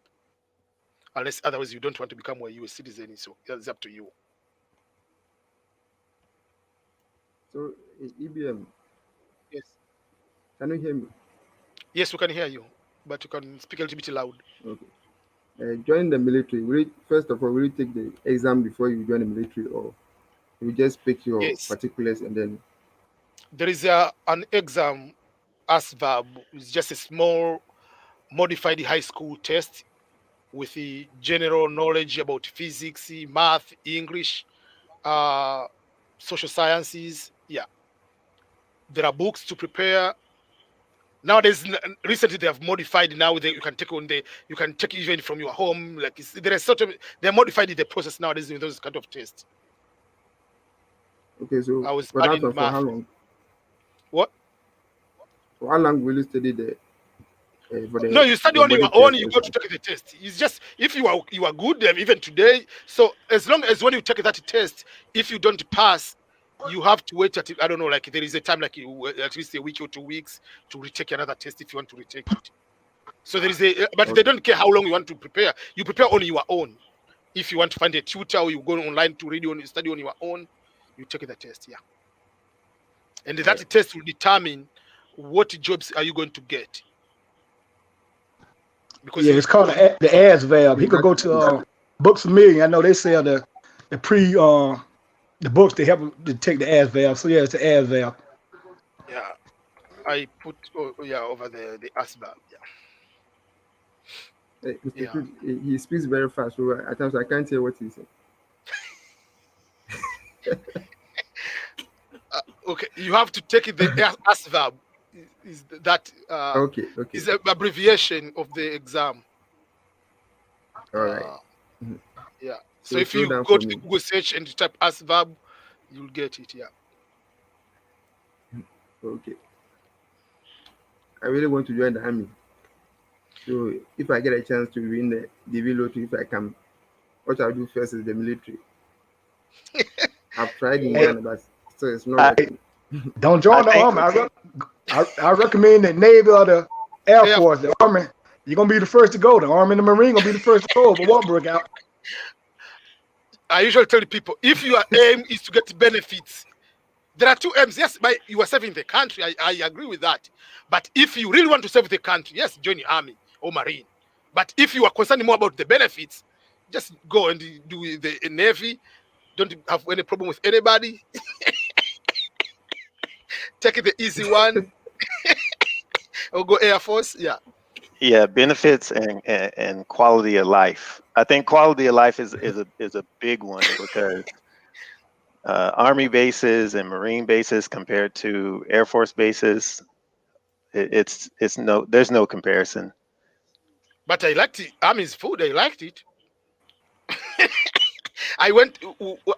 Unless otherwise you don't want to become a U.S. citizen, so it's up to you. So, EBM, Yes. can you hear me? Yes, we can hear you, but you can speak a little bit loud. Okay. Join the military. First of all, will you take the exam before you join the military, or you just pick your Yes. particulars and then? There is an exam, ASVAB. It's just a small modified high school test with the general knowledge about physics, math, English, social sciences. Yeah, there are books to prepare. Nowadays, recently they have modified. Now you can take you can take even from your home. Like there is sort of they modified the process nowadays in those kind of tests. Okay, so I was for bad that in one, for math. how long? What? For how long will you study for No, you study the on body your own. test You and go to stuff? take the test. It's just if you are good even today. So as long as when you take that test, if you don't pass, you have to wait at I don't know, like there is a time like at least a week or 2 weeks to retake another test if you want to retake it. So there is but they Okay. don't care how long you want to prepare. You prepare on your own. If you want to find a tutor or you go online to read on study on your own, you take the test. Yeah, and that Alright. test will determine what jobs are you going to get because Yeah, it's called the AS valve. He Is could that go to Books a Million. I know they sell the pre the books to help him to take the AS valve. So yeah, it's the AS valve. yeah. I put over the ASVAB. Mr. Yeah. Cruz, he speaks very fast, so at times I can't hear what he said. Okay, you have to take the ASVAB. Is that Okay, okay, is an abbreviation of the exam. all right. Uh, yeah. So So if slow you down go for to the me. Google search and you type ASVAB, you'll get it. Yeah. Okay. I really want to join the army. So if I get a chance to win the DV lottery, if I can, what I'll do first is the military. I've tried in Hey, Ghana, but still it's not working. don't join the think army. I recommend the Navy or the Air Yeah. Force. The Army, you're gonna be the first to go. The Army and the Marine gonna be the first to go if a war break out. I usually tell people if your aim is to get benefits, there are two aims. Yes, you are serving the country. I agree with that. But if you really want to serve the country, yes, join the army or marine. But if you are concerned more about the benefits, just go and do the navy. Don't have any problem with anybody. Take the easy one or go Air Force. Yeah. Yeah, benefits and quality of life. I think quality of life is a big one because Army bases and Marine bases compared to Air Force bases, there's no comparison. But I liked the Army's food. I liked it. I went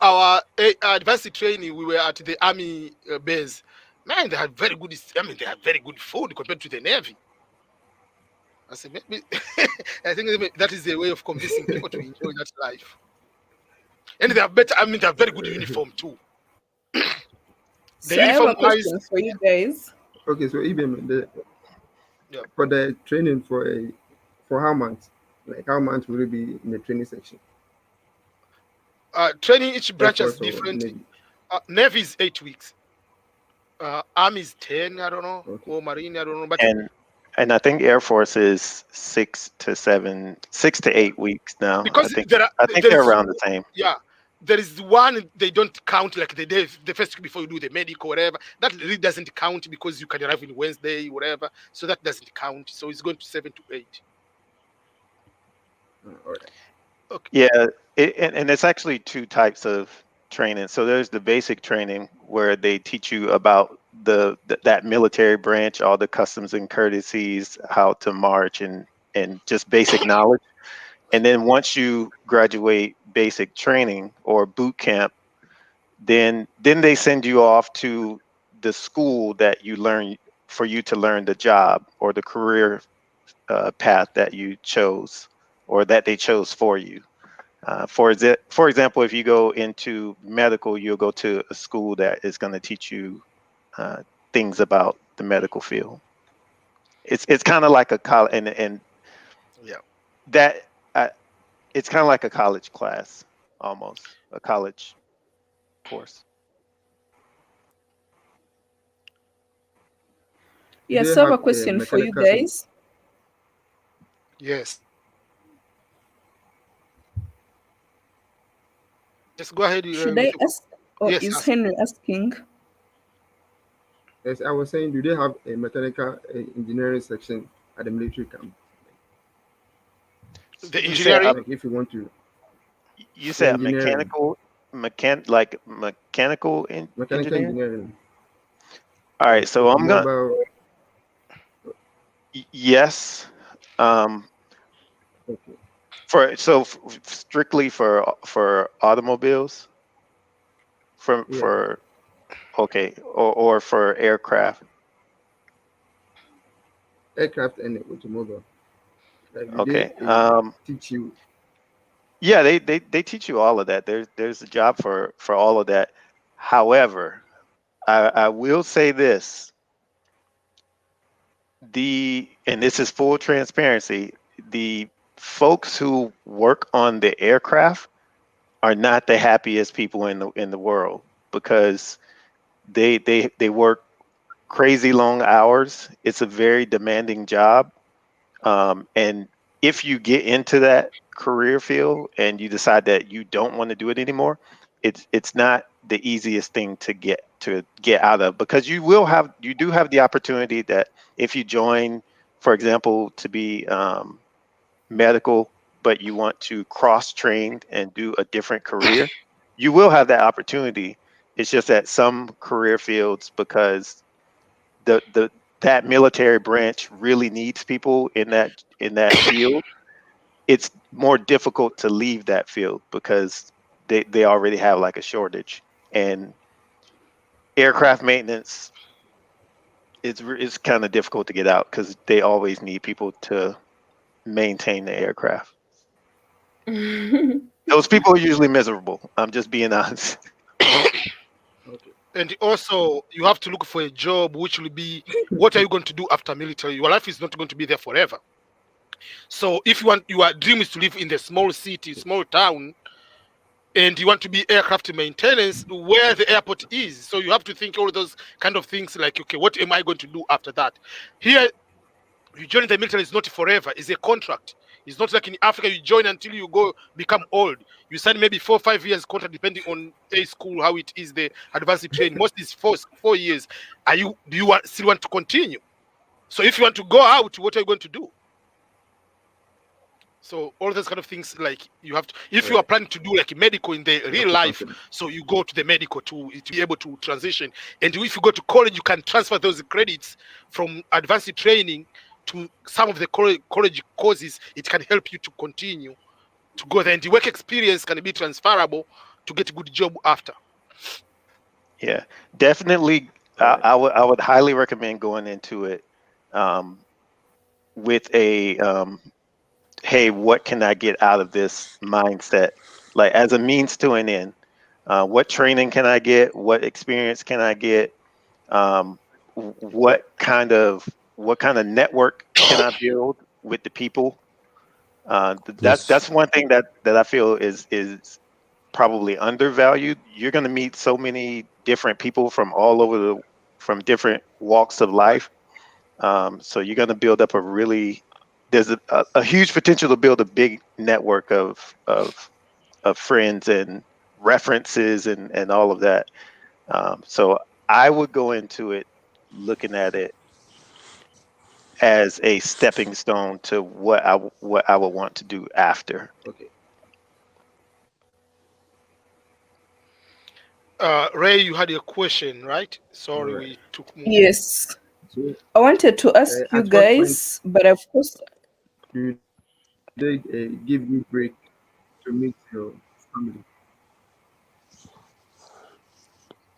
our advanced training. We were at the Army base. Man, they had very good. I mean, they had very good food compared to the Navy. I said, maybe I think maybe that is the way of convincing people to enjoy that life. And they have better. I mean, they have very good uniform too. The So I have uniform a wise, question for you guys. Okay, so even Yeah. for the training for how months? Like how months will it be in the training section? training each Air branch is Force or different. Navy? Navy is 8 weeks. Army is 10. I don't know. Okay. Or Marine, I don't know. But And I think Air Force is 6 to 8 weeks now. because I think there they're is around the same. yeah, there is one they don't count like the day the first week before you do the medical whatever. That really doesn't count because you can arrive in Wednesday whatever. So that doesn't count. So it's going to 7 to 8. All right. Okay. Yeah, and it's actually two types of training. So there's the basic training where they teach you about that military branch, all the customs and courtesies, how to march, and just basic knowledge. And then once you graduate basic training or boot camp, then they send you off to the school that you learn for you to learn the job or the career path that you chose or that they chose for you. For example, if you go into medical, you'll go to a school that is going to teach you things about the medical field. It's kind of like a college, and Yeah. that it's kind of like a college class, almost a college course. Do Yes, they I have a have question for you mechanical guys. Yes. Just go ahead Should with I your, ask, or yes, is ask. Henry asking? As I was saying, do they have a mechanical engineering section at the military camp? The You said engineering. Like if you want to, you yeah, said engineering, mechanical mechanical engineer. engineering, All right, like so I'm gonna automobile. yes. Okay. Strictly for automobiles, Yeah, for okay, or for aircraft. aircraft and automobile. Like do Okay. they teach you? Yeah, they teach you all of that. There's a job for all of that. However, I will say this, and this is full transparency, the folks who work on the aircraft are not the happiest people in the world because they work crazy long hours. It's a very demanding job. And if you get into that career field and you decide that you don't want to do it anymore, it's not the easiest thing to get out of, because you do have the opportunity that if you join, for example, to be medical, but you want to cross train and do a different career, you will have that opportunity. It's just that some career fields, because the that military branch really needs people in that field, it's more difficult to leave that field because they already have like a shortage. And aircraft maintenance is kind of difficult to get out because they always need people to maintain the aircraft. Those people are usually miserable. I'm just being honest. Okay. And also, you have to look for a job which will be, what are you going to do after military? Your life is not going to be there forever. So if you want, your dream is to live in the small city, small town, and you want to be aircraft maintenance where the airport is. So you have to think all those kind of things like, okay, what am I going to do after that? Here, you join the military is not forever, it's a contract. It's not like in Africa you join until you go become old. You sign maybe 4 or 5 years contract depending on a school how it is, the advanced training. Most is 4 years. Do you still want to continue? So if you want to go out, what are you going to do? So all those kind of things, like you have to, if All you are right. planning to do like medical in the You have real to life, consider. so you go to the medical to be able to transition. And if you go to college, you can transfer those credits from advanced training to some of the college courses. It can help you to continue to go there, and the work experience can be transferable to get a good job after. Yeah, definitely. All right. I would highly recommend going into it um, with a hey, what can I get out of this mindset? Like as a means to an end. What training can I get? What experience can I get? Um, what kind of network can I build with the people? That's Yes. that's one thing that I feel is probably undervalued. You're going to meet so many different people from all over from different walks of life. So you're going to build up there's a huge potential to build a big network of friends and references and all of that. So I would go into it looking at it as a stepping stone to what I would want to do after. Okay. Ray, you had a question, right? All Sorry, right. we took more. Yes, So, I wanted to ask you at what point guys, but of course, do they give you break to meet your family?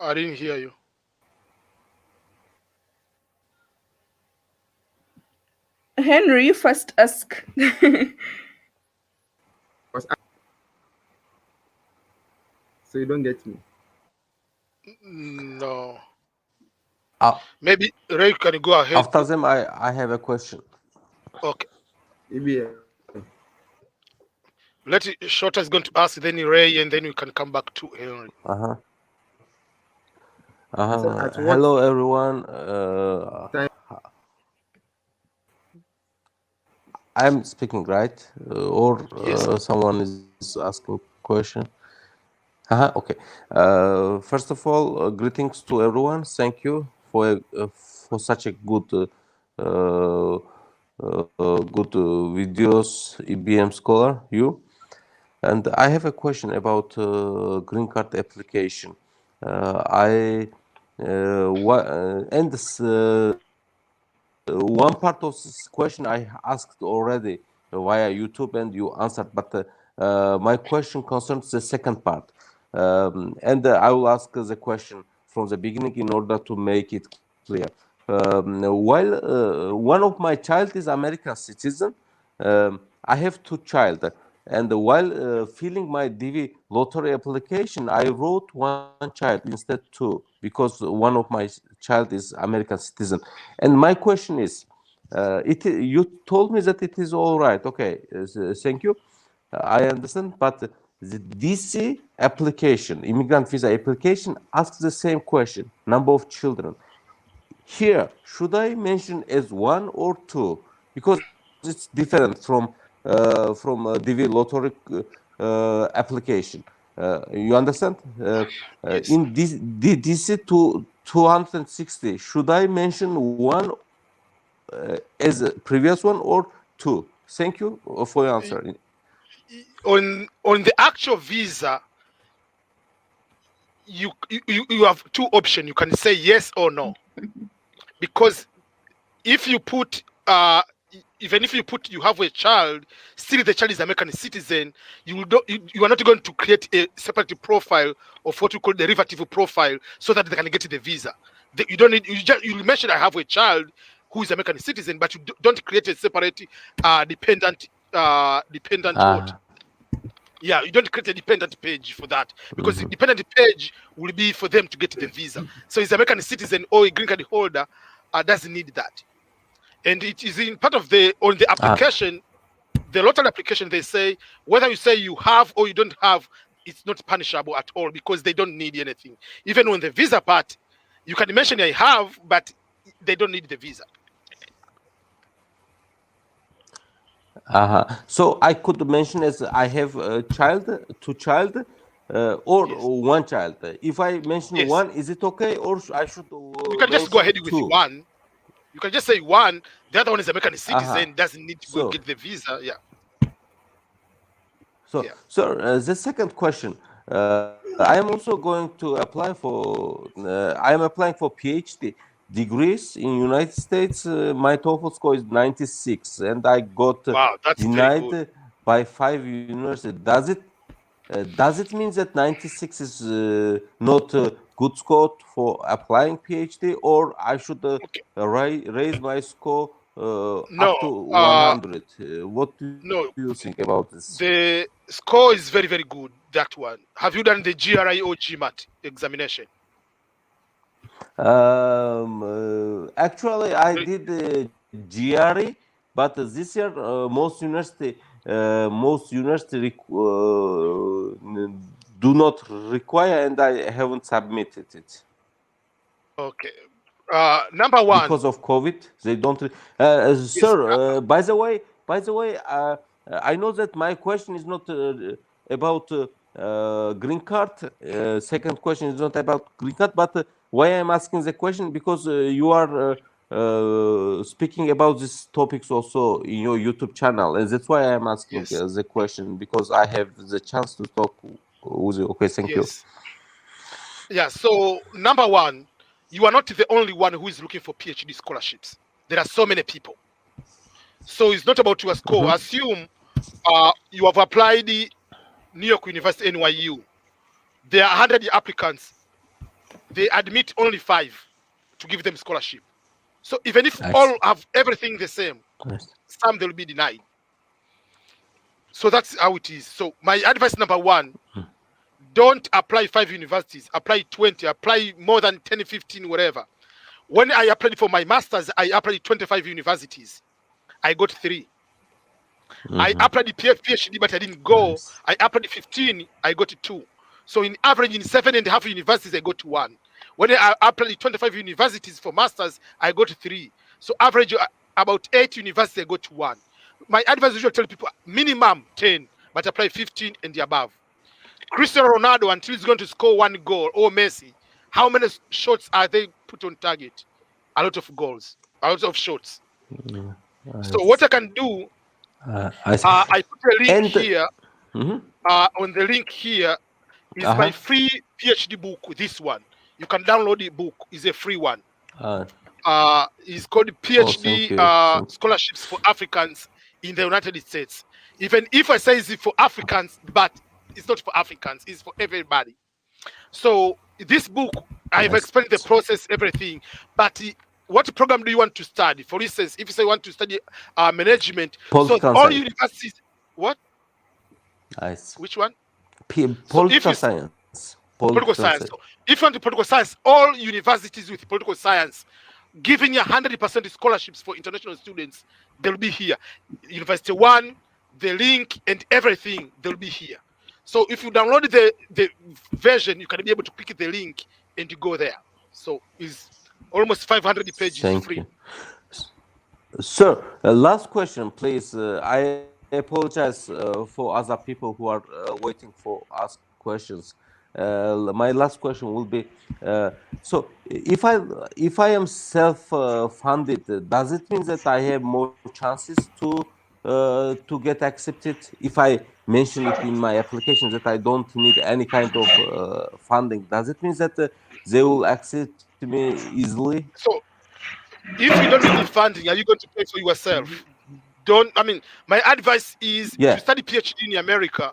I didn't hear you. Henry, you first ask. So you don't get me. No. Uh, Maybe Ray, can you go ahead? After them, I have a question. Okay. Maybe Let it, Shorter is going to ask, then Ray, and then we can come back to Henry. Uh-huh. I said at what Hello, everyone. time? I'm speaking, right? Or Yes. someone is asking question. Okay. First of all, greetings to everyone. Thank you for such a good videos, EBM scholar. You. And I have a question about green card application. And this, one part of this question I asked already via YouTube, and you answered. But my question concerns the second part, and I will ask the question from the beginning in order to make it clear. While one of my child is American citizen, I have two child. And while filling my DV lottery application, I wrote one child instead two because one of my child is American citizen. And my question is, you told me that it is all right. Okay, thank you. I understand, but the DC application, immigrant visa application, asks the same question: number of children. Here, should I mention as one or two? Because it's different from DV lottery application. You understand? Yes. In this DC 260, should I mention one as a previous one or two? Thank you for your answer. On the actual visa, you have two options. You can say yes or no, because if you put even if you put you have a child, still the child is American citizen, you are not going to create a separate profile of what we call derivative profile so that they can get the visa. You don't need, you mention I have a child who is American citizen, but you don't create a separate dependent what? Yeah, you don't create a dependent page for that, because the dependent page will be for them to get the visa. So it's American citizen or a green card holder doesn't need that. And it is in part of on the application, the lottery application, they say whether you say you have or you don't have, it's not punishable at all because they don't need anything. Even on the visa part, you can mention I have, but they don't need the visa. So I could mention as I have a child, two child, or Yes. one child. If I mention Yes. one, is it okay, or I should? You can just go ahead with two? one. You can just say one. The other one is American citizen, doesn't need to go get the visa. Yeah. So, the second question. I am also going to apply for. I am applying for PhD degrees in United States. My TOEFL score is 96, and I got denied by 5 universities. Does it mean that 96 is not a good score for applying PhD, or I should raise my score up to 100? What do you think about this? The score is very, very good, that one. Have you done the GRE or GMAT examination? Actually, I did GRE, but this year most university do not require, and I haven't submitted it. Okay. Number one, because of COVID, they don't. Sir, by the way, I know that my question is not about green card. Second question is not about green card, but why I'm asking the question, because you are speaking about these topics also in your YouTube channel, and that's why I'm asking the question, because I have the chance to talk with you. Okay, thank you. Yeah, so number one, you are not the only one who is looking for PhD scholarships. There are so many people. So it's not about your score. Assume you have applied the New York University, NYU. There are 100 applicants. They admit only 5 to give them scholarship. So even if all have everything the same, Nice. some they'll be denied. So that's how it is. So my advice number one, don't apply 5 universities, apply 20, apply more than 10, 15, whatever. When I applied for my master's, I applied 25 universities. I got 3. I applied the PhD, but I didn't go. Nice. I applied 15, I got 2. So in average, in 7.5 universities, I got 1. When I applied 25 universities for masters, I got 3. So average about 8 universities, I got 1. My advice usually tell people minimum 10, but apply 15 and the above. Cristiano Ronaldo, until he's going to score 1 goal, or Messi, how many shots are they put on target? A lot of goals, a lot of shots. So what I can do, I see. I put a link And here. Mhm. On the link here is my free PhD book. This one you can download the book. It's a free one. It's called PhD thank you. Thank you. Scholarships for Africans in the United States. Even if I say it's for Africans, but it's not for Africans, it's for everybody. So this book, I've Yes. explained the process, everything. But what program do you want to study? For instance, if you say you want to study management, Political so all science. universities, what? Nice. Which one? Political you- science. Political science. So if you want to political science, all universities with political science giving you 100% scholarships for international students, they'll be here. University One, the link and everything, they'll be here. So if you download the version, you can be able to click the link and you go there. So it's almost 500 pages Thank free. you. Sir, last question, please. I apologize for other people who are waiting for ask questions. My last question will be: so if I am self-funded, does it mean that I have more chances to get accepted if I mention it in my application that I don't need any kind of funding? Does it mean that they will accept me easily? So if you don't need funding, are you going to pay for yourself? My advice is Yeah. to study PhD in America.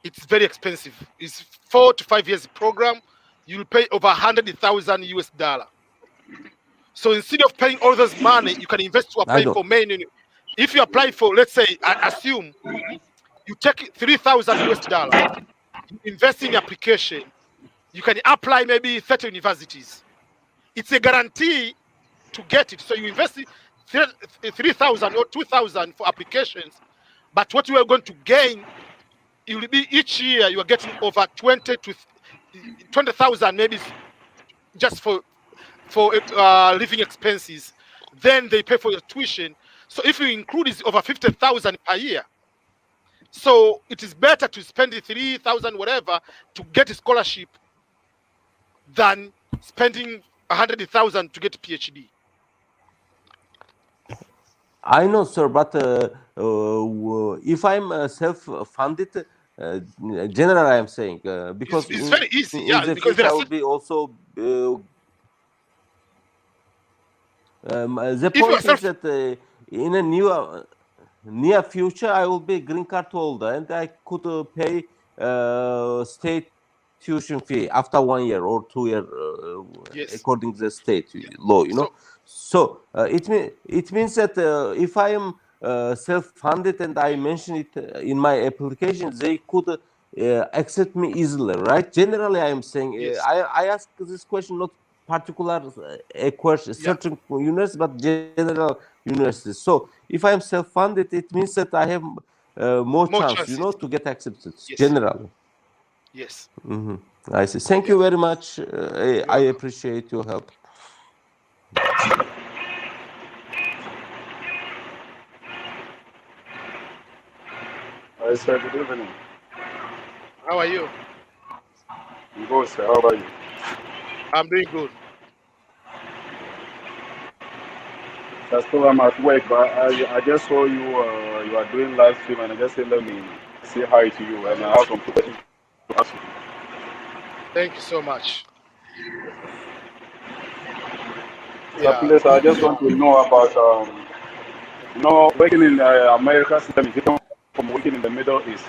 It's very expensive. It's 4 to 5 years program. You'll pay over $100,000 US. So instead of paying all this money, you can invest to apply don't- for main. If you apply for, let's say, I assume you take $3,000 US, you invest in application, you can apply maybe 30 universities. It's a guarantee to get it. So you invest 3,000 or 2,000 for applications, but what you are going to gain, it will be each year you are getting over 20,000 maybe just for living expenses. Then they pay for your tuition. So if you include, it's over 50,000 per year. So it is better to spend the 3,000 whatever to get a scholarship than spending 100,000 to get a PhD. I know, sir, but if I'm self-funded, generally I'm saying because It's in, very easy, in yeah, the because future there I are will be also. The If you are point is self- that in a near future I will be green card holder and I could pay state tuition fee after 1 year or 2 year Yes. according to the state law, you know. So it means that if I am self-funded and I mention it in my application, they could accept me easily, right? Generally, I am saying Yes. I ask this question not particular a question certain university, but general universities. So if I am self-funded, it means that I have more chance, chances. you know, to get accepted. Yes. Generally. Yes. I see. Thank you very much. I appreciate your help. Hi, sir. Good evening. How are you? I'm good, sir. How about you? I'm doing good. Just so I'm at work, but I just saw you. You are doing live stream, and I just said let me say hi to you, and I have some questions to ask you. Thank you so much. So please, I just want to know about working in the American system is different from working in the Middle East.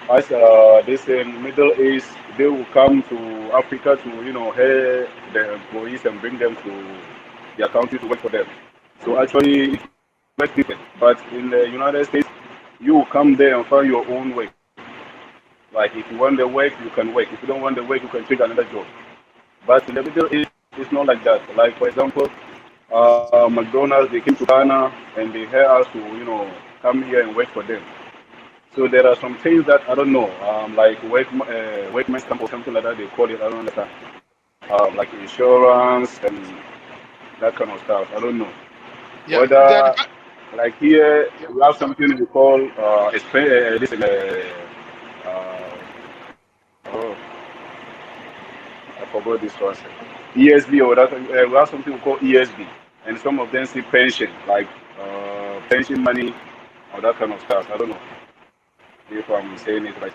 As they say in Middle East, they will come to Africa to hire the employees and bring them to their country to work for them. So actually, if work different. But in the United States, you come there and find your own way. Like if you want the work, you can work. If you don't want the work, you can take another job. But in the Middle East, it's not like that. Like for example, McDonald's, they came to Ghana and they hired us to, come here and work for them. So there are some things that I don't know, like workman's camp or something like that. They call it. I don't understand. Like insurance and that kind of stuff. I don't know. Yeah, Whether like here we have something we call this oh, I forgot this one. ESB or that we have something we call ESB, and some of them see pension, like pension money or that kind of stuff. I don't know if I'm saying it right.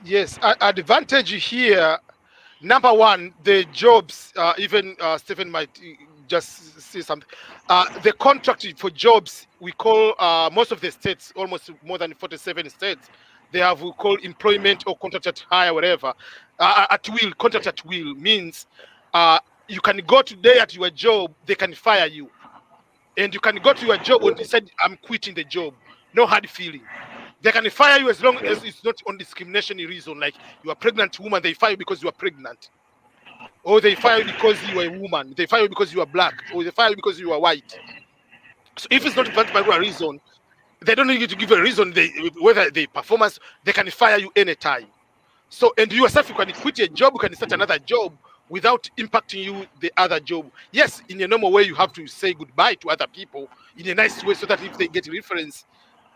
Yes, advantage here. Number one, the jobs. Even Stephen might just say something. The contract for jobs, we call most of the states, almost more than 47 states, they have we call employment or contract at hire, whatever. At will, contract at will means you can go today at your job, they can fire you, and you can go to your job and decide I'm quitting the job. No hard feeling. They can fire you as long as it's not on discrimination reason, like you are pregnant woman, they fire you because you are pregnant. Or they fire you because you are a woman, they fire you because you are black, or they fire you because you are white. So if it's not that particular reason, they don't need you to give a reason, whether the performance, they can fire you anytime. So, and you yourself, you can quit a job, you can start another job without impacting you the other job. Yes, in a normal way, you have to say goodbye to other people in a nice way so that if they get reference,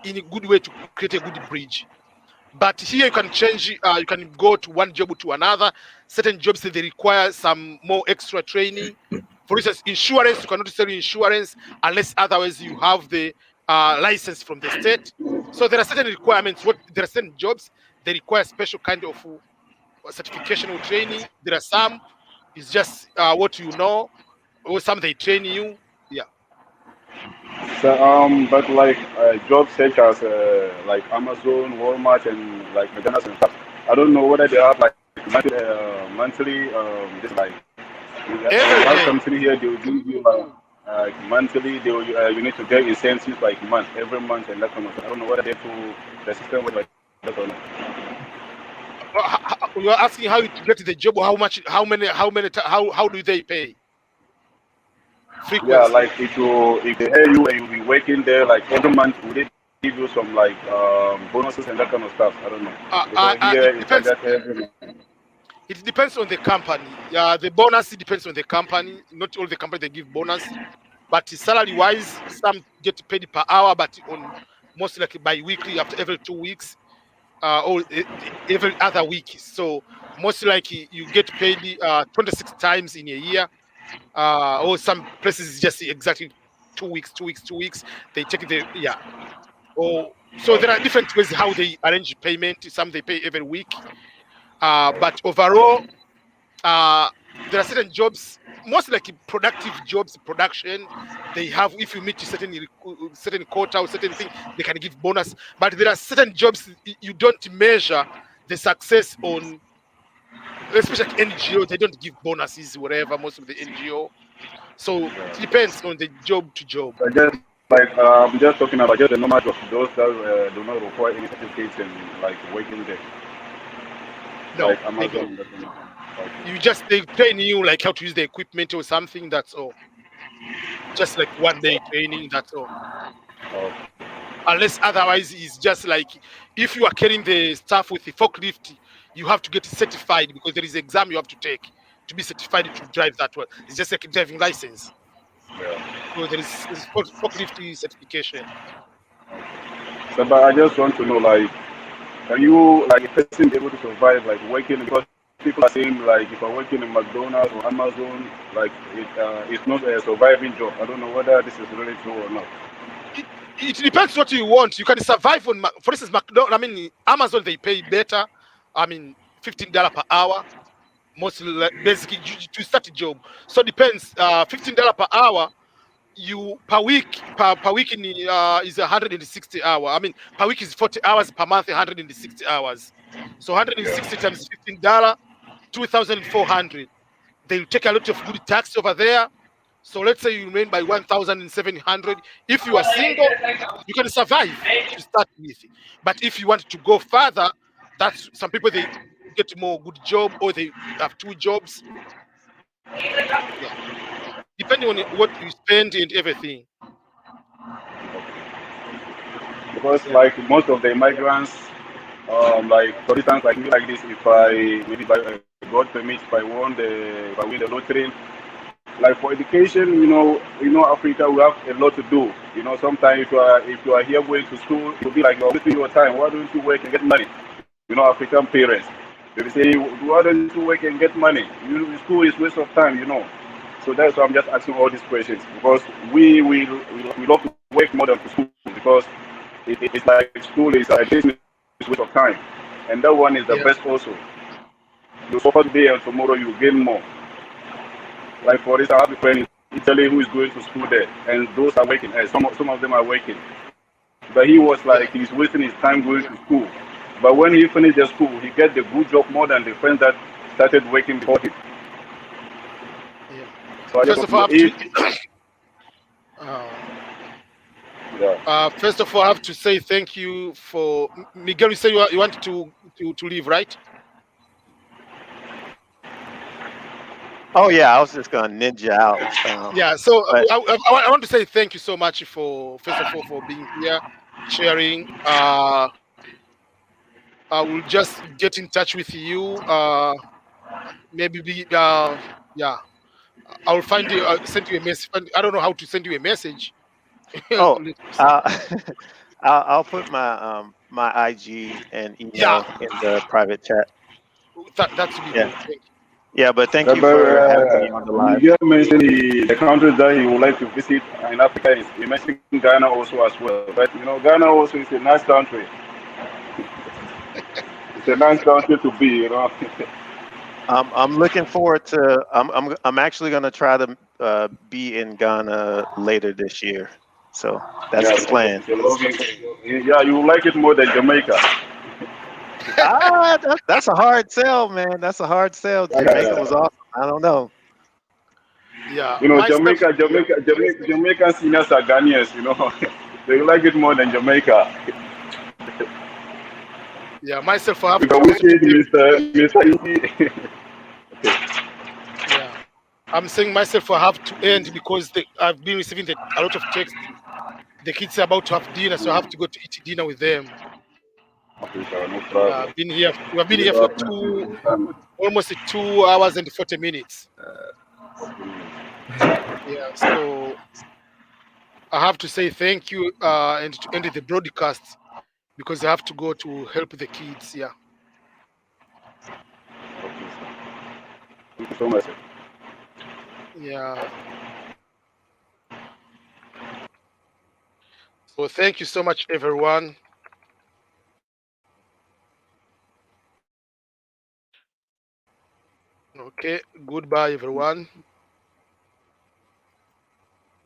in a good way to create a good bridge. But here you can change, you can go to one job to another. Certain jobs, they require some more extra training. For instance, insurance, you cannot sell insurance unless otherwise you have the license from the state. So there are certain requirements. There are certain jobs, they require special kind of certification or training. There are some, it's just what you know, or some they train you. Yeah. So but like jobs such as like Amazon, Walmart, and like McDonald's and stuff. I don't know whether they have like monthly this like one company here they will give you like monthly. They will, you need to get incentives like every month and that kind of stuff. I don't know whether they do the system with like that or not. You're asking how you get the job, or how much, how do they pay? Frequency. Yeah, like if they hire you and you'll be working there like every month, would they give you some like bonuses and that kind of stuff? I don't know. Here it's like that every month. It depends on the company. The bonus depends on the company. Not all the company they give bonus, but salary wise, some get paid per hour, but on most like bi-weekly after every 2 weeks, or every other week. So most likely you get paid 26 times in a year. Or some places just exactly 2 weeks. They take the Or so there are different ways how they arrange payment. Some they pay every week, but overall, there are certain jobs, most like productive jobs, production. They have, if you meet certain quota or certain thing, they can give bonus. But there are certain jobs you don't measure the success on. Especially NGO, they don't give bonuses, whatever, most of the NGO. So it depends on the job to job. Just like I'm just talking about just the normal job, those that do not require any certificates and like working there. No, like they Amazon. don't. You just, they train you like how to use the equipment or something, that's all. Just like 1 day training, that's all. Okay. Unless otherwise it's just like, if you are carrying the stuff with the forklift, you have to get certified because there is an exam you have to take to be certified to drive that one. It's just like a driving license. Yeah. So there is forklift certification. So, but I just want to know, like, can you, like, a person be able to survive, like, working, because people are saying, like, if I'm working in McDonald's or Amazon, like, it's not a surviving job. I don't know whether this is really true or not. It depends what you want. You can survive on, for instance, McDonald's. I mean, Amazon, they pay better. I mean, $15 per hour. Mostly, like, basically, to start a job. So it depends. $15 per hour. You per week in is 160 hours. I mean, per week is 40 hours, per month 160 hours. So 160 times $15, 2,400. They will take a lot of good tax over there. So let's say you remain by 1,700. If you are single, you can survive to start with. But if you want to go further, that's some people they get more good job or they have two jobs. Yeah, depending on what you spend and everything. Because Yeah. like most of the migrants, like for instance, like me like this, if I maybe by God permits, if I win the lottery, like for education, Africa, we have a lot to do. Sometimes if you are here going to school, it will be like you're wasting your time. Why don't you work and get money? African parents, they will say, why don't you work and get money? School is waste of time. So that's why I'm just asking all these questions, because we love to work more than to school, because it's like school is education is waste of time, and that one is the Yeah. best also. You suffer today and tomorrow you gain more. Like for instance, I have a friend in Italy who is going to school there, and those are working. And some of them are working, but he was Yeah. like he's wasting his time going to school. But when he finished the school, he get the good job more than the friends that started working before him. Yeah. So I just First want of to all, I know have to. if Uh, yeah. First of all, I have to say thank you for Miguel. You say you want to leave, right? Oh yeah, I was just gonna ninja out. Yeah. So But I want to say thank you so much for first of all for being here, sharing. I will just get in touch with you. Maybe yeah. I will find you. Send you a message. I don't know how to send you a message. oh, Let me see. uh, I'll put my IG and Yeah, email in the private chat. that would be Yeah, good. Thank yeah. But thank you But for having me on the live. Miguel mentioned the countries that he would like to visit in Africa. He mentioned Ghana also as well. But Ghana also is a nice country. It's a nice country to be. I'm looking forward to. I'm actually gonna try to be in Ghana later this year. So that's Yeah, the plan. yeah, you will like it more than Jamaica. That's a hard sell, man. That's a hard sell. Jamaica was awesome. I don't know. Yeah, myself. Jamaican seniors are Ghanaians. They will like it more than Jamaica. Yeah, myself. I have Because to we end said today. Mr. Easy. Yeah, I'm saying myself. I have to end because I've been receiving a lot of texts. The kids are about to have dinner, so I have to go to eat dinner with them. Okay, sir, no Yeah, problem. I've been here. We have been You here for have plenty of time. almost 2 hours and 40 minutes. Yeah, so I have to say thank you and to end the broadcast because I have to go to help the kids. Yeah. Okay, sir. Thank you so much, sir. Yeah. So thank you so much, everyone. Okay. Goodbye, everyone.